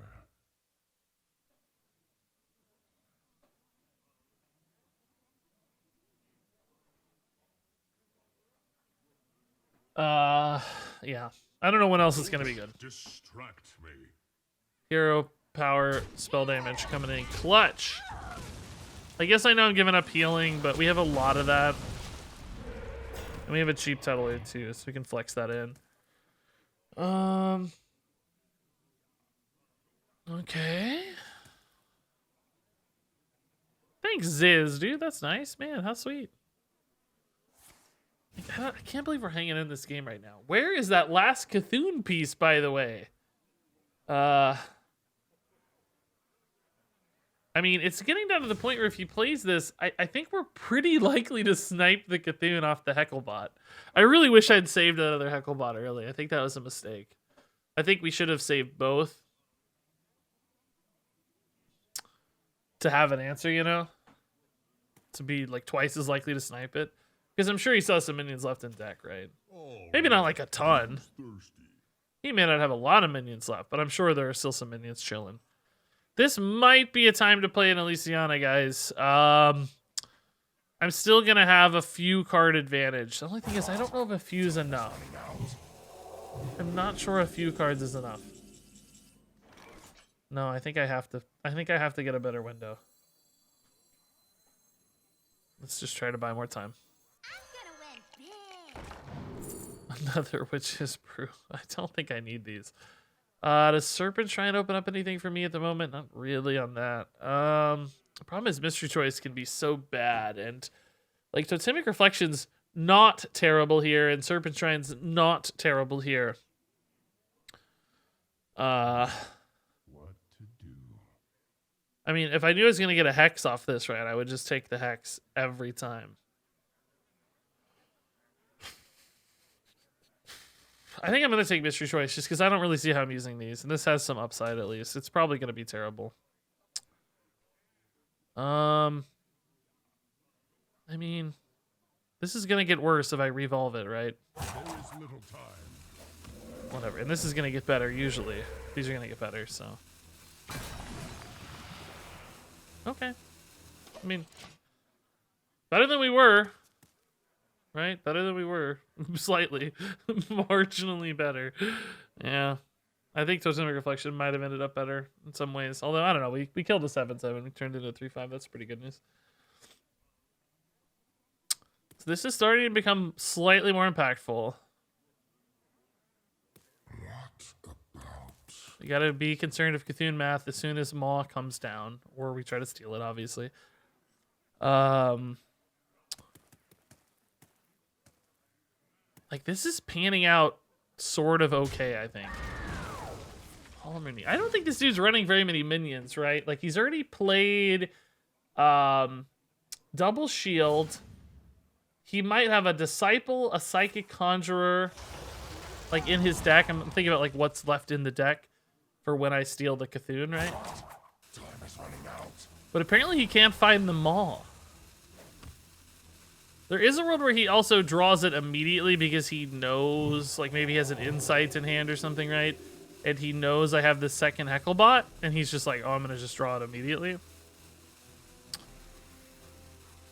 [SPEAKER 1] Yeah. I don't know when else it's gonna be good.
[SPEAKER 5] Distract me.
[SPEAKER 1] Hero power spell damage coming in clutch. I guess I know I'm giving up healing, but we have a lot of that. And we have a cheap tidal wave too, so we can flex that in. Okay. Thanks, Ziz, dude. That's nice, man. How sweet. I can't believe we're hanging in this game right now. Where is that last Cthulhu piece, by the way? I mean, it's getting down to the point where if he plays this, I think we're pretty likely to snipe the Cthulhu off the Hecklebot. I really wish I'd saved another Hecklebot early. I think that was a mistake. I think we should have saved both to have an answer, you know? To be like twice as likely to snipe it. Because I'm sure he saw some minions left in deck, right? Maybe not like a ton. He may not have a lot of minions left, but I'm sure there are still some minions chilling. This might be a time to play an Elysiana, guys. I'm still going to have a few card advantage. The only thing is I don't know if a few is enough. I'm not sure a few cards is enough. No, I think I have to get a better window. Let's just try to buy more time. Another Witch's Brew. I don't think I need these. Does Serpent try and open up anything for me at the moment? Not really on that. The problem is Mystery Choice can be so bad, and like Totemic Reflection's not terrible here, and Serpent Shrine's not terrible here.
[SPEAKER 5] What to do?
[SPEAKER 1] I mean, if I knew I was gonna get a Hex off this, right, I would just take the Hex every time. I think I'm going to take Mystery Choice just because I don't really see how I'm using these. And this has some upside at least. It's probably going to be terrible. I mean, this is going to get worse if I revolve it, right?
[SPEAKER 5] There is little time.
[SPEAKER 1] Whatever. And this is going to get better usually. These are going to get better, so. Okay. I mean, better than we were. Right? Better than we were. Slightly. Marginally better. Yeah. I think Totemic Reflection might have ended up better in some ways. Although, I don't know. We killed a 7-7. We turned into a 3-5. That's pretty good news. So this is starting to become slightly more impactful.
[SPEAKER 5] What about?
[SPEAKER 1] We gotta be concerned of Cthulhu Math as soon as Maw comes down. Or we try to steal it, obviously. Like, this is panning out sort of okay, I think. I don't think this dude's running very many minions, right? Like, he's already played Double Shield. He might have a Disciple, a Psychic Conjurer, like, in his deck. I'm thinking about, like, what's left in the deck for when I steal the Cthulhu, right?
[SPEAKER 5] Time is running out.
[SPEAKER 1] But apparently he can't find them all. There is a world where he also draws it immediately because he knows, like maybe he has an Insight in hand or something, right? And he knows I have the second Hecklebot, and he's just like, oh, I'm going to just draw it immediately.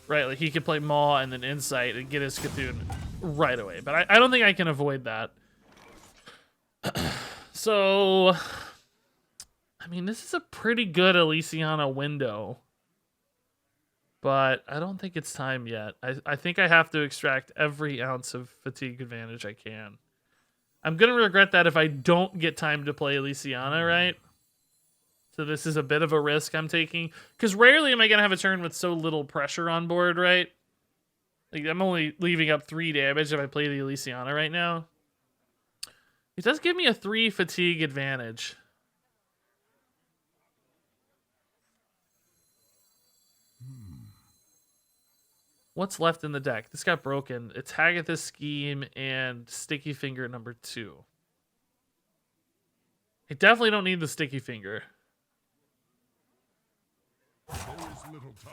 [SPEAKER 1] Right, like he could play Maw and then Insight and get his Cthulhu right away. But I don't think I can avoid that. So, I mean, this is a pretty good Elysiana window. But I don't think it's time yet. I think I have to extract every ounce of fatigue advantage I can. I'm going to regret that if I don't get time to play Elysiana, right? So this is a bit of a risk I'm taking. Because rarely am I going to have a turn with so little pressure on board, right? Like, I'm only leaving up 3 damage if I play the Elysiana right now. It does give me a 3 fatigue advantage. What's left in the deck? This got broken. It's Hagatha's Scheme and Sticky Finger number 2. I definitely don't need the Sticky Finger.
[SPEAKER 5] There is little time.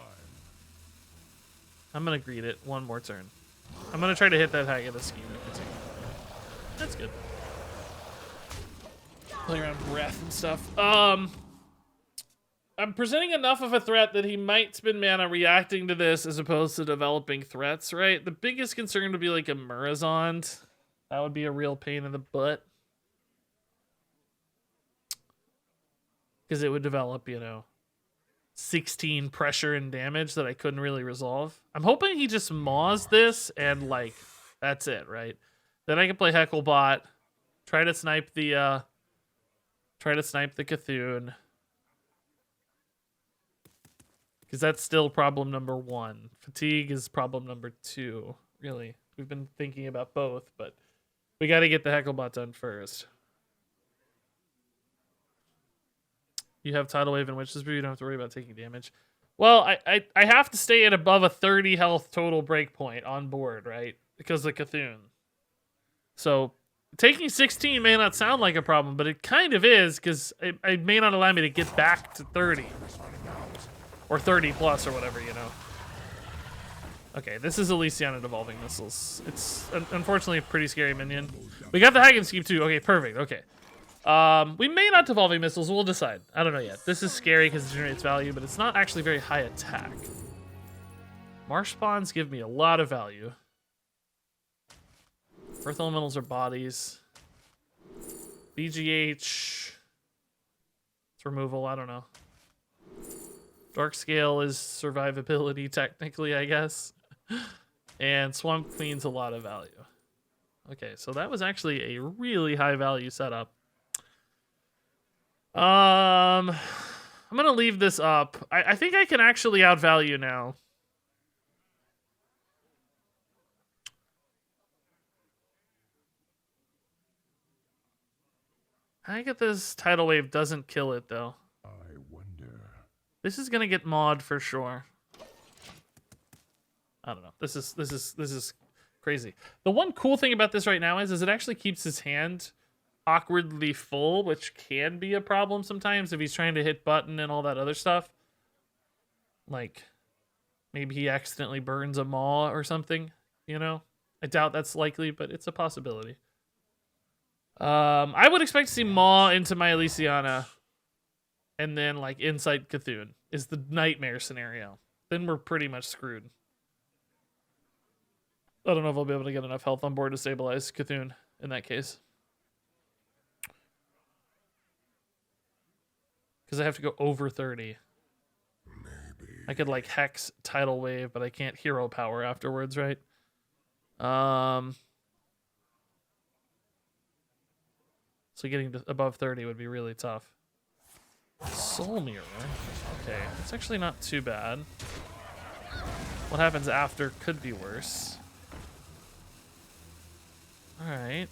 [SPEAKER 1] I'm going to greet it one more turn. I'm going to try to hit that Hagatha's Scheme in particular. That's good. Play around breath and stuff. I'm presenting enough of a threat that he might spend mana reacting to this as opposed to developing threats, right? The biggest concern would be like a Murazond. That would be a real pain in the butt. Because it would develop, 16 pressure and damage that I couldn't really resolve. I'm hoping he just maws this and, like, that's it, right? Then I can play Hecklebot, try to snipe the Cthulhu. Because that's still problem number 1. Fatigue is problem number 2. Really. We've been thinking about both, but we got to get the Hecklebot done first. You have Tidal Wave and Witch's Brew, you don't have to worry about taking damage. Well, I have to stay at above a 30 health total breakpoint on board, right? Because of Cthulhu. So taking 16 may not sound like a problem, but it kind of is, because it may not allow me to get back to 30. Or 30 plus or whatever, you know. Okay, this is Elysiana Devolving Missiles. It's unfortunately a pretty scary minion. We got the Hagen Scheme too. Okay, perfect. Okay. We may not Devolving Missiles. We'll decide. I don't know yet. This is scary because it generates value, but it's not actually very high attack. Marsh Spawns give me a lot of value. Earth Elementals are bodies. BGH. It's removal. I don't know. Dark Scale is survivability, technically, I guess. And Swamp Queen's a lot of value. Okay, so that was actually a really high value setup. I'm gonna leave this up. I think I can actually outvalue now. I get this Tidal Wave doesn't kill it though.
[SPEAKER 5] I wonder.
[SPEAKER 1] This is gonna get mod for sure. I don't know. This is crazy. The one cool thing about this right now is it actually keeps his hand awkwardly full, which can be a problem sometimes if he's trying to hit button and all that other stuff. Like, maybe he accidentally burns a maw or something, you know? I doubt that's likely, but it's a possibility. I would expect to see maw into my Elysiana and then, like, Insight Cthulhu is the nightmare scenario. Then we're pretty much screwed. I don't know if I'll be able to get enough health on board to stabilize Cthulhu in that case. Because I have to go over 30.
[SPEAKER 5] Maybe.
[SPEAKER 1] I could like Hex Tidal Wave, but I can't Hero Power afterwards, right? So getting to above 30 would be really tough. Soul Mirror. Okay, it's actually not too bad. What happens after could be worse. Alright.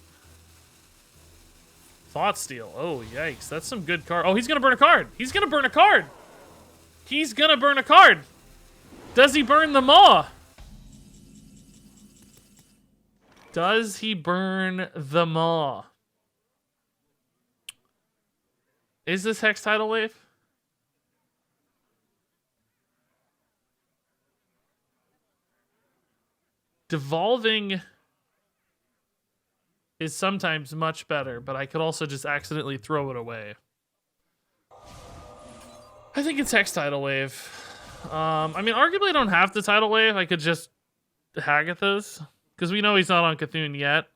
[SPEAKER 1] Thought Steal. Oh, yikes. That's some good card. Oh, he's going to burn a card. He's going to burn a card. He's going to burn a card. Does he burn the maw? Does he burn the maw? Is this Hex Tidal Wave? Devolving is sometimes much better, but I could also just accidentally throw it away. I think it's Hex Tidal Wave. I mean, arguably I don't have the Tidal Wave. I could just Hagathas, because we know he's not on Cthulhu yet.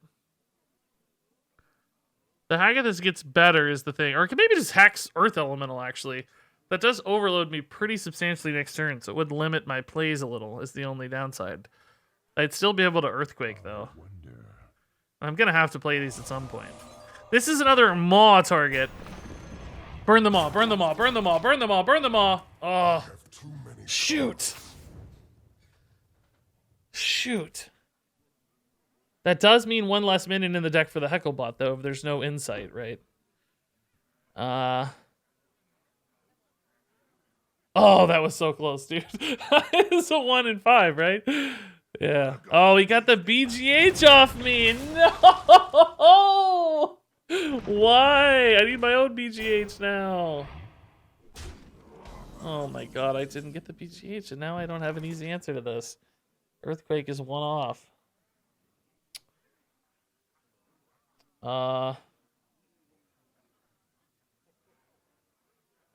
[SPEAKER 1] The Hagathas gets better is the thing. Or I could maybe just Hex Earth Elemental, actually. That does overload me pretty substantially next turn, so it would limit my plays a little, is the only downside. I'd still be able to Earthquake, though. I'm gonna have to play these at some point. This is another maw target. Burn them all, burn them all, burn them all, burn them all, burn them all. Oh, shoot. Shoot. That does mean one less minion in the deck for the Hecklebot, though, if there's no insight, right? Oh, that was so close, dude. It's a 1 in 5, right? Yeah. Oh, he got the BGH off me. No! Why? I need my own BGH now. Oh my god, I didn't get the BGH, and now I don't have an easy answer to this. Earthquake is 1 off.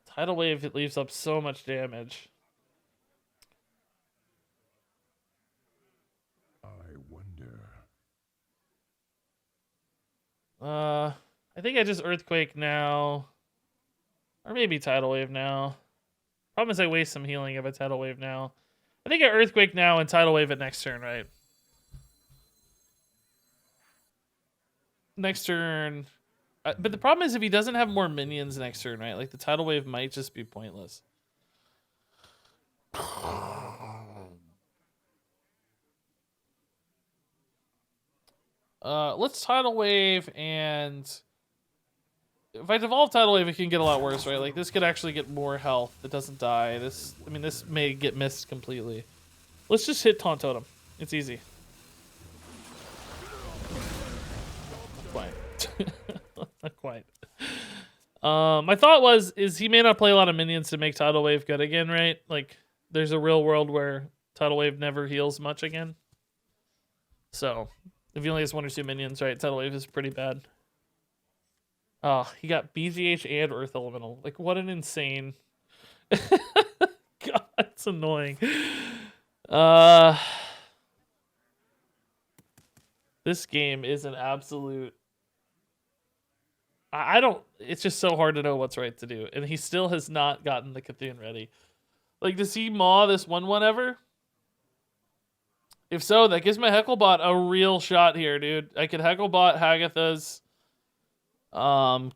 [SPEAKER 1] Tidal Wave, it leaves up so much damage. I think I just Earthquake now. Or maybe Tidal Wave now. Problem is I waste some healing if I Tidal Wave now. I think I Earthquake now and Tidal Wave it next turn, right? Next turn. But the problem is if he doesn't have more minions next turn, right? Like the Tidal Wave might just be pointless. Let's Tidal Wave and if I devolve Tidal Wave, it can get a lot worse, right? Like, this could actually get more health. It doesn't die. This, I mean, this may get missed completely. Let's just hit Taunt Totem. It's easy. Not quite. Not quite. My thought is he may not play a lot of minions to make Tidal Wave good again, right? Like, there's a real world where Tidal Wave never heals much again. So, if he only has 1 or 2 minions, right, Tidal Wave is pretty bad. Oh, he got BGH and Earth Elemental. Like, what an insane... God, it's annoying. This game is an absolute... I don't... It's just so hard to know what's right to do. And he still has not gotten the Cthulhu ready. Like, does he maw this 1/1 ever? If so, that gives my Hecklebot a real shot here, dude. I could Hecklebot Hagatha's,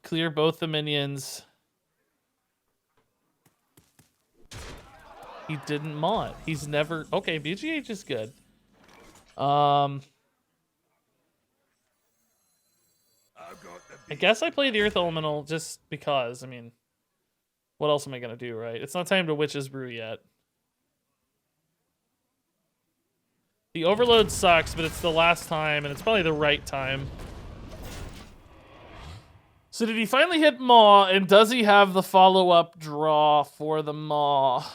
[SPEAKER 1] clear both the minions. He didn't maw it. He's never... Okay, BGH is good. I guess I play the Earth Elemental just because. I mean, what else am I going to do, right? It's not time to Witch's Brew yet. The Overload sucks, but it's the last time, and it's probably the right time. So did he finally hit Maw, and does he have the follow-up draw for the Maw?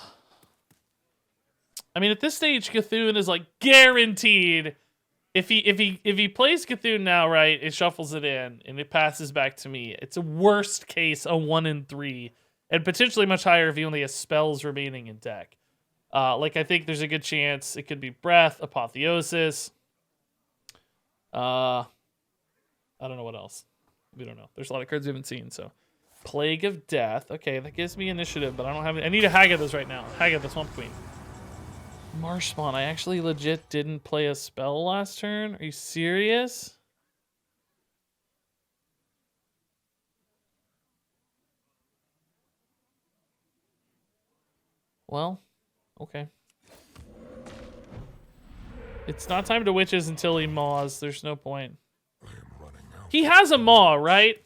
[SPEAKER 1] I mean, at this stage, Cthulhu is like guaranteed. If he plays Cthulhu now, right, it shuffles it in, and it passes back to me. It's a worst case, a 1 in 3, and potentially much higher if he only has spells remaining in deck. Like, I think there's a good chance it could be Breath, Apotheosis. I don't know what else. We don't know. There's a lot of cards we haven't seen, so. Plague of Death. Okay, that gives me initiative, but I don't have any. I need a Haggathas right now. Haggath, the Swamp Queen. Marshspawn. I actually legit didn't play a spell last turn. Are you serious? Well, okay. It's not time to Witches until he maws. There's no point. He has a maw, right?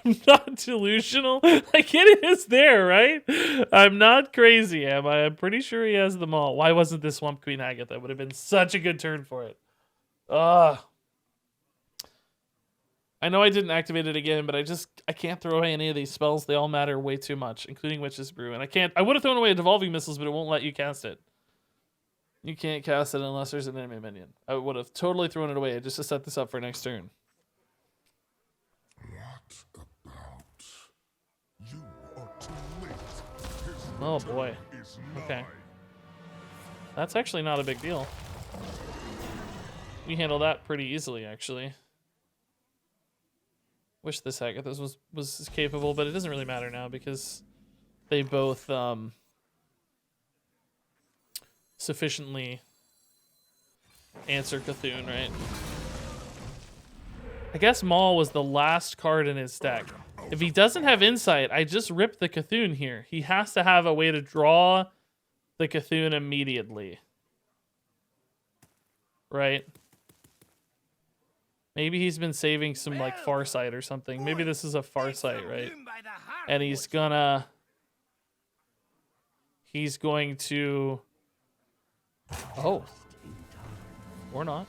[SPEAKER 1] I'm not delusional. Like, it is there, right? I'm not crazy, am I? I'm pretty sure he has the maw. Why wasn't this Swamp Queen Haggith? That would have been such a good turn for it. Ugh. I know I didn't activate it again, but I can't throw away any of these spells. They all matter way too much, including Witch's Brew. And I would have thrown away Devolving Missiles, but it won't let you cast it. You can't cast it unless there's an enemy minion. I would have totally thrown it away just to set this up for next turn.
[SPEAKER 5] What about you are too late? His
[SPEAKER 1] Oh boy.
[SPEAKER 5] return is
[SPEAKER 1] Okay.
[SPEAKER 5] nigh.
[SPEAKER 1] That's actually not a big deal. We handle that pretty easily, actually. Wish this Haggathas was capable, but it doesn't really matter now because they both sufficiently answer Cthulhu, right? I guess Maul was the last card in his deck. If he doesn't have Insight, I just rip the Cthulhu here. He has to have a way to draw the Cthulhu immediately. Right? Maybe he's been saving some, like, Farsight or something. Maybe this is a Farsight, right? And he's gonna... He's going to... Oh. Or not.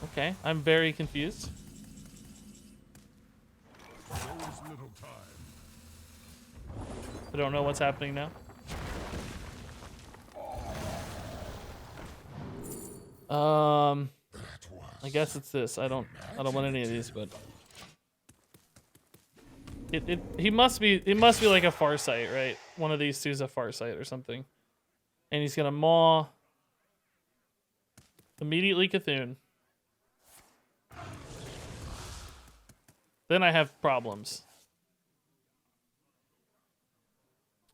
[SPEAKER 1] Okay, I'm very confused.
[SPEAKER 5] There is little time.
[SPEAKER 1] I don't know what's happening now. I guess it's this. I don't want any of these, but it must be like a Farsight, right? One of these two is a Farsight or something. And he's gonna maw immediately Cthulhu. Then I have problems.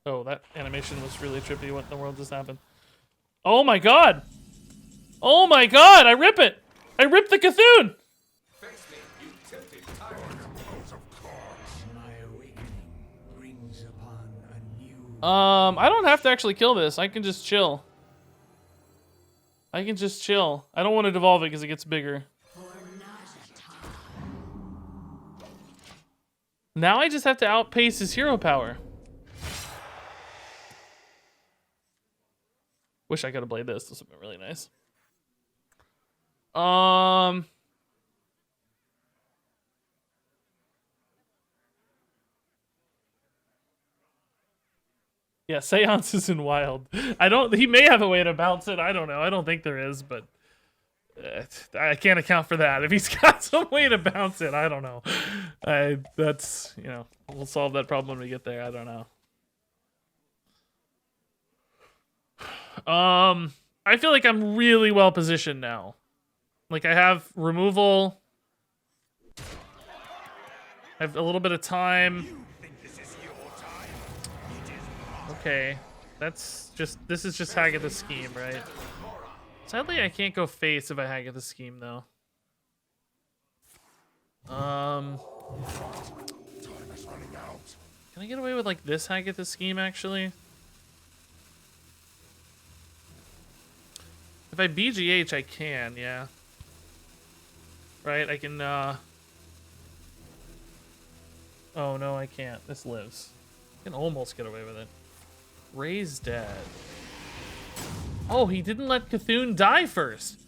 [SPEAKER 1] Oh, that animation was really trippy. What in the world just happened? Oh my god! Oh my god! I rip it! I rip the Cthulhu!
[SPEAKER 6] Face me, you tempted tyrant.
[SPEAKER 2] My awakening brings upon a new...
[SPEAKER 1] I don't have to actually kill this. I can just chill. I can just chill. I don't want to devolve it because it gets bigger. Now I just have to outpace his hero power. Wish I could have played this. This would have been really nice. Yeah, Seance is in Wild. He may have a way to bounce it. I don't know. I don't think there is, but I can't account for that. If he's got some way to bounce it, I don't know. That's, you know, we'll solve that problem when we get there. I don't know. I feel like I'm really well positioned now. Like, I have removal. I have a little bit of time. Okay. This is just Hagatha's scheme, right? Sadly, I can't go face if I Hagatha's scheme, though. Can I get away with, like, this Hagatha's scheme, actually? If I BGH, I can, yeah. Right, I can, Oh, no, I can't. This lives. I can almost get away with it. Ray's dead. Oh, he didn't let Cthulhu die first.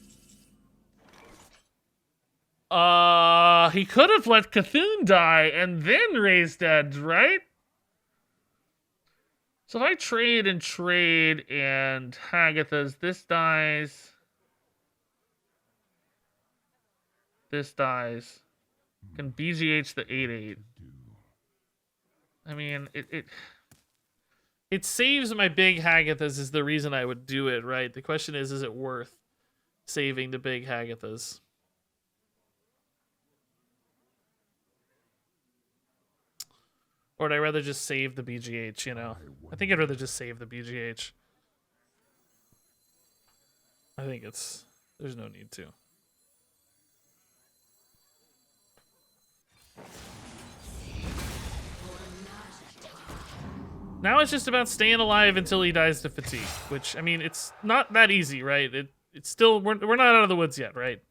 [SPEAKER 1] He could have let Cthulhu die and then Ray's dead, right? So if I trade and Hagatha's, this dies. This dies. Can BGH the 8/8. I mean, it saves my big Hagathas is the reason I would do it, right? The question is it worth saving the big Hagathas? Or would I rather just save the BGH, you know? I think I'd rather just save the BGH. I think there's no need to. Now it's just about staying alive until he dies to fatigue, which, I mean, it's not that easy, right? It's still, we're not out of the woods yet, right?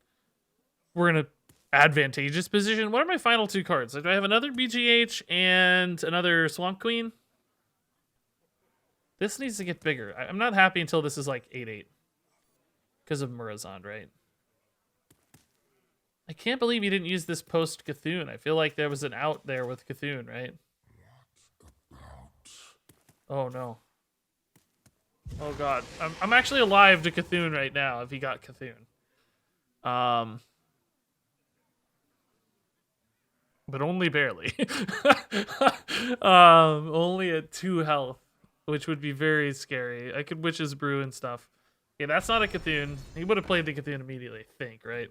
[SPEAKER 1] We're in an advantageous position. What are my final two cards? Do I have another BGH and another Swamp Queen? This needs to get bigger. I'm not happy until this is like 8/8. Because of Murazond, right? I can't believe he didn't use this post Cthulhu. I feel like there was an out there with Cthulhu, right? Oh no. Oh god. I'm actually alive to Cthulhu right now if he got Cthulhu. But only barely. Only at 2 health, which would be very scary. I could Witch's Brew and stuff. Yeah, that's not a Cthulhu. He would have played the Cthulhu immediately, I think, right?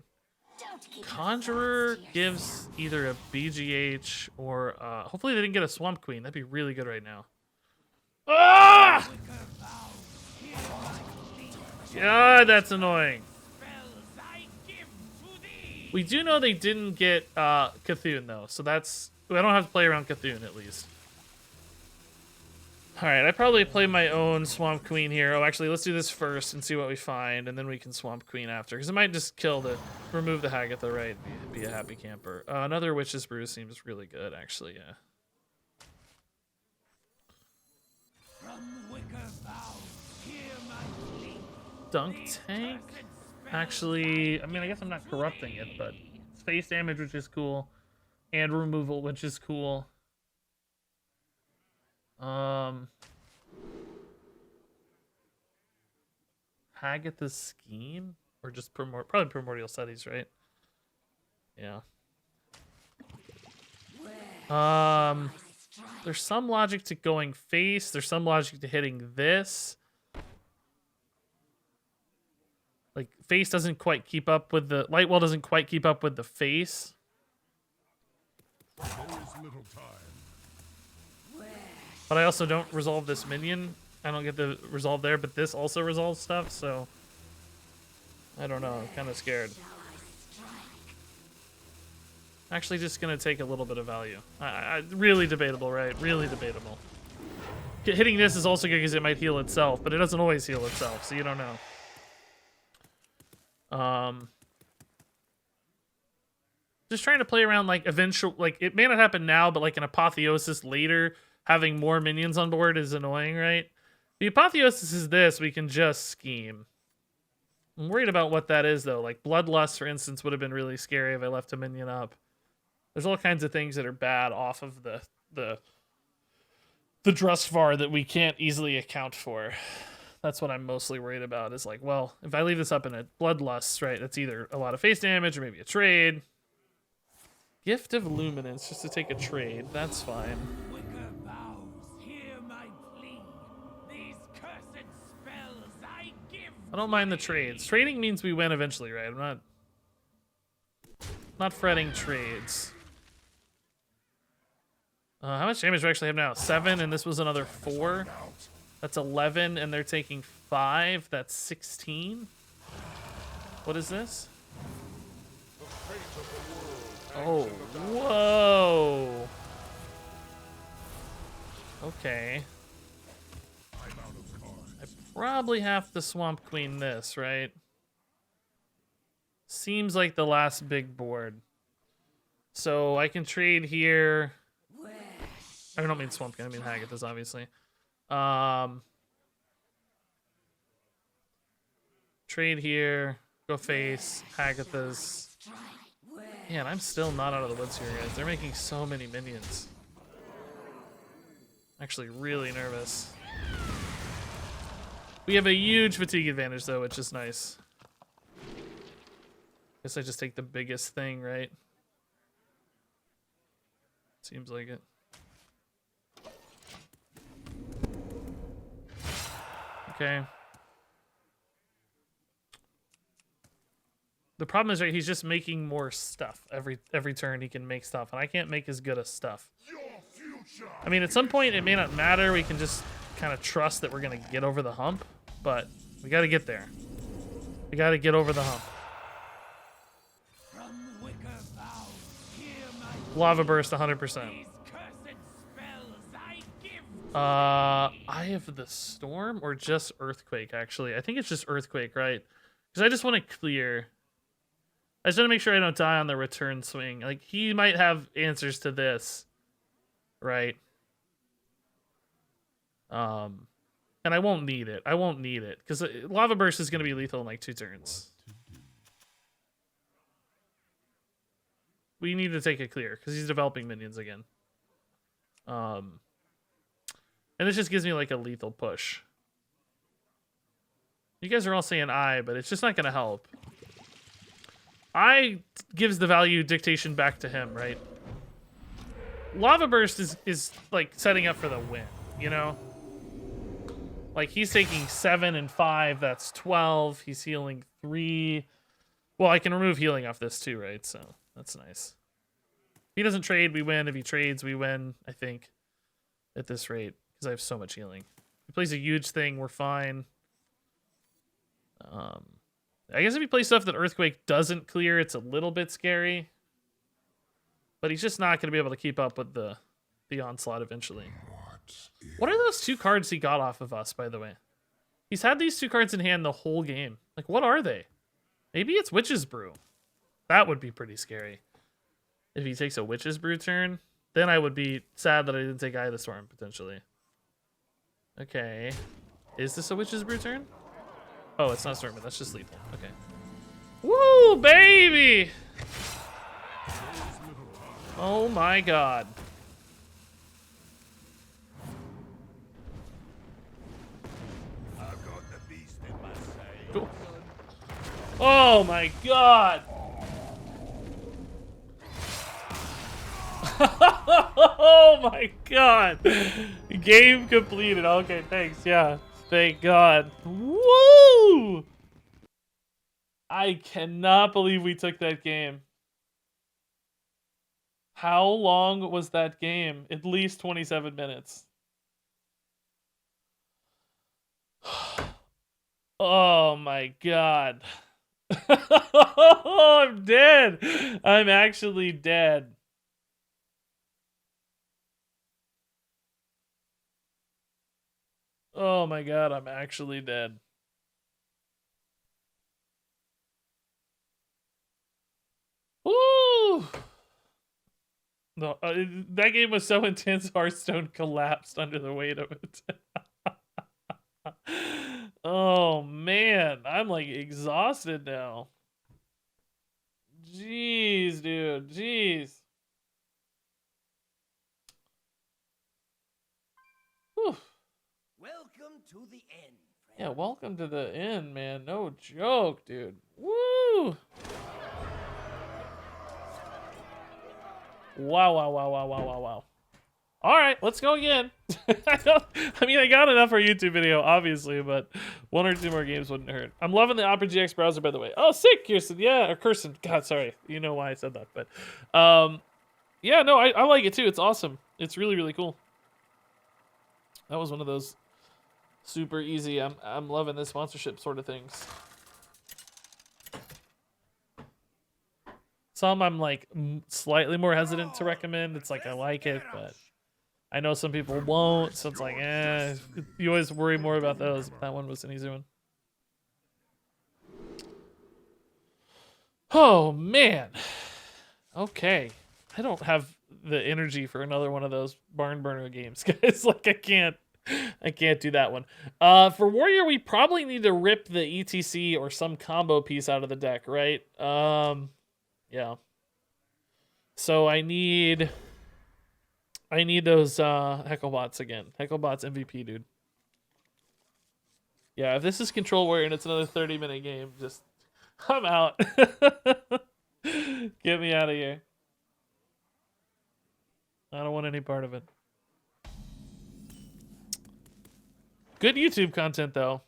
[SPEAKER 1] Conjurer gives either a BGH or hopefully they didn't get a Swamp Queen. That'd be really good right now. Ah! God, that's annoying. We do know they didn't get Cthulhu though, so that's I don't have to play around Cthulhu at least. Alright, I probably play my own Swamp Queen here. Oh, actually, let's do this first and see what we find, and then we can Swamp Queen after. Because it might just remove the Hagatha, right? Be a happy camper. Another Witch's Brew seems really good, actually, yeah. Dunk Tank? Actually, I mean, I guess I'm not corrupting it, but space damage, which is cool, and removal, which is cool. Hagatha's Scheme? Or just probably Primordial Studies, right? Yeah. There's some logic to going face. There's some logic to hitting this. Like, face doesn't quite keep up with the... Lightwell doesn't quite keep up with the face.
[SPEAKER 5] There is little time.
[SPEAKER 1] But I also don't resolve this minion. I don't get the resolve there, but this also resolves stuff, so... I don't know, I'm kind of scared. Actually, just gonna take a little bit of value. Really debatable, right? Really debatable. Hitting this is also good because it might heal itself, but it doesn't always heal itself, so you don't know. Just trying to play around like eventual, like it may not happen now, but like an apotheosis later, having more minions on board is annoying, right? The apotheosis is this, we can just scheme. I'm worried about what that is though. Like Bloodlust, for instance, would have been really scary if I left a minion up. There's all kinds of things that are bad off of the Drustvar that we can't easily account for. That's what I'm mostly worried about. Is like, well, if I leave this up in a Bloodlust, right, that's either a lot of face damage or maybe a trade. Gift of Luminance, just to take a trade. That's fine.
[SPEAKER 2] Wicker bows, hear my plea. These cursed spells I give.
[SPEAKER 1] I don't mind the trades. Trading means we win eventually, right? I'm not fretting trades. How much damage do I actually have now? 7, and this was another 4. That's 11, and they're taking 5. That's 16. What is this? Oh, whoa. Okay. I probably have to Swamp Queen this, right? Seems like the last big board. So I can trade here. I don't mean Swamp Queen, I mean Hagathas, obviously. Trade here. Go face. Hagathas. Man, I'm still not out of the woods here, guys. They're making so many minions. Actually, really nervous. We have a huge fatigue advantage, though, which is nice. Guess I just take the biggest thing, right? Seems like it. Okay. The problem is, right, he's just making more stuff. Every turn he can make stuff, and I can't make as good as stuff. I mean, at some point it may not matter. We can just kind of trust that we're going to get over the hump, but we got to get there. We got to get over the hump.
[SPEAKER 2] From wicker bows, hear my
[SPEAKER 1] Lava Burst 100%.
[SPEAKER 2] these cursed spells I give.
[SPEAKER 1] I have the Storm or just Earthquake, actually. I think it's just Earthquake, right? Because I just want to clear. I just want to make sure I don't die on the return swing. Like, he might have answers to this, right? And I won't need it. I won't need it. Because Lava Burst is going to be lethal in like 2 turns. We need to take it clear, because he's developing minions again. And this just gives me like a lethal push. You guys are all saying I, but it's just not going to help. I gives the value dictation back to him, right? Lava Burst is like setting up for the win, you know? Like, he's taking 7 and 5, that's 12. He's healing 3. Well, I can remove healing off this too, right? So that's nice. If he doesn't trade, we win. If he trades, we win, I think, at this rate, because I have so much healing. If he plays a huge thing, we're fine. I guess if he plays stuff that Earthquake doesn't clear, it's a little bit scary. But he's just not going to be able to keep up with the onslaught eventually. What are those 2 cards he got off of us, by the way? He's had these 2 cards in hand the whole game. Like, what are they? Maybe it's Witch's Brew. That would be pretty scary. If he takes a Witch's Brew turn, then I would be sad that I didn't take Eye of the Storm, potentially. Okay. Is this a Witch's Brew turn? Oh, it's not Storm, but that's just lethal. Okay. Woo, baby! Oh my god.
[SPEAKER 2] I've got the beast in my sight.
[SPEAKER 1] Cool. Oh my god! Oh my god! Game completed. Okay, thanks. Yeah. Thank God. Woo! I cannot believe we took that game. How long was that game? At least 27 minutes. Oh my god. I'm dead. I'm actually dead. Oh my god, I'm actually dead. Woo! No, that game was so intense, Hearthstone collapsed under the weight of it. Oh man, I'm like exhausted now. Jeez, dude, jeez. Whew.
[SPEAKER 2] Welcome to the end, friend.
[SPEAKER 1] Yeah, welcome to the end, man. No joke, dude. Woo! Wow, wow, wow, wow, wow, wow, wow. All right, let's go again. I mean, I got enough for a YouTube video, obviously, but one or two more games wouldn't hurt. I'm loving the Opera GX browser, by the way. Oh, sick, Kirsten. Yeah, or Kirsten. God, sorry. You know why I said that, but yeah, no, I like it too. It's awesome. It's really, really cool. That was one of those super easy. I'm loving this sponsorship sort of things. Some I'm like slightly more hesitant to recommend. It's like I like it, but I know some people won't. So it's like, you always worry more about those. That one was an easy one. Oh man. Okay. I don't have the energy for another one of those barn burner games, guys. Like I can't do that one. For Warrior, we probably need to rip the ETC or some combo piece out of the deck, right? Yeah. So I need those Hecklebots again. Hecklebots MVP, dude. Yeah, if this is Control Warrior and it's another 30-minute game, just I'm out. Get me out of here. I don't want any part of it. Good YouTube content though.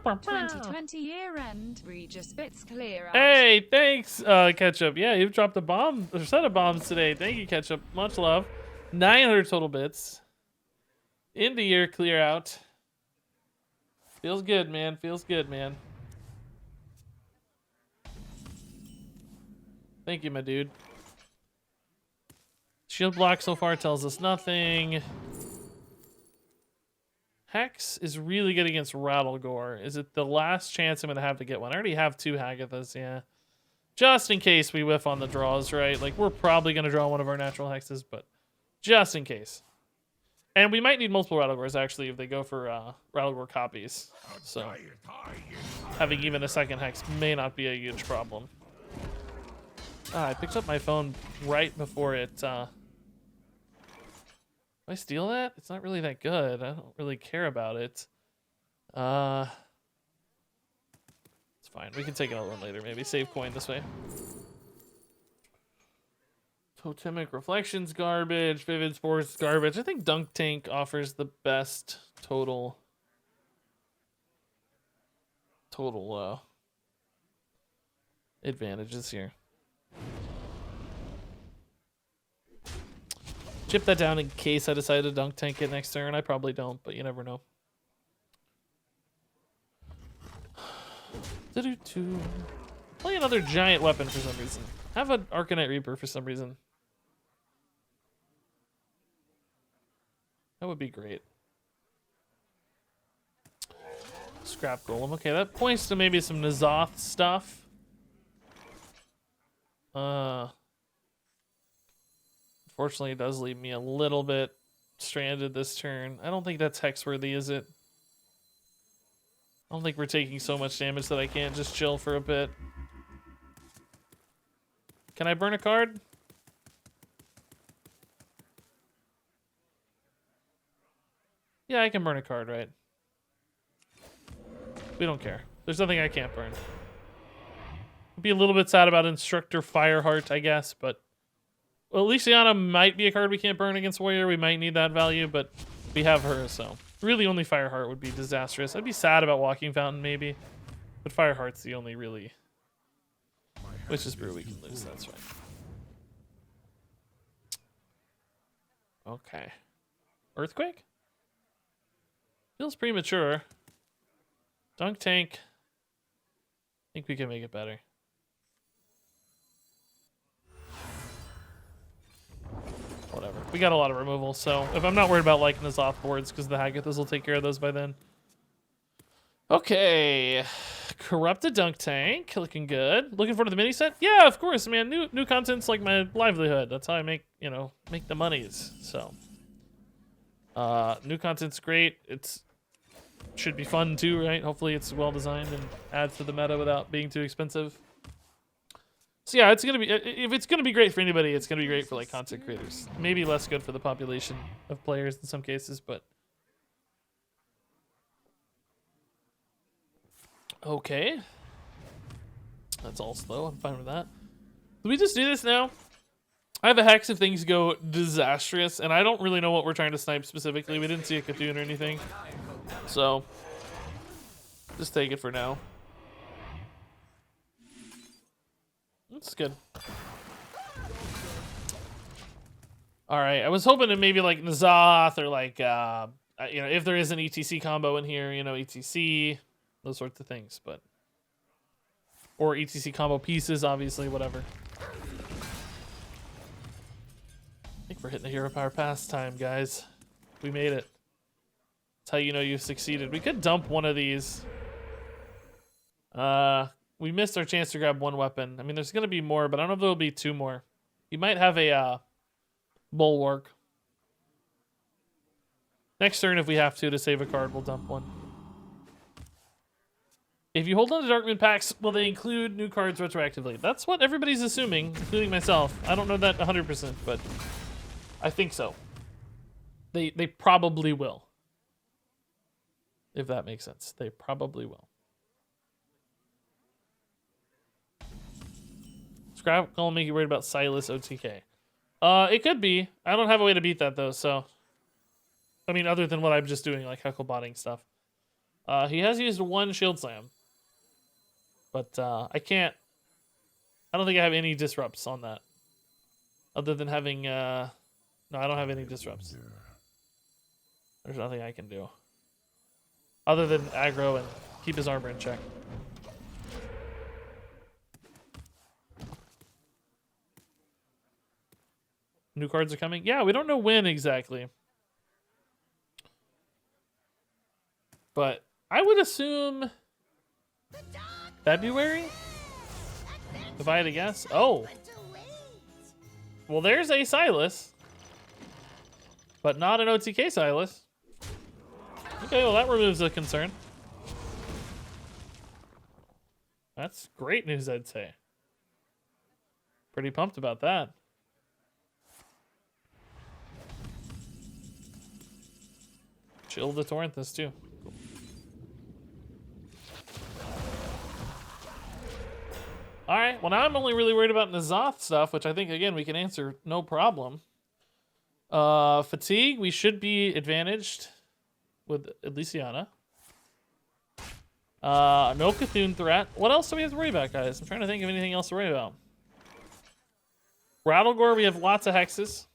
[SPEAKER 7] 2020 year end. Regis bits clear out.
[SPEAKER 1] Hey, thanks, Ketchup. Yeah, you've dropped a bomb, a set of bombs today. Thank you, Ketchup. Much love. 900 total bits. End of year clear out. Feels good, man. Feels good, man. Thank you, my dude. Shield block so far tells us nothing. Hex is really good against Rattlegore. Is it the last chance I'm going to have to get one? I already have 2 Hagathas, yeah. Just in case we whiff on the draws, right? Like, we're probably going to draw one of our natural hexes, but just in case. And we might need multiple Rattlegores, actually, if they go for Rattlegore copies. So, having even a second hex may not be a huge problem. I picked up my phone right before it... Do I steal that? It's not really that good. I don't really care about it. It's fine. We can take another one later, maybe. Save coin this way. Totemic Reflections garbage. Vivid Sports garbage. I think Dunk Tank offers the best total advantages here. Chip that down in case I decide to Dunk Tank it next turn. I probably don't, but you never know. Play another giant weapon for some reason. Have an Arcanite Reaper for some reason. That would be great. Scrap Golem. Okay, that points to maybe some N'Zoth stuff. Unfortunately, it does leave me a little bit stranded this turn. I don't think that's Hexworthy, is it? I don't think we're taking so much damage that I can't just chill for a bit. Can I burn a card? Yeah, I can burn a card, right? We don't care. There's nothing I can't burn. I'd be a little bit sad about Instructor Fireheart, I guess, but... Well, Lysiana might be a card we can't burn against Warrior. We might need that value, but we have her, so... Really, only Fireheart would be disastrous. I'd be sad about Walking Fountain, maybe. But Fireheart's the only really... Witch's Brew we can lose, that's right. Okay. Earthquake? Feels premature. Dunk Tank. I think we can make it better. Whatever. We got a lot of removal, so if I'm not worried about like N'Zoth boards, because the Hagathas will take care of those by then. Okay, Corrupted Dunk Tank, looking good. Looking forward to the mini set? Yeah, of course, man. New content's like my livelihood. That's how I make the monies. So, new content's great. It's should be fun too, right? Hopefully, it's well designed and adds to the meta without being too expensive. So yeah, it's gonna be if it's gonna be great for anybody, it's gonna be great for like content creators. Maybe less good for the population of players in some cases, but. Okay. That's all slow. I'm fine with that. Do we just do this now? I have a hex if things go disastrous, and I don't really know what we're trying to snipe specifically. We didn't see a Cthulhu or anything. So, just take it for now. That's good. Alright, I was hoping to maybe like N'Zoth or like, if there is an ETC combo in here, ETC... those sorts of things, but or ETC combo pieces, obviously, whatever. I think we're hitting the hero power pass time, guys. We made it. That's how you know you've succeeded. We could dump one of these. We missed our chance to grab one weapon. I mean, there's gonna be more, but I don't know if there'll be two more. You might have a bulwark. Next turn, if we have to save a card, we'll dump one. If you hold on to Darkmoon packs, will they include new cards retroactively? That's what everybody's assuming, including myself. I don't know that 100%, but I think so. They probably will. If that makes sense. They probably will. Scrap calling me worried about Silas OTK. It could be. I don't have a way to beat that though, so. I mean, other than what I'm just doing, like Hucklebotting stuff. He has used one Shield Slam. But I don't think I have any disrupts on that. Other than having, no, I don't have any disrupts. There's nothing I can do. Other than aggro and keep his armor in check. New cards are coming? Yeah, we don't know when exactly. But I would assume February? If I had to guess. Oh. Well, there's a Silas. But not an OTK Silas. Okay, well that removes a concern. That's great news, I'd say. Pretty pumped about that. Chill the Torrenthus too. Cool. Alright, well now I'm only really worried about N'Zoth stuff, which I think, again, we can answer no problem. Fatigue, we should be advantaged with Elysiana. No Cthulhu threat. What else do we have to worry about, guys? I'm trying to think of anything else to worry about. Rattlegore, we have lots of hexes.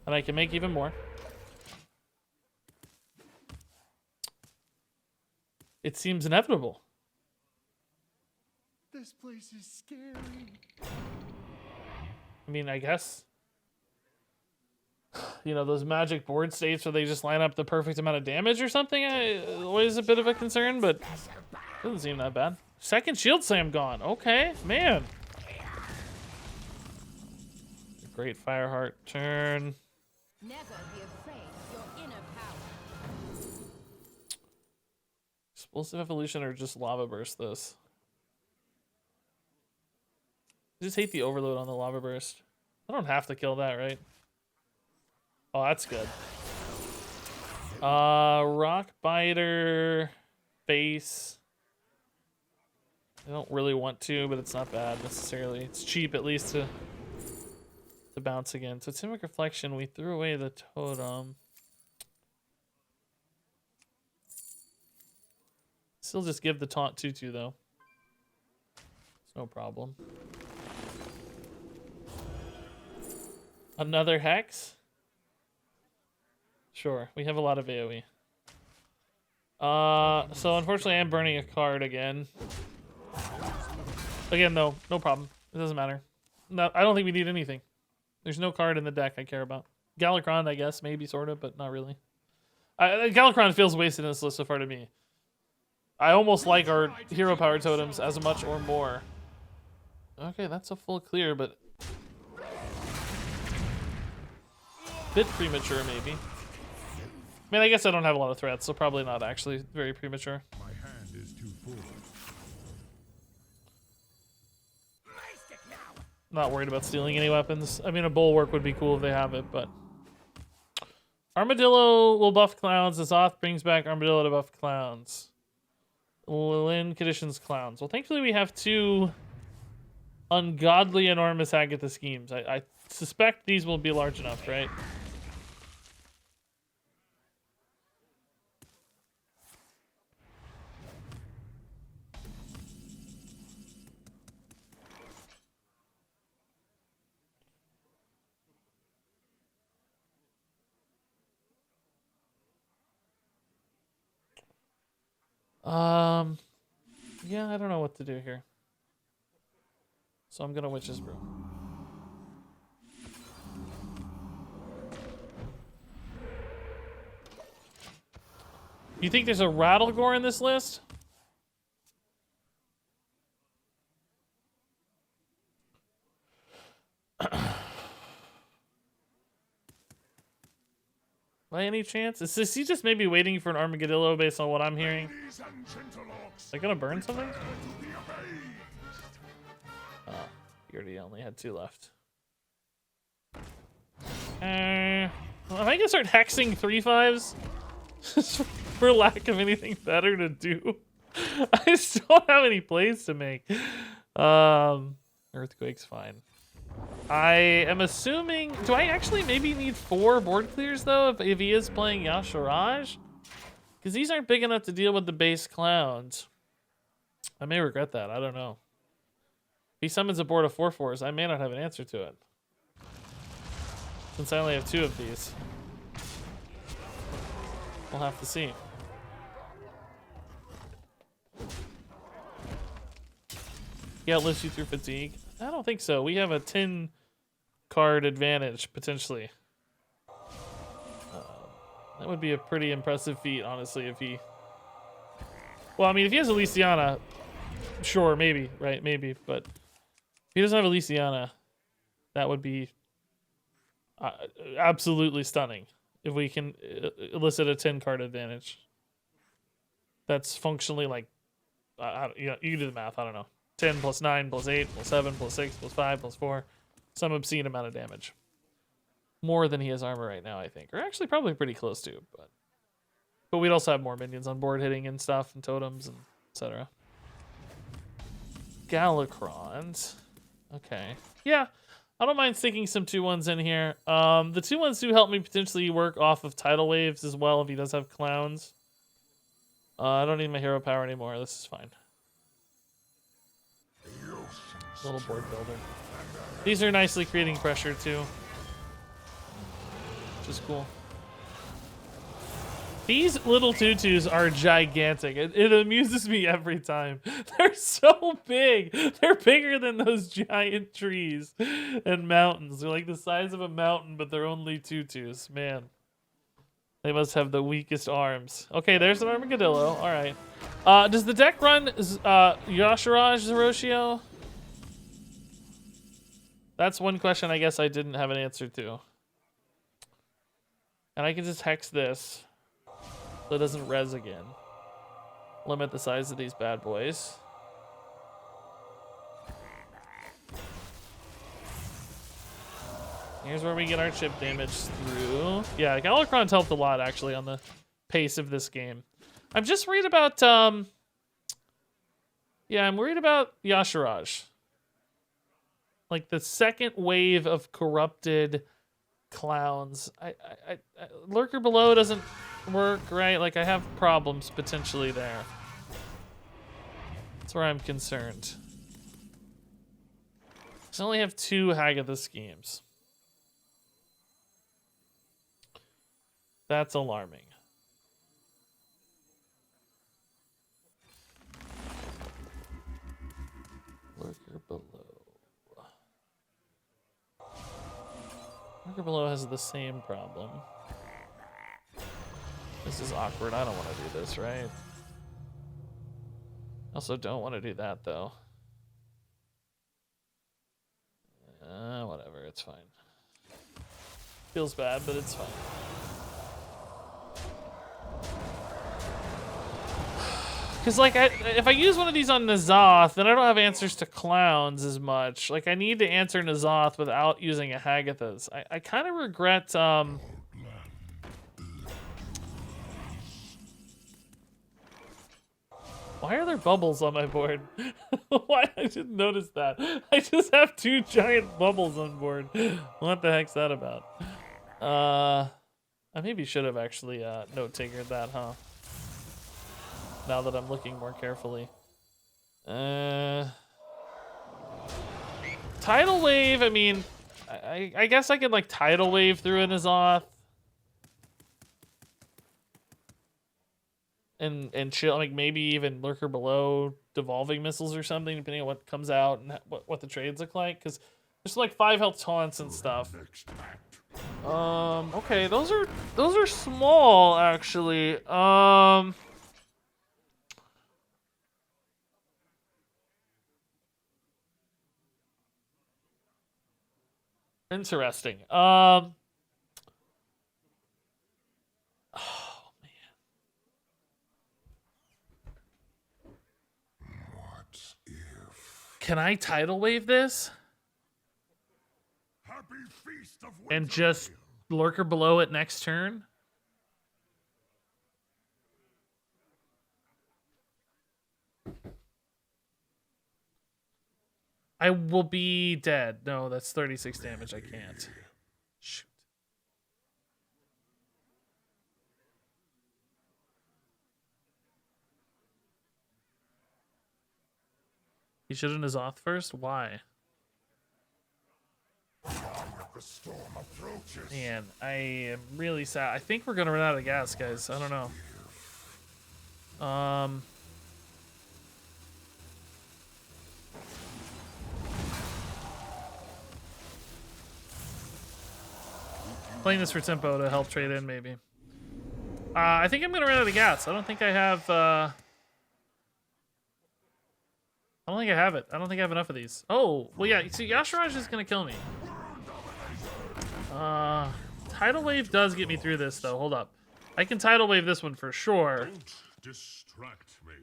[SPEAKER 1] And I can make even more. It seems inevitable.
[SPEAKER 5] This place is scary.
[SPEAKER 1] I mean, I guess. You know, those magic board states where they just line up the perfect amount of damage or something always a bit of a concern, but doesn't seem that bad. Second Shield Slam gone. Okay, man. Great Fireheart turn.
[SPEAKER 4] Never be afraid of your inner power.
[SPEAKER 1] Explosive Evolution or just Lava Burst this? I just hate the overload on the Lava Burst. I don't have to kill that, right? Oh, that's good. Rock Biter, Face. I don't really want to, but it's not bad necessarily. It's cheap at least to bounce again. So Timic Reflection, we threw away the totem. Still just give the taunt 2/2 though. It's no problem. Another Hex? Sure, we have a lot of AoE. So unfortunately I'm burning a card again. Again though, no problem. It doesn't matter. No, I don't think we need anything. There's no card in the deck I care about. Galakron, I guess, maybe, sort of, but not really. Galakron feels wasted in this list so far to me. I almost like our hero power totems as much or more. Okay, that's a full clear, but bit premature, maybe. I mean, I guess I don't have a lot of threats, so probably not actually very premature.
[SPEAKER 5] My hand is too full.
[SPEAKER 1] Not worried about stealing any weapons. I mean, a bulwark would be cool if they have it, but Armadillo will buff clowns. Azoth brings back Armadillo to buff clowns. Lin conditions clowns. Well, thankfully we have two ungodly enormous Agatha schemes. I suspect these will be large enough, right? Yeah, I don't know what to do here. So I'm gonna Witch's Brew. You think there's a Rattlegore in this list? By any chance? Is he just maybe waiting for an Armadillo based on what I'm hearing? Is I gonna burn something? Oh, you already only had 2 left. Am I gonna start hexing 3/5s? For lack of anything better to do. I just don't have any plays to make. Earthquake's fine. I am assuming... Do I actually maybe need 4 board clears, though, if he is playing Yashiraj? Because these aren't big enough to deal with the base clowns. I may regret that. I don't know. If he summons a board of 4/4s, I may not have an answer to it. Since I only have 2 of these. We'll have to see. He outlives you through fatigue? I don't think so. We have a 10 card advantage, potentially. That would be a pretty impressive feat, honestly, if he... Well, I mean, if he has Elysiana, sure, maybe, right? Maybe, but if he doesn't have Elysiana, that would be absolutely stunning if we can elicit a 10 card advantage. That's functionally like, you can do the math, I don't know. 10 plus 9 plus 8 plus 7 plus 6 plus 5 plus 4. Some obscene amount of damage. More than he has armor right now, I think. Or actually probably pretty close to, but we'd also have more minions on board hitting and stuff and totems and etc. Galakron. Okay. Yeah. I don't mind sticking some 2/1s in here. The 2/1s do help me potentially work off of tidal waves as well if he does have clowns. I don't need my hero power anymore. This is fine. Little board builder. These are nicely creating pressure too, which is cool. These little tutus are gigantic. It amuses me every time. They're so big. They're bigger than those giant trees and mountains. They're like the size of a mountain, but they're only tutus. Man, they must have the weakest arms. Okay, there's an Armadillo. All right. Does the deck run Yashiraj Zeroshio? That's one question I guess I didn't have an answer to. And I can just hex this so it doesn't res again. Limit the size of these bad boys. Here's where we get our chip damage through. Yeah, Galakron's helped a lot actually on the pace of this game. I'm just worried about yeah, I'm worried about Yashiraj. Like the second wave of corrupted clowns. Lurker Below doesn't work, right? Like I have problems potentially there. That's where I'm concerned. I only have 2 Hagatha schemes. That's alarming. Lurker Below. Lurker below has the same problem. This is awkward. I don't want to do this, right? Also don't want to do that, though. Whatever, it's fine. Feels bad, but it's fine. Because, like, if I use one of these on N'Zoth, then I don't have answers to clowns as much. Like, I need to answer N'Zoth without using a Hagatha's. I kind of regret, Why are there bubbles on my board? Why? I didn't notice that. I just have 2 giant bubbles on board. What the heck's that about? I maybe should have actually note-takered that, huh? Now that I'm looking more carefully. Tidal Wave, I mean, I guess I could, like, Tidal Wave through an N'Zoth. And chill, like, maybe even Lurker below Devolving Missiles or something, depending on what comes out and what the trades look like. Because there's, like, 5 health taunts and stuff. Okay, those are small, actually. Interesting. Oh, man.
[SPEAKER 5] What if?
[SPEAKER 1] Can I Tidal Wave this?
[SPEAKER 5] Happy feast of
[SPEAKER 1] And just Lurker below it next turn? I will be dead. No, that's 36 damage. I can't. Shoot. He should have N'Zoth first? Why?
[SPEAKER 5] The storm approaches.
[SPEAKER 1] Man, I am really sad. I think we're gonna run out of gas, guys. I don't know. Playing this for tempo to help trade in, maybe. I think I'm gonna run out of gas. I don't think I have. I don't think I have it. I don't think I have enough of these. Oh, well, yeah. See, Yashiraj is gonna kill me. Tidal Wave does get me through this, though. Hold up. I can Tidal Wave this one for sure.
[SPEAKER 5] Don't distract me.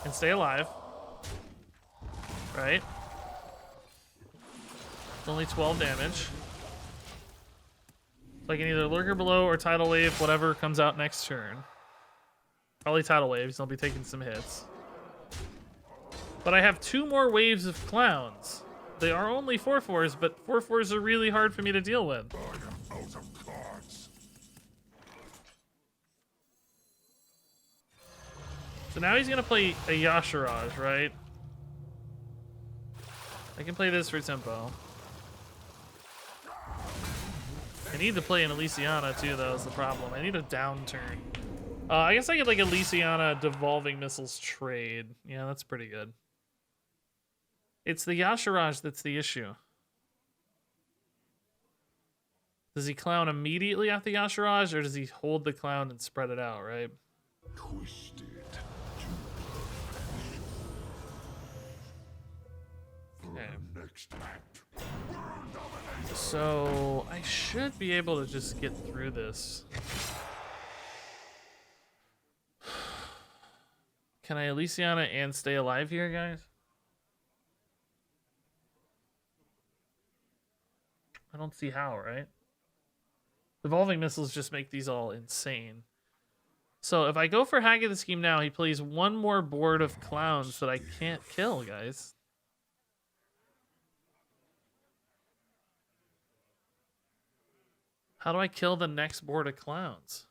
[SPEAKER 1] And stay alive. Right? It's only 12 damage. So I can either Lurker below or Tidal Wave, whatever comes out next turn. Probably Tidal Waves, I'll be taking some hits. But I have 2 more waves of clowns. They are only 4/4s, but 4/4s are really hard for me to deal with.
[SPEAKER 5] I am out of cards.
[SPEAKER 1] So now he's gonna play a Yashiraj, right? I can play this for tempo. I need to play an Elysiana too, though, is the problem. I need a downturn. I guess I get like Elysiana Devolving Missiles trade. Yeah, that's pretty good. It's the Yashiraj that's the issue. Does he clown immediately after Yashiraj, or does he hold the clown and spread it out, right?
[SPEAKER 5] Twisted
[SPEAKER 1] Okay.
[SPEAKER 5] to next act.
[SPEAKER 1] So I should be able to just get through this. Can I Elysiana and stay alive here, guys? I don't see how, right? Evolving Missiles just make these all insane. So if I go for Hack of the Scheme now, he plays 1 more board of clowns that I can't kill, guys. How do I kill the next board of clowns?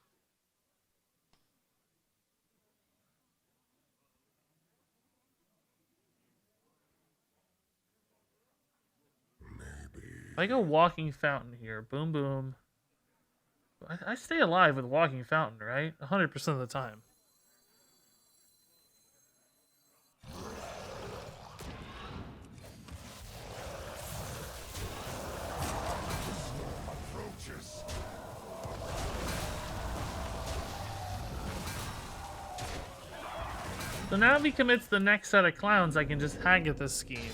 [SPEAKER 1] If I go Walking Fountain here, boom, boom. I stay alive with Walking Fountain, right? 100% of the time. So now if he commits the next set of clowns, I can just Haggith this scheme.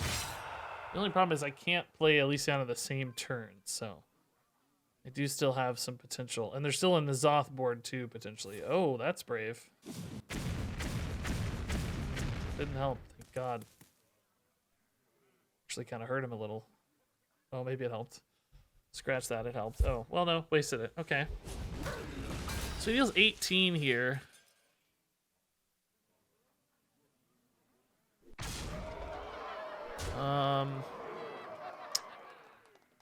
[SPEAKER 1] The only problem is I can't play Elysiana the same turn, so I do still have some potential. And they're still in the Zoth board too, potentially. Oh, that's brave. Didn't help, thank God. Actually kind of hurt him a little. Oh, maybe it helped. Scratch that, it helped. Oh, well no, wasted it. Okay. So he deals 18 here.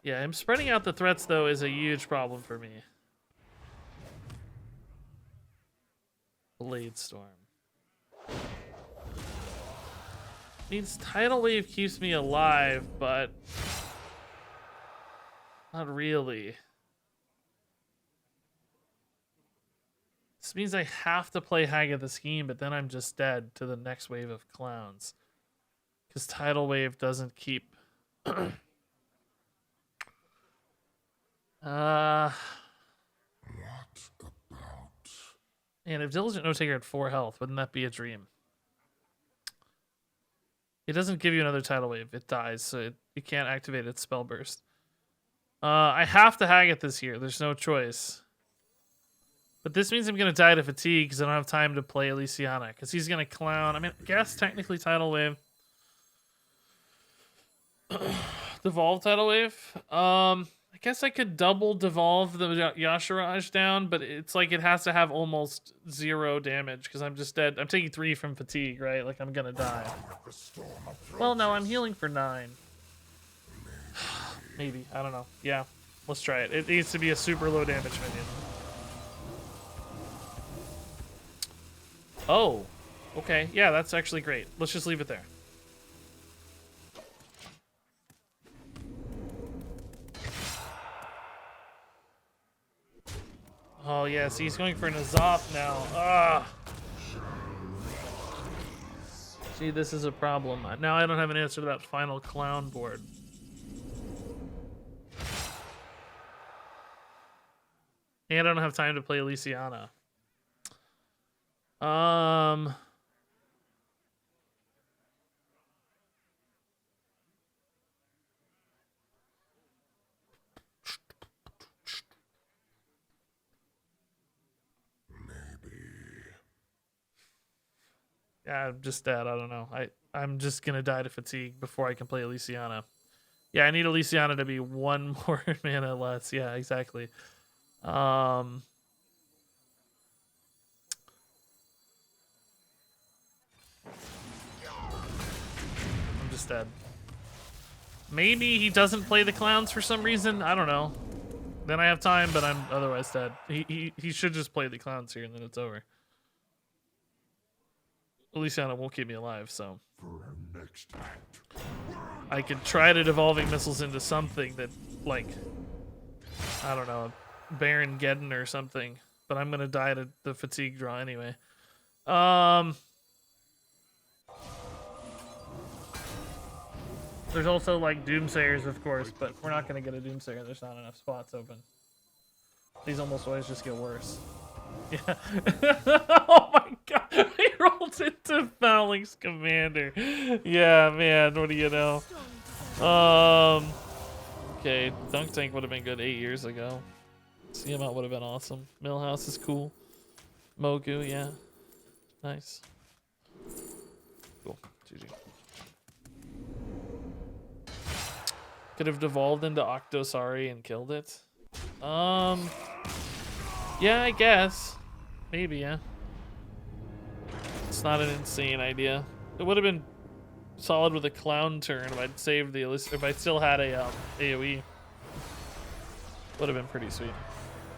[SPEAKER 1] Yeah, him spreading out the threats though is a huge problem for me. Blade Storm. Means Tidal Wave keeps me alive, but not really. This means I have to play Haggith the Scheme, but then I'm just dead to the next wave of clowns. Because Tidal Wave doesn't keep... And if Diligent Note Taker had 4 health, wouldn't that be a dream? It doesn't give you another Tidal Wave. It dies, so you can't activate its Spell Burst. I have to Haggith this here. There's no choice. But this means I'm going to die to fatigue because I don't have time to play Elysiana. Because he's going to clown. I mean, I guess technically Tidal Wave. Devolve Tidal Wave. I guess I could double devolve the Yashiraj down, but it's like it has to have almost 0 damage because I'm just dead. I'm taking 3 from fatigue, right? Like I'm going to die. Well, no, I'm healing for 9. Maybe. I don't know. Yeah. Let's try it. It needs to be a super low damage minion. Oh. Okay. Yeah, that's actually great. Let's just leave it there. Oh, yeah. See, he's going for an Azoth now. Ah. See, this is a problem. Now I don't have an answer to that final clown board. And I don't have time to play Elysiana. Yeah, I'm just dead. I don't know. I'm just gonna die to fatigue before I can play Elysiana. Yeah, I need Elysiana to be 1 more mana less. Yeah, exactly. I'm just dead. Maybe he doesn't play the clowns for some reason. I don't know. Then I have time, but I'm otherwise dead. He should just play the clowns here and then it's over. Elysiana won't keep me alive, so I could try to devolving missiles into something that, like, I don't know, Baron Geddon or something. But I'm gonna die to the fatigue draw anyway. There's also like Doomsayers, of course, but we're not gonna get a Doomsayer. There's not enough spots open. These almost always just get worse. Yeah. Oh my god! He rolled into Fowling's Commander. Yeah, man. What do you know? Okay, Dunk Tank would have been good 8 years ago. CM would have been awesome. Millhouse is cool. Mogu, yeah. Nice. Cool. GG. Could have devolved into Octosari and killed it. Yeah, I guess. Maybe, yeah. It's not an insane idea. It would have been solid with a clown turn if I'd saved the if I still had a AoE. Would have been pretty sweet.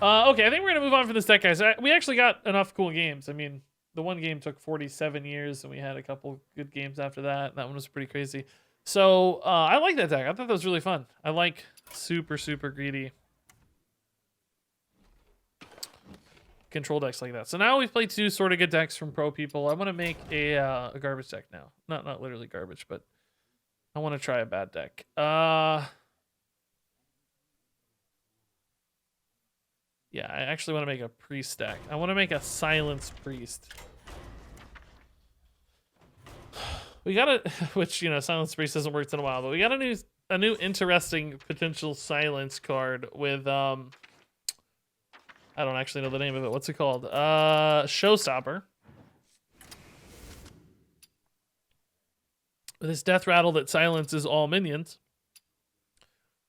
[SPEAKER 1] Okay, I think we're gonna move on from this deck, guys. We actually got enough cool games. I mean, the one game took 47 years, and we had a couple good games after that. That one was pretty crazy. So I like that deck. I thought that was really fun. I like super greedy control decks like that. So now we've played 2 sort of good decks from pro people. I want to make a garbage deck now. Not literally garbage, but I want to try a bad deck. Yeah, I actually want to make a priest deck. I want to make a silenced priest. we got a which Silence Priest hasn't worked in a while, but we got a new interesting potential silence card with I don't actually know the name of it. What's it called? Showstopper. This death rattle that silences all minions.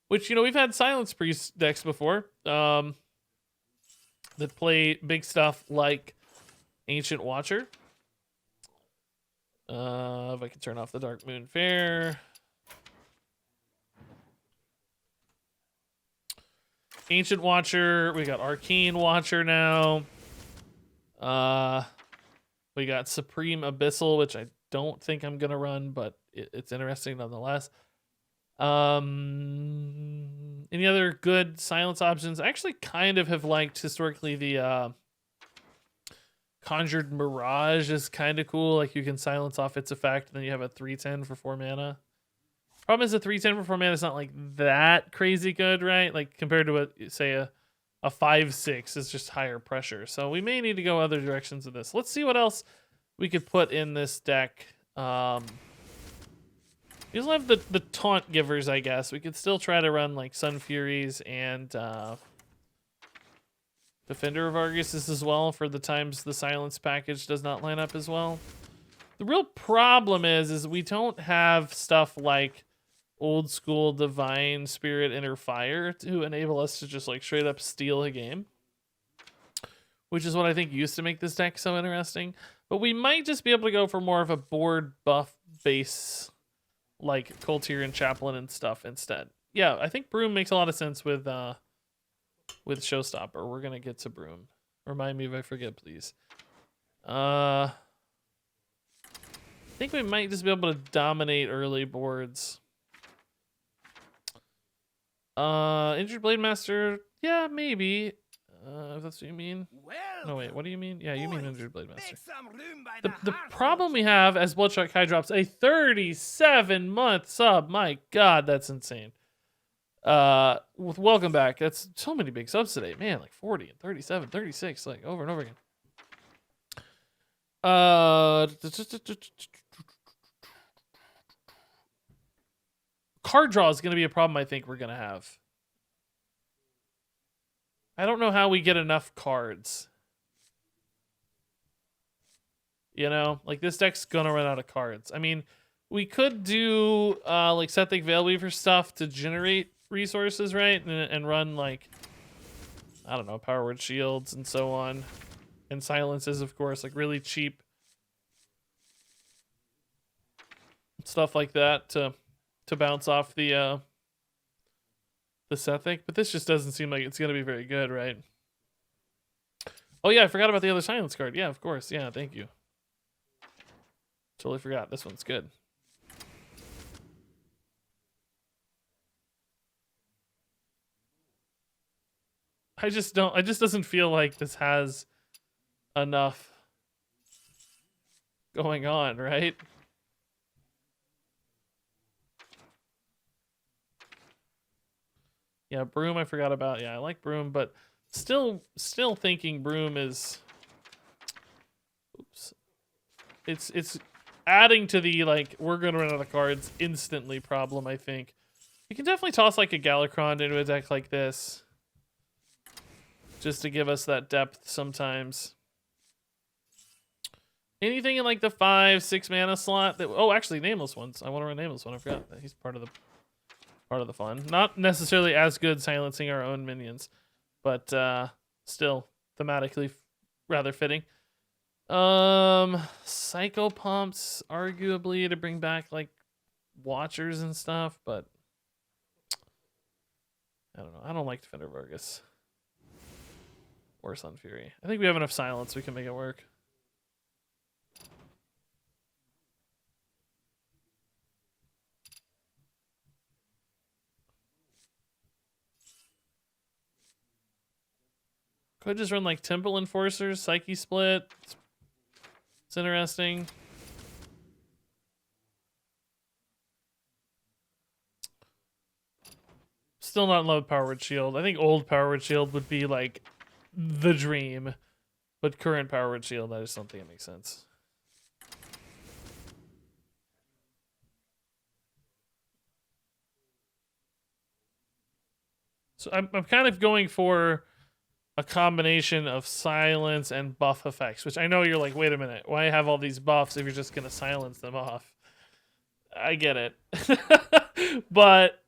[SPEAKER 1] Which, we've had Silence Priest decks before. That play big stuff like Ancient Watcher. If I can turn off the Dark Moon Fair. Ancient Watcher. We got Arcane Watcher now. We got Supreme Abyssal, which I don't think I'm going to run, but it's interesting nonetheless. Any other good silence options? I actually kind of have liked historically the Conjured Mirage is kind of cool. Like you can silence off its effect, and then you have a 3/10 for 4 mana. Problem is the 3/10 for 4 mana is not like that crazy good, right? Like compared to say a 5/6 is just higher pressure. So we may need to go other directions with this. Let's see what else we could put in this deck. We also have the taunt givers, I guess. We could still try to run like Sun Furies and Defender of Argus as well for the times the silence package does not line up as well. The real problem is we don't have stuff like old school Divine Spirit Inner Fire to enable us to just like straight up steal a game, which is what I think used to make this deck so interesting. But we might just be able to go for more of a board buff base, like Coltier and Chaplain and stuff instead. Yeah, I think Broom makes a lot of sense with Showstopper. We're gonna get to Broom. Remind me if I forget, please. I think we might just be able to dominate early boards. Injured Blade Master, yeah, maybe. If that's what you mean. No, wait, what do you mean? Yeah, you mean Injured Blade Master. The problem we have as Bloodshot Kai drops a 37-month sub. My God, that's insane. With Welcome Back, that's so many big subs today. Man, like 40 and 37, 36, like over and over again. Card draw is going to be a problem I think we're going to have. I don't know how we get enough cards. Like this deck's gonna run out of cards. I mean, we could do like Sethik Veilweaver stuff to generate resources, right? And run like, I don't know, Power Word Shields and so on. And silences, of course, like really cheap stuff like that to bounce off the Sethik, but this just doesn't seem like it's going to be very good, right? Oh yeah, I forgot about the other silence card. Yeah, of course. Yeah, thank you. Totally forgot. This one's good. It just doesn't feel like this has enough going on, right? Yeah, Broom I forgot about. Yeah, I like Broom, but still thinking Broom is... Oops. It's adding to the, like, we're going to run out of cards instantly problem, I think. You can definitely toss, like, a Galakron into a deck like this. Just to give us that depth sometimes. Anything in, like, the 5-6 mana slot that... Oh, actually, Nameless ones. I want to run Nameless one. I forgot that he's part of the fun. Not necessarily as good silencing our own minions, but still thematically rather fitting. Psycho Pumps, arguably, to bring back like Watchers and stuff, but I don't know. I don't like Defender of Argus or Sun Fury. I think we have enough silence. We can make it work. Could just run like Temple Enforcers, Psyche Split. It's interesting. Still not in love with Power Word Shield. I think old Power Word Shield would be like the dream. But current Power Word Shield, I just don't think it makes sense. So I'm kind of going for a combination of silence and buff effects, which I know you're like, wait a minute, why have all these buffs if you're just gonna silence them off? I get it. But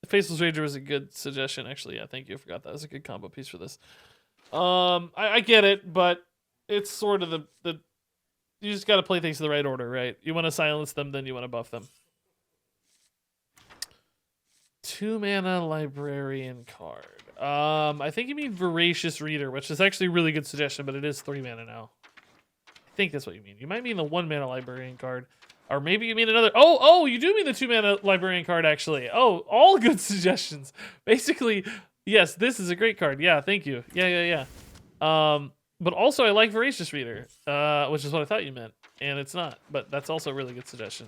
[SPEAKER 1] Faceless Rager was a good suggestion, actually. Yeah, thank you. I forgot that was a good combo piece for this. I get it, but it's sort of the you just gotta play things in the right order, right? You wanna silence them, then you wanna buff them. 2-mana librarian card. I think you mean Voracious Reader, which is actually a really good suggestion, but it is 3 mana now. I think that's what you mean. You might mean the 1-mana librarian card. Or maybe you mean another... Oh, you do mean the 2-mana librarian card, actually. Oh, all good suggestions. Basically, yes, this is a great card. Yeah, thank you. Yeah. But also, I like Voracious Reader, which is what I thought you meant. And it's not, but that's also a really good suggestion.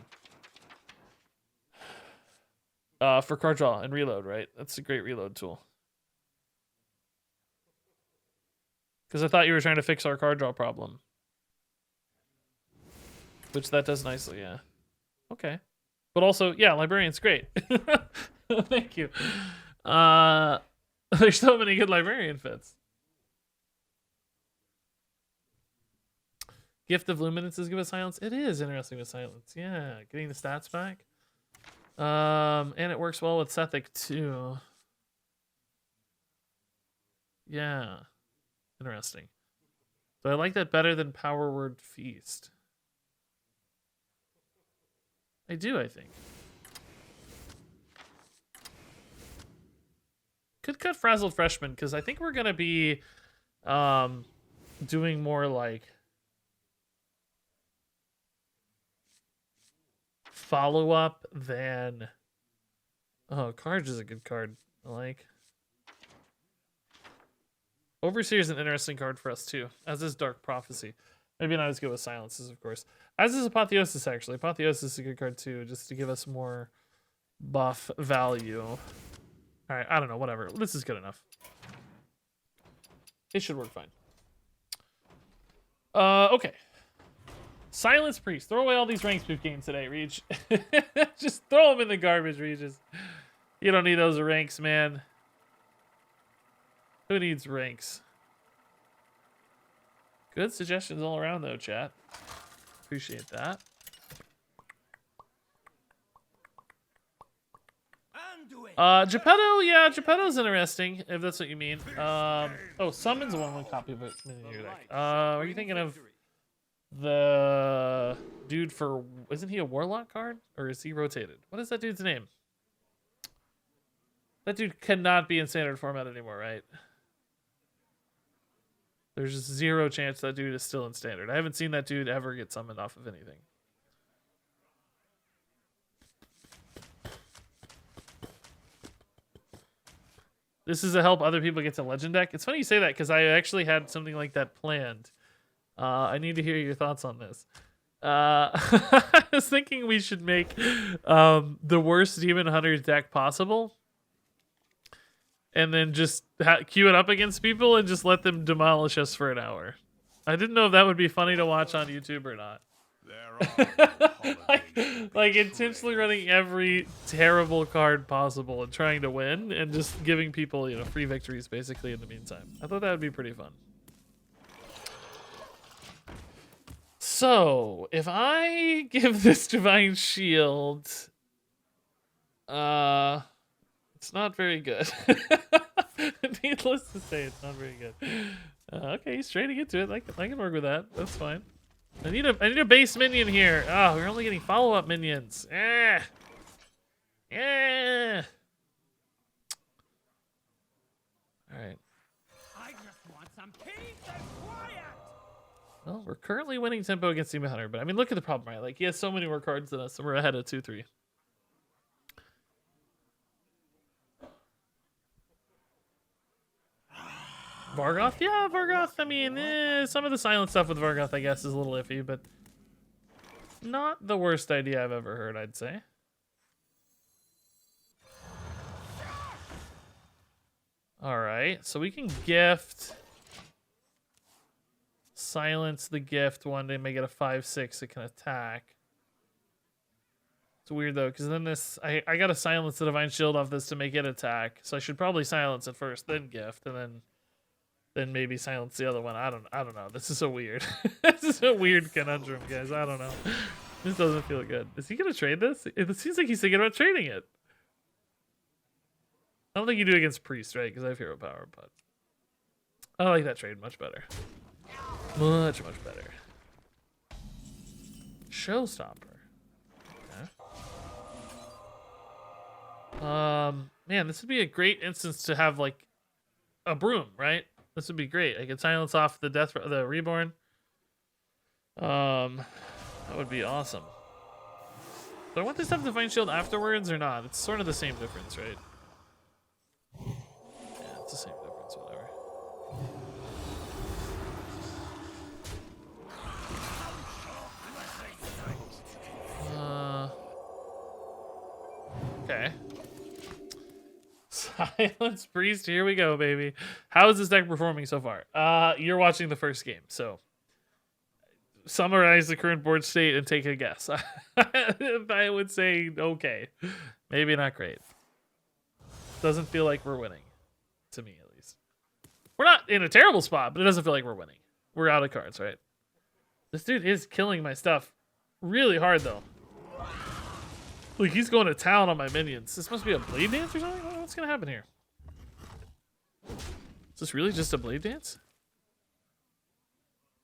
[SPEAKER 1] For card draw and reload, right? That's a great reload tool. Because I thought you were trying to fix our card draw problem. Which that does nicely, yeah. Okay. But also, yeah, Librarian's great. Thank you. There's so many good Librarian fits. Gift of Luminances give us silence. It is interesting with silence. Yeah, getting the stats back. And it works well with Sethic too. Yeah. Interesting. So I like that better than Power Word Feast. I do, I think. Could cut Frazzled Freshman, because I think we're gonna be doing more like follow-up than... Oh, Carge is a good card. I like. Overseer is an interesting card for us too, as is Dark Prophecy. Maybe not as good with Silences, of course. As is Apotheosis, actually. Apotheosis is a good card too, just to give us more buff value. Alright, I don't know, whatever. This is good enough. It should work fine. Okay. Silence Priest. Throw away all these rank spook games today, Reg. Just throw them in the garbage, Regis. You don't need those ranks, man. Who needs ranks? Good suggestions all around, though, chat. Appreciate that. Geppetto, yeah, Geppetto's interesting, if that's what you mean. Oh, Summon's a 1/1 copy of it in your deck. Are you thinking of the dude for... Isn't he a Warlock card? Or is he rotated? What is that dude's name? That dude cannot be in standard format anymore, right? There's zero chance that dude is still in standard. I haven't seen that dude ever get summoned off of anything. This is to help other people get to Legend deck. It's funny you say that because I actually had something like that planned. I need to hear your thoughts on this. I was thinking we should make the worst Demon Hunter deck possible. And then just queue it up against people and just let them demolish us for an hour. I didn't know if that would be funny to watch on YouTube or not. like intentionally running every terrible card possible and trying to win and just giving people, you know, free victories basically in the meantime. I thought that would be pretty fun. So, if I give this Divine Shield, it's not very good. Needless to say, it's not very good. Okay, he's trying to get to it. I can work with that. That's fine. I need a base minion here. Oh, we're only getting follow-up minions. Yeah. All right.
[SPEAKER 2] I just want some peace and quiet.
[SPEAKER 1] Well, we're currently winning tempo against Demon Hunter, but I mean, look at the problem, right? Like, he has so many more cards than us, and we're ahead of 2-3. Vargoth? Yeah, Vargoth. I mean, some of the silent stuff with Vargoth, I guess, is a little iffy, but not the worst idea I've ever heard, I'd say. Alright, so we can gift. Silence the gift one day, make it a 5/6, it can attack. It's weird though, because then this I gotta silence the Divine Shield off this to make it attack. So I should probably silence it first, then gift, and then maybe silence the other one. I don't know. This is so weird. This is a weird conundrum, guys. I don't know. This doesn't feel good. Is he gonna trade this? It seems like he's thinking about trading it. I don't think you do against Priest, right? Because I have hero power, but I like that trade much better. Much better. Showstopper. Okay. Man, this would be a great instance to have like a broom, right? This would be great. I could silence off the reborn. That would be awesome. Do I want this to have Divine Shield afterwards or not? It's sort of the same difference, right? Yeah, it's the same difference, whatever. Okay. Silence Priest, here we go, baby. How is this deck performing so far? You're watching the first game, so summarize the current board state and take a guess. I would say okay. Maybe not great. Doesn't feel like we're winning. To me, at least. We're not in a terrible spot, but it doesn't feel like we're winning. We're out of cards, right? This dude is killing my stuff really hard, though. Like, he's going to town on my minions. This must be a blade dance or something? What's going to happen here? Is this really just a blade dance?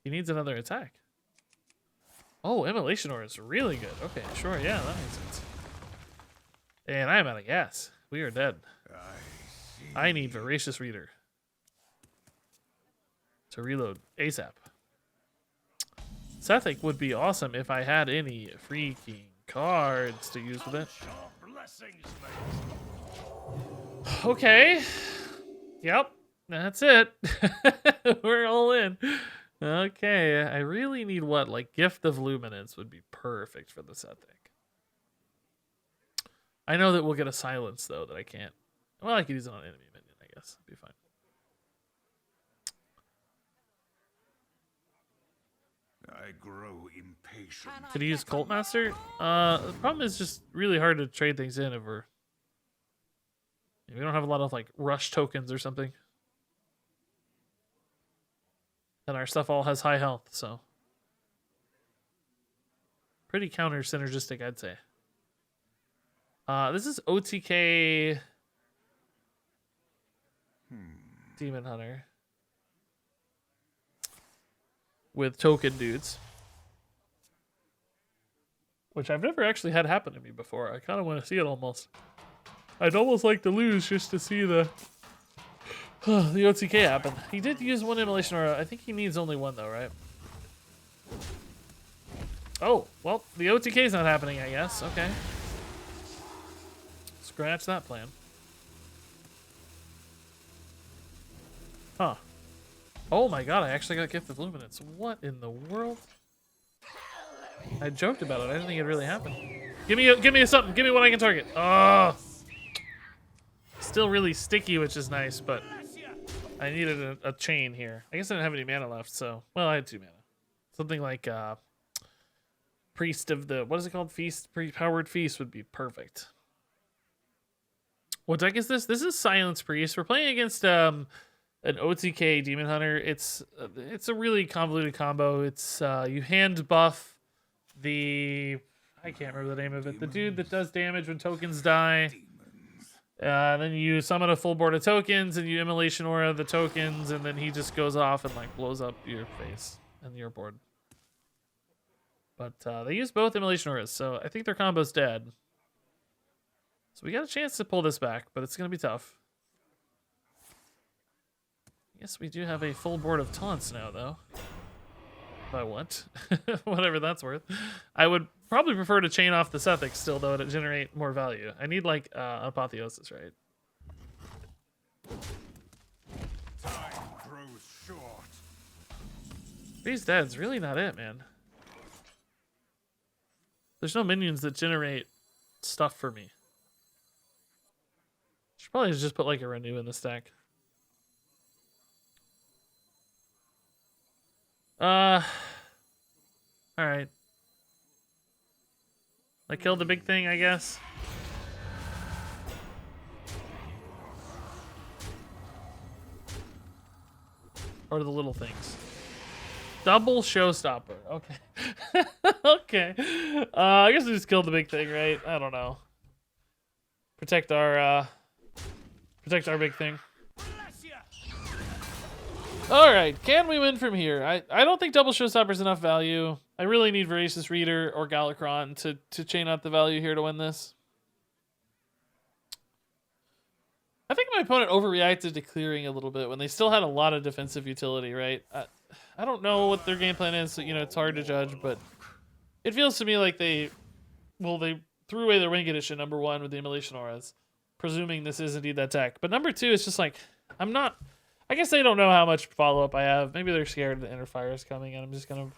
[SPEAKER 1] He needs another attack. Oh, Immolation Aura is really good. Okay, sure, yeah, that makes sense. And I am out of gas. We are dead. I need Voracious Reader to reload ASAP. Sethic would be awesome if I had any freaking cards to use with it. Okay. Yep, that's it. We're all in. Okay, I really need what? Like Gift of Luminance would be perfect for the Sethic. I know that we'll get a silence though that I can't. Well, I could use it on enemy minion, I guess. It'd be fine.
[SPEAKER 5] I grow impatient.
[SPEAKER 1] Could he use Cult Master? The problem is just really hard to trade things in if we don't have a lot of like rush tokens or something. And our stuff all has high health, so pretty counter synergistic, I'd say. This is OTK Demon Hunter with token dudes, which I've never actually had happen to me before. I kind of want to see it almost. I'd almost like to lose just to see the OTK happen. He did use one Immolation Aura. I think he needs only one though, right? Oh, well, the OTK's not happening, I guess. Okay. Scratch that plan. Huh. Oh my god, I actually got Gift of Luminance. What in the world? I joked about it. I didn't think it really happened. Give me something. Give me what I can target. Oh. Still really sticky, which is nice, but I needed a chain here. I guess I didn't have any mana left, so well, I had 2 mana. Something like Priest of the, what is it called? Feast, Powered Feast would be perfect. What deck is this? This is Silence Priest. We're playing against an OTK Demon Hunter. It's a really convoluted combo. It's you hand buff the, I can't remember the name of it. The dude that does damage when tokens die. Then you summon a full board of tokens and you Immolation Aura the tokens, and then he just goes off and like blows up your face and your board. But they use both Immolation Auras, so I think their combo's dead. So we got a chance to pull this back, but it's going to be tough. Yes, we do have a full board of taunts now, though. If I want. Whatever that's worth. I would probably prefer to chain off the Sethic still, though, to generate more value. I need, like, Apotheosis, right?
[SPEAKER 5] Time grows short.
[SPEAKER 1] Freeze Dead's really not it, man. There's no minions that generate stuff for me. Should probably just put, like, a Renew in the stack. Alright. I killed the big thing, I guess. Or the little things. Double showstopper. Okay. Okay. I guess we just killed the big thing, right? I don't know. Protect our big thing. Alright, can we win from here? I don't think double showstopper's enough value. I really need Voracious Reader or Galakron to chain out the value here to win this. I think my opponent overreacted to clearing a little bit when they still had a lot of defensive utility, right? I don't know what their game plan is, so, you know, it's hard to judge, but it feels to me like they threw away their Wing Edition, number 1, with the Immolation Auras, presuming this is indeed that tech. But number 2 is just like, I guess they don't know how much follow-up I have. Maybe they're scared the Inner Fire is coming, and I'm just going to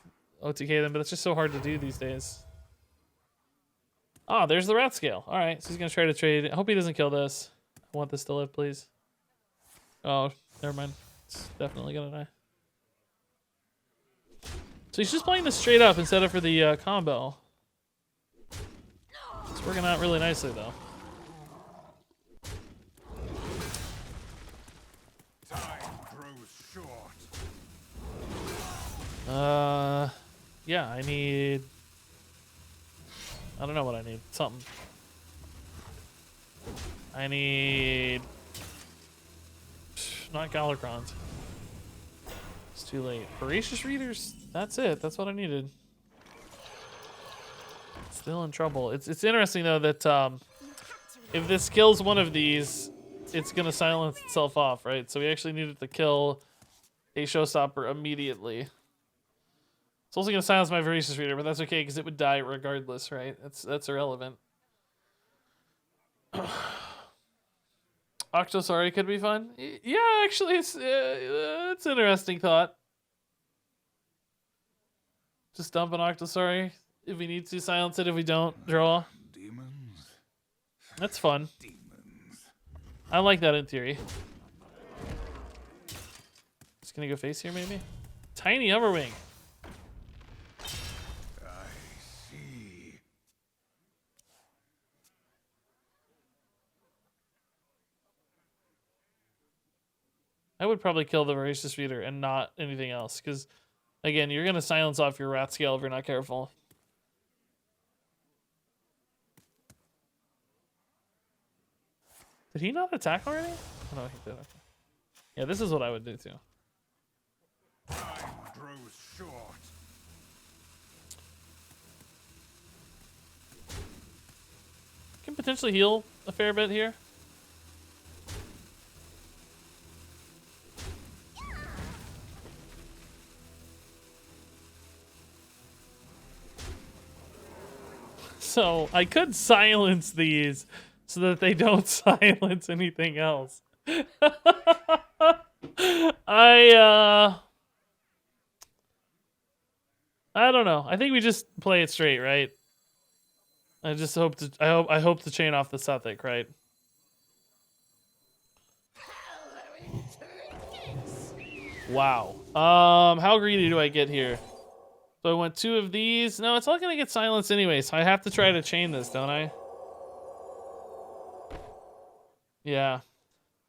[SPEAKER 1] OTK them, but it's just so hard to do these days. Ah, there's the Rat Scale. All right, so he's going to try to trade. I hope he doesn't kill this. I want this to live, please. Oh, never mind. It's definitely going to die. So he's just playing this straight up instead of for the combo. It's working out really nicely, though.
[SPEAKER 5] Time grows short.
[SPEAKER 1] Yeah, I need... I don't know what I need. Something. I need... Not Galakrons. It's too late. Voracious Readers? That's it. That's what I needed. Still in trouble. It's interesting, though, that if this kills one of these, it's going to silence itself off, right? So we actually needed to kill a Showstopper immediately. It's also going to silence my Voracious Reader, but that's okay because it would die regardless, right? That's irrelevant. Octosari could be fun. Yeah, actually, it's an interesting thought. Just dump an Octosari if we need to, silence it if we don't, draw.
[SPEAKER 5] Demons.
[SPEAKER 1] That's fun.
[SPEAKER 5] Demons.
[SPEAKER 1] I like that in theory. Just gonna go face here, maybe? Tiny Overwing.
[SPEAKER 5] I see.
[SPEAKER 1] I would probably kill the Voracious Reader and not anything else, because, again, you're going to silence off your Rat Scale if you're not careful. Did he not attack already? Oh, no, he did. Okay. Yeah, this is what I would do, too.
[SPEAKER 5] Time grows short.
[SPEAKER 1] Can potentially heal a fair bit here. So I could silence these so that they don't silence anything else. I don't know. I think we just play it straight, right? I just hope to I hope to chain off the Suthic, right? Wow. How greedy do I get here? So I want 2 of these. No, it's all gonna get silenced anyway, so I have to try to chain this, don't I? Yeah.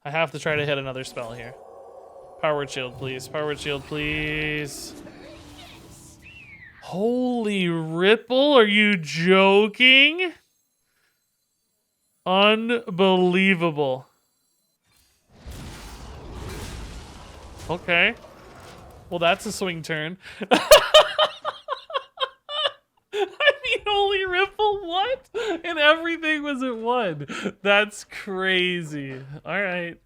[SPEAKER 1] I have to try to hit another spell here. Power Word Shield, please. Power Word Shield, please. Holy Ripple, are you joking? Unbelievable. Okay. Well, that's a swing turn. I mean, holy Ripple, what? And everything was at 1. That's crazy. All right.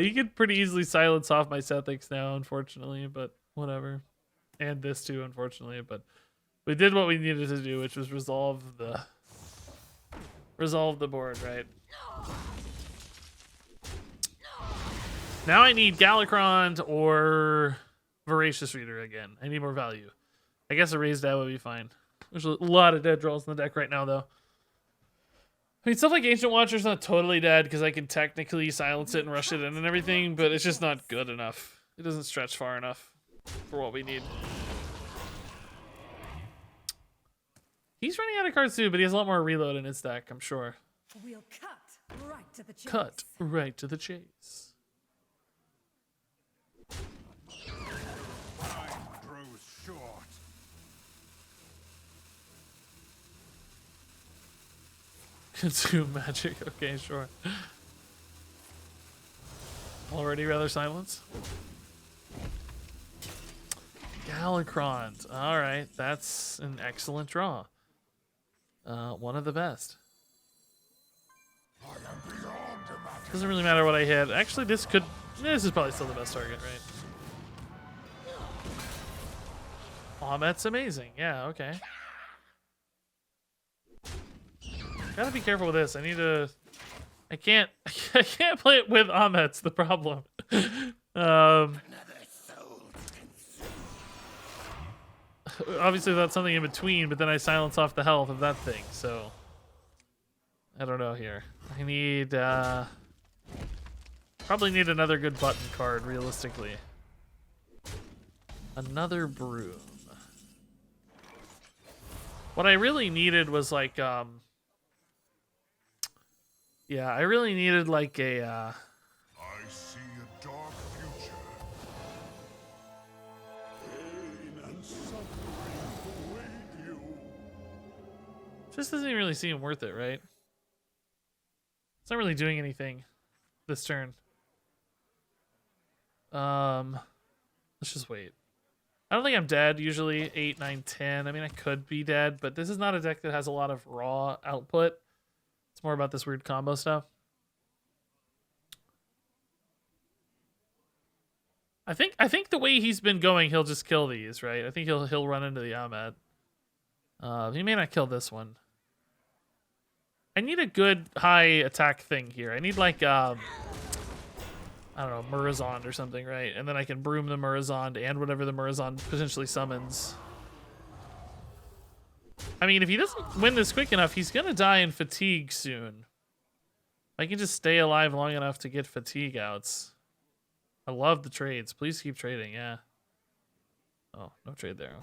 [SPEAKER 1] You could pretty easily silence off my Sethics now, unfortunately, but whatever. And this too, unfortunately, but we did what we needed to do, which was resolve the board, right? Now I need Galakrond or Voracious Reader again. I need more value. I guess a raised dad would be fine. There's a lot of dead draws in the deck right now, though. I mean, stuff like Ancient Watcher's not totally dead because I can technically silence it and rush it in and everything, but it's just not good enough. It doesn't stretch far enough for what we need. He's running out of cards too, but he has a lot more reload in his deck, I'm sure.
[SPEAKER 8] We'll cut right to the chase.
[SPEAKER 1] Cut right to the chase.
[SPEAKER 5] Time grows short.
[SPEAKER 1] Consume magic. Okay, sure. Already rather silence. Galakrond. All right, that's an excellent draw. One of the best. Doesn't really matter what I hit. Actually, this is probably still the best target, right? Amet's amazing. Yeah, okay. Gotta be careful with this. I can't play it with Amet's the problem. Obviously that's something in between, but then I silence off the health of that thing, so I don't know here. I need probably need another good button card, realistically. Another broom. What I really needed was like yeah, I really needed like a
[SPEAKER 5] I see a dark future. Pain and suffering await you.
[SPEAKER 1] just doesn't even really seem worth it, right? It's not really doing anything this turn. Let's just wait. I don't think I'm dead. Usually 8, 9, 10. I mean, I could be dead, but this is not a deck that has a lot of raw output. It's more about this weird combo stuff. I think the way he's been going, he'll just kill these, right? I think he'll run into the Ahmed. He may not kill this one. I need a good high attack thing here. I need like I don't know, Murazond or something, right? And then I can broom the Murazond and whatever the Murazond potentially summons. I mean, if he doesn't win this quick enough, he's gonna die in fatigue soon. I can just stay alive long enough to get fatigue outs. I love the trades. Please keep trading, yeah. Oh, no trade there.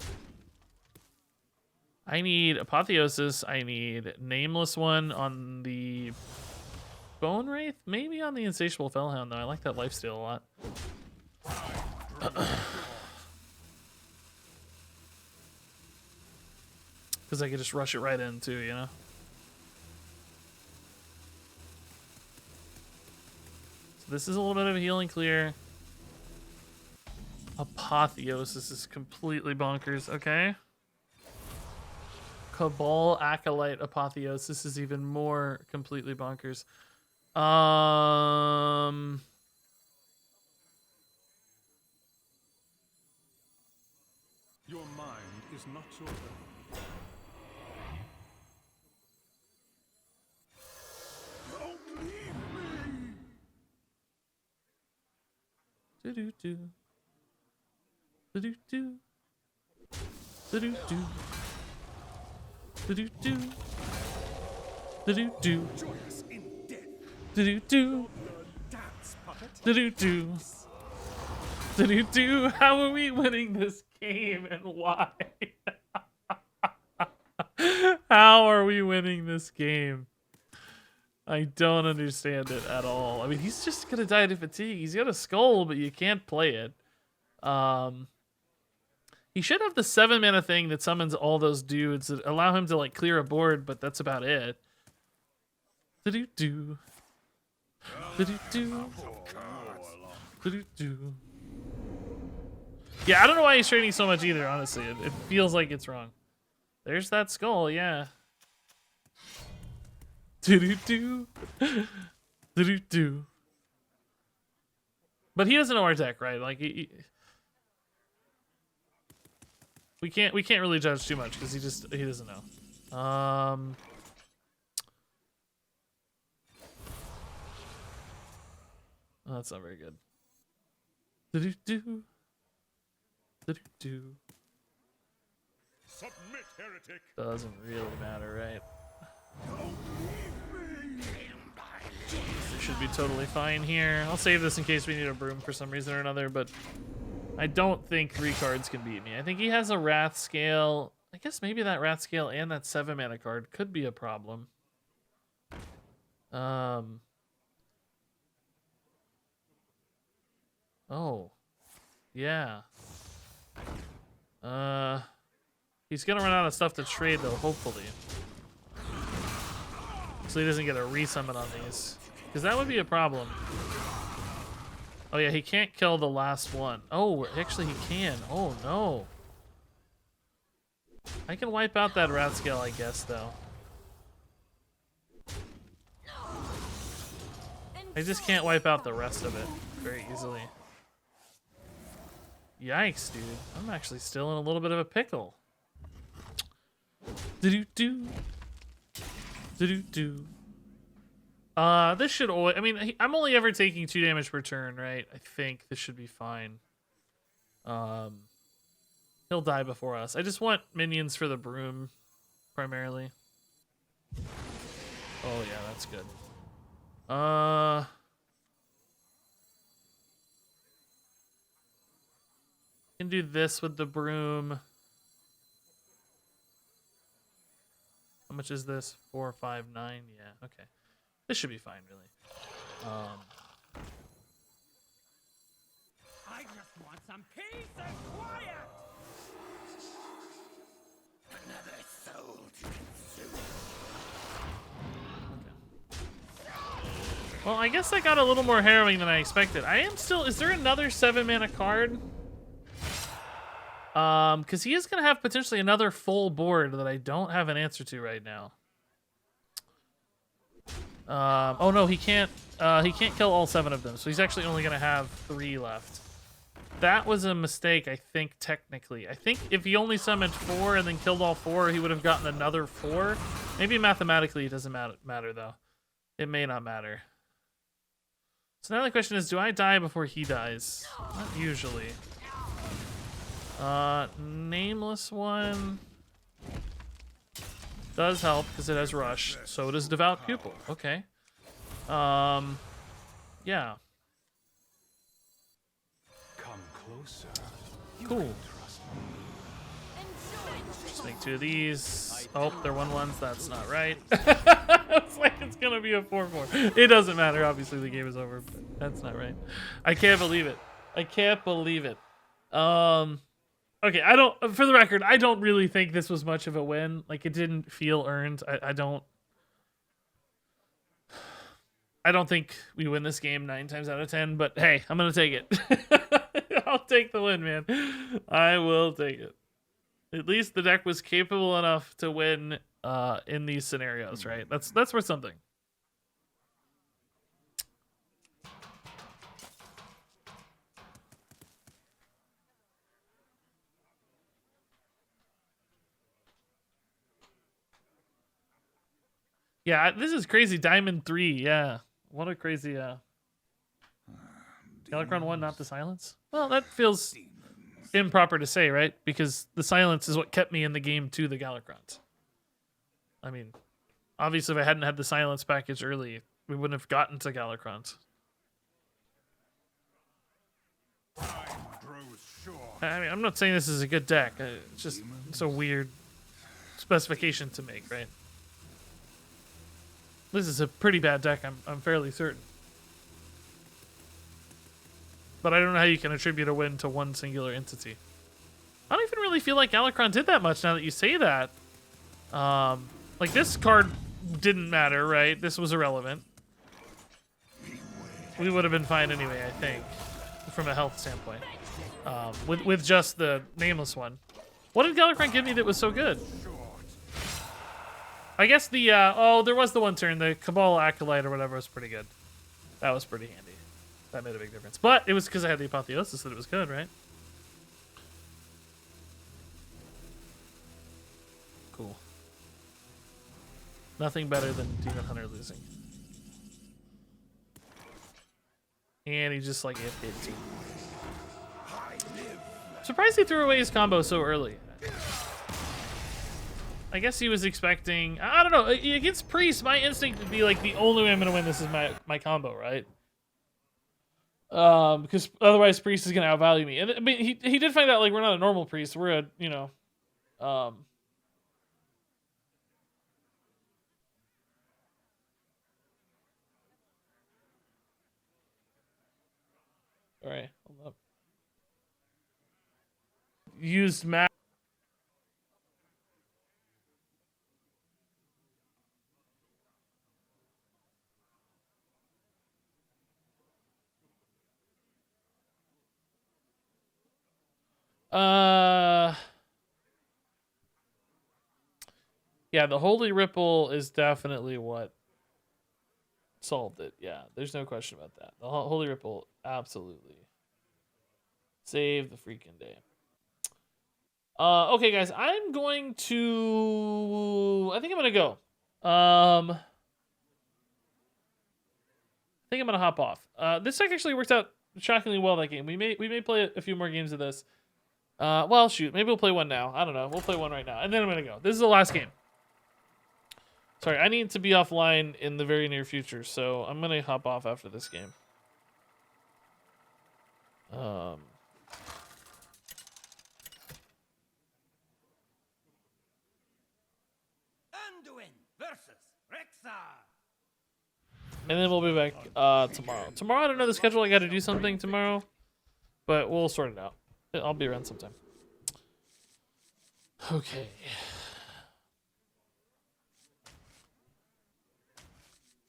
[SPEAKER 1] I need Apotheosis. I need Nameless One on the Bone Wraith. Maybe on the Insatiable Fellhound, though. I like that lifesteal a lot. Because I could just rush it right in, too, you know? So this is a little bit of a healing clear. Apotheosis is completely bonkers, okay? Cabal Acolyte Apotheosis is even more completely bonkers.
[SPEAKER 5] Your mind is not your own. Don't leave me.
[SPEAKER 1] Do-do-do. Do-do-do. Do-do-do. Do-do-do. Do-do-do.
[SPEAKER 5] Joyous in death.
[SPEAKER 1] Do-do-do.
[SPEAKER 5] Dance, puppet.
[SPEAKER 1] Do-do-do. Do-do-do. How are we winning this game and why? How are we winning this game? I don't understand it at all. I mean, he's just gonna die to fatigue. He's got a skull, but you can't play it. He should have the 7-mana thing that summons all those dudes that allow him to like clear a board, but that's about it. Do-do-do. Do-do-do. Do-do-do. Yeah, I don't know why he's trading so much either, honestly. It feels like it's wrong. There's that skull, yeah. Do-do-do. Do-do-do. But he doesn't know our deck, right? Like, we can't really judge too much because he doesn't know. Oh, that's not very good. Do-do-do. Do-do-do.
[SPEAKER 5] Submit, heretic.
[SPEAKER 1] Doesn't really matter, right? They should be totally fine here. I'll save this in case we need a broom for some reason or another, but I don't think 3 cards can beat me. I think he has a Wrath Scale. I guess maybe that rat scale and that 7 mana card could be a problem. Oh. Yeah. He's gonna run out of stuff to trade though, hopefully. So he doesn't get a resummon on these. Because that would be a problem. Oh yeah, he can't kill the last one. Oh, actually he can. Oh no. I can wipe out that rat scale, I guess, though. I just can't wipe out the rest of it very easily. Yikes, dude. I'm actually still in a little bit of a pickle. Do-do-do. Do-do-do. This should always... I mean, I'm only ever taking 2 damage per turn, right? I think this should be fine. He'll die before us. I just want minions for the broom, primarily. Oh, yeah, that's good. Can do this with the broom. How much is this? 4, 5, 9? Yeah, okay. This should be fine, really.
[SPEAKER 2] I just want some peace and quiet. Another soul to consume.
[SPEAKER 1] Well, I guess that got a little more harrowing than I expected. I am still... Is there another 7 mana card? Because he is going to have potentially another full board that I don't have an answer to right now. Oh no, he can't kill all 7 of them, so he's actually only going to have 3 left. That was a mistake, I think, technically. I think if he only summoned 4 and then killed all 4, he would have gotten another 4. Maybe mathematically it doesn't matter, though. It may not matter. So now the question is, do I die before he dies? Not usually. Nameless one does help because it has rush. So does Devout Pupil. Okay. Yeah.
[SPEAKER 5] Come closer.
[SPEAKER 1] Cool. Just make 2 of these. Oh, they're 1/1s. That's not right. It's like it's gonna be a 4/4. It doesn't matter. Obviously, the game is over, but that's not right. I can't believe it. I can't believe it. Okay, I don't. For the record, I don't really think this was much of a win. Like, it didn't feel earned. I don't think we win this game 9 times out of 10. But hey, I'm gonna take it. I'll take the win, man. I will take it. At least the deck was capable enough to win in these scenarios, right? That's worth something. Yeah, this is crazy. Diamond 3, yeah. What a crazy, Galakrond 1, not the silence? Well, that feels improper to say, right? Because the silence is what kept me in the game to the Galakrond. I mean, obviously if I hadn't had the silence package early, we wouldn't have gotten to Galakrond. I mean, I'm not saying this is a good deck. It's a weird specification to make, right? This is a pretty bad deck, I'm fairly certain. But I don't know how you can attribute a win to one singular entity. I don't even really feel like Galakrond did that much now that you say that. Like, this card didn't matter, right? This was irrelevant. We would have been fine anyway, I think, from a health standpoint. With just the nameless one. What did Galakrond give me that was so good? I guess the, there was the one turn, the Cabal Acolyte or whatever was pretty good. That was pretty handy. That made a big difference. But it was because I had the Apotheosis that it was good, right? Cool. Nothing better than Demon Hunter losing. And he just, like, AFK'd too. Surprised he threw away his combo so early. I guess he was expecting... I don't know. Against Priest, my instinct would be like, the only way I'm going to win this is my combo, right? Because otherwise Priest is going to outvalue me. And I mean, he did find out, like, we're not a normal Priest. We're a, you know... All right, hold up. Used map. Yeah, the Holy Ripple is definitely what solved it. Yeah, there's no question about that. The Holy Ripple absolutely saved the freaking day. Okay, guys, I'm going to. I think I'm gonna go. I think I'm gonna hop off. This deck actually worked out shockingly well that game. We may play a few more games of this. Well, shoot, maybe we'll play one now. I don't know. We'll play one right now, and then I'm gonna go. This is the last game. Sorry, I need to be offline in the very near future, so I'm gonna hop off after this game.
[SPEAKER 2] Anduin versus Rexar.
[SPEAKER 1] And then we'll be back tomorrow. Tomorrow, I don't know the schedule. I got to do something tomorrow, but we'll sort it out. I'll be around sometime. Okay.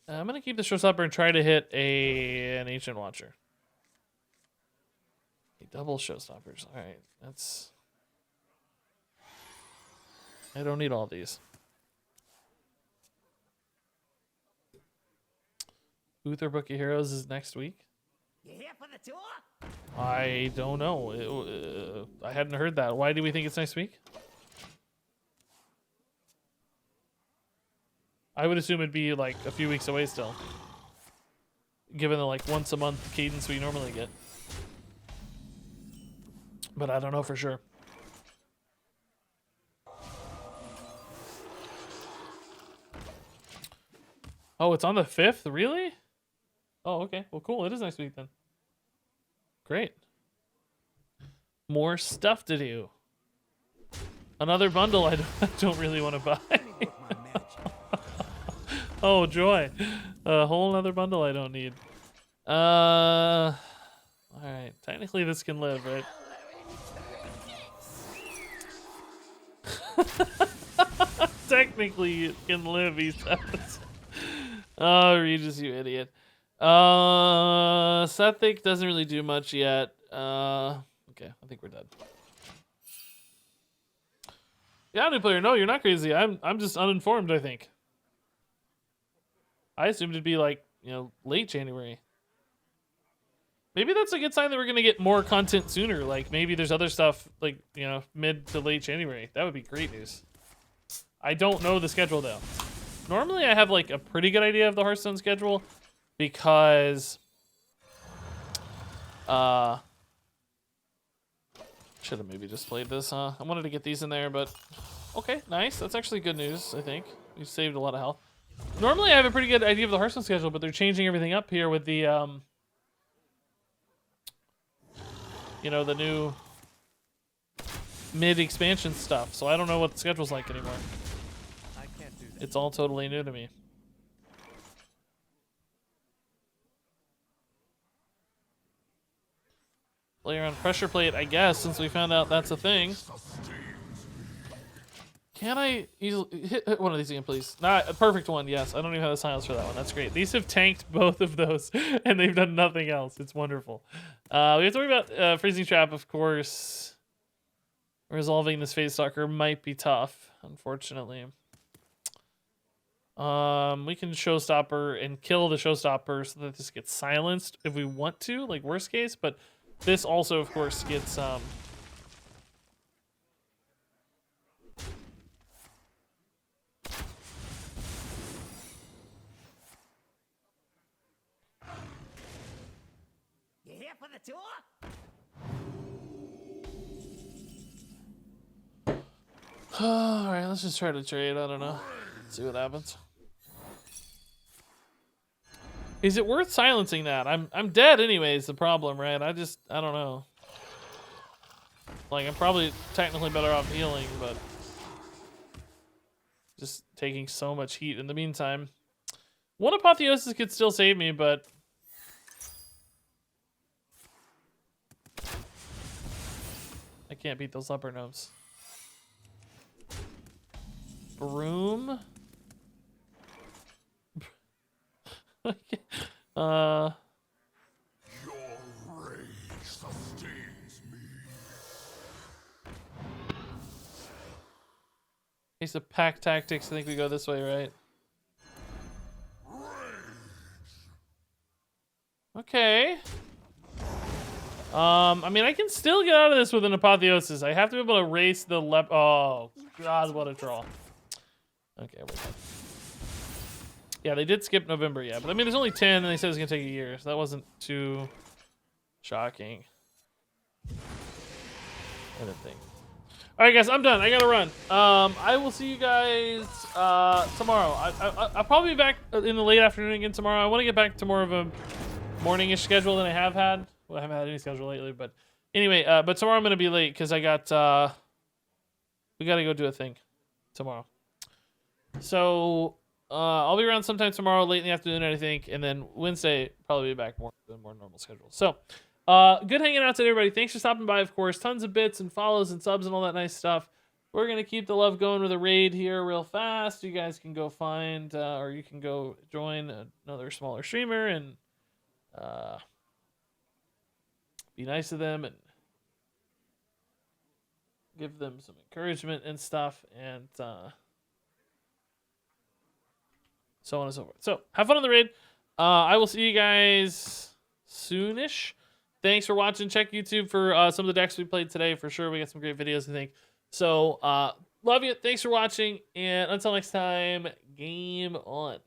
[SPEAKER 1] I'm gonna keep the showstopper and try to hit an Ancient Watcher. Double showstoppers. All right, that's. I don't need all these. Uther Book of Heroes is next week.
[SPEAKER 2] You here for the tour?
[SPEAKER 1] I don't know. I hadn't heard that. Why do we think it's next week? I would assume it'd be like a few weeks away still, given the like once a month cadence we normally get. But I don't know for sure. Oh, it's on the 5th? Really? Oh, okay. Well, cool. It is next week then. Great. More stuff to do. Another bundle I don't really want to buy. Oh, joy. A whole nother bundle I don't need. Alright. Technically this can live, right? Technically it can live, he says. Oh, Regis, you idiot. Sethic doesn't really do much yet. Okay, I think we're done. Yeah, new player. No, you're not crazy. I'm just uninformed, I think. I assumed it'd be like, late January. Maybe that's a good sign that we're going to get more content sooner. Like, maybe there's other stuff, like, mid to late January. That would be great news. I don't know the schedule, though. Normally, I have, like, a pretty good idea of the Hearthstone schedule because... should have maybe just played this, huh? I wanted to get these in there, but... Okay, nice. That's actually good news, I think. We saved a lot of health. Normally, I have a pretty good idea of the Hearthstone schedule, but they're changing everything up here with the, the new mid-expansion stuff. So I don't know what the schedule's like anymore.
[SPEAKER 2] I can't do that.
[SPEAKER 1] It's all totally new to me. Player on pressure plate, I guess, since we found out that's a thing. Can I easily hit one of these again, please? Not a perfect one, yes. I don't even have the silence for that one. That's great. These have tanked both of those, and they've done nothing else. It's wonderful. We have to worry about Freezing Trap, of course. Resolving this Phase Stalker might be tough, unfortunately. We can Showstopper and kill the Showstopper so that this gets silenced if we want to, like worst case, but this also, of course, gets...
[SPEAKER 2] You here for the tour?
[SPEAKER 1] Alright, let's just try to trade. I don't know. See what happens. Is it worth silencing that? I'm dead anyways, the problem, right? I don't know. Like, I'm probably technically better off healing, but just taking so much heat in the meantime. One Apotheosis could still save me, but I can't beat those leper gnomes. Broom.
[SPEAKER 5] Your rage sustains me.
[SPEAKER 1] Case of pack tactics. I think we go this way, right? Okay. I mean, I can still get out of this with an apotheosis. I have to be able to race the Oh, God, what a draw. Okay, we're good. Yeah, they did skip November, yeah. But I mean, there's only 10, and they said it's going to take a year. So that wasn't too shocking. I didn't think. All right, guys, I'm done. I got to run. I will see you guys tomorrow. I'll probably be back in the late afternoon again tomorrow. I want to get back to more of a morning-ish schedule than I have had. Well, I haven't had any schedule lately, but anyway, but tomorrow I'm going to be late because I got, we got to go do a thing tomorrow. So, I'll be around sometime tomorrow, late in the afternoon, I think, and then Wednesday, probably be back more normal schedule. So, good hanging out today, everybody. Thanks for stopping by, of course. Tons of bits and follows and subs and all that nice stuff. We're going to keep the love going with a raid here real fast. You guys can go find, or you can go join another smaller streamer and, be nice to them and give them some encouragement and stuff, and so on and so forth. So have fun on the raid. I will see you guys soonish. Thanks for watching. Check YouTube for some of the decks we played today for sure. We got some great videos, I think. So love you. Thanks for watching, and until next time, game on.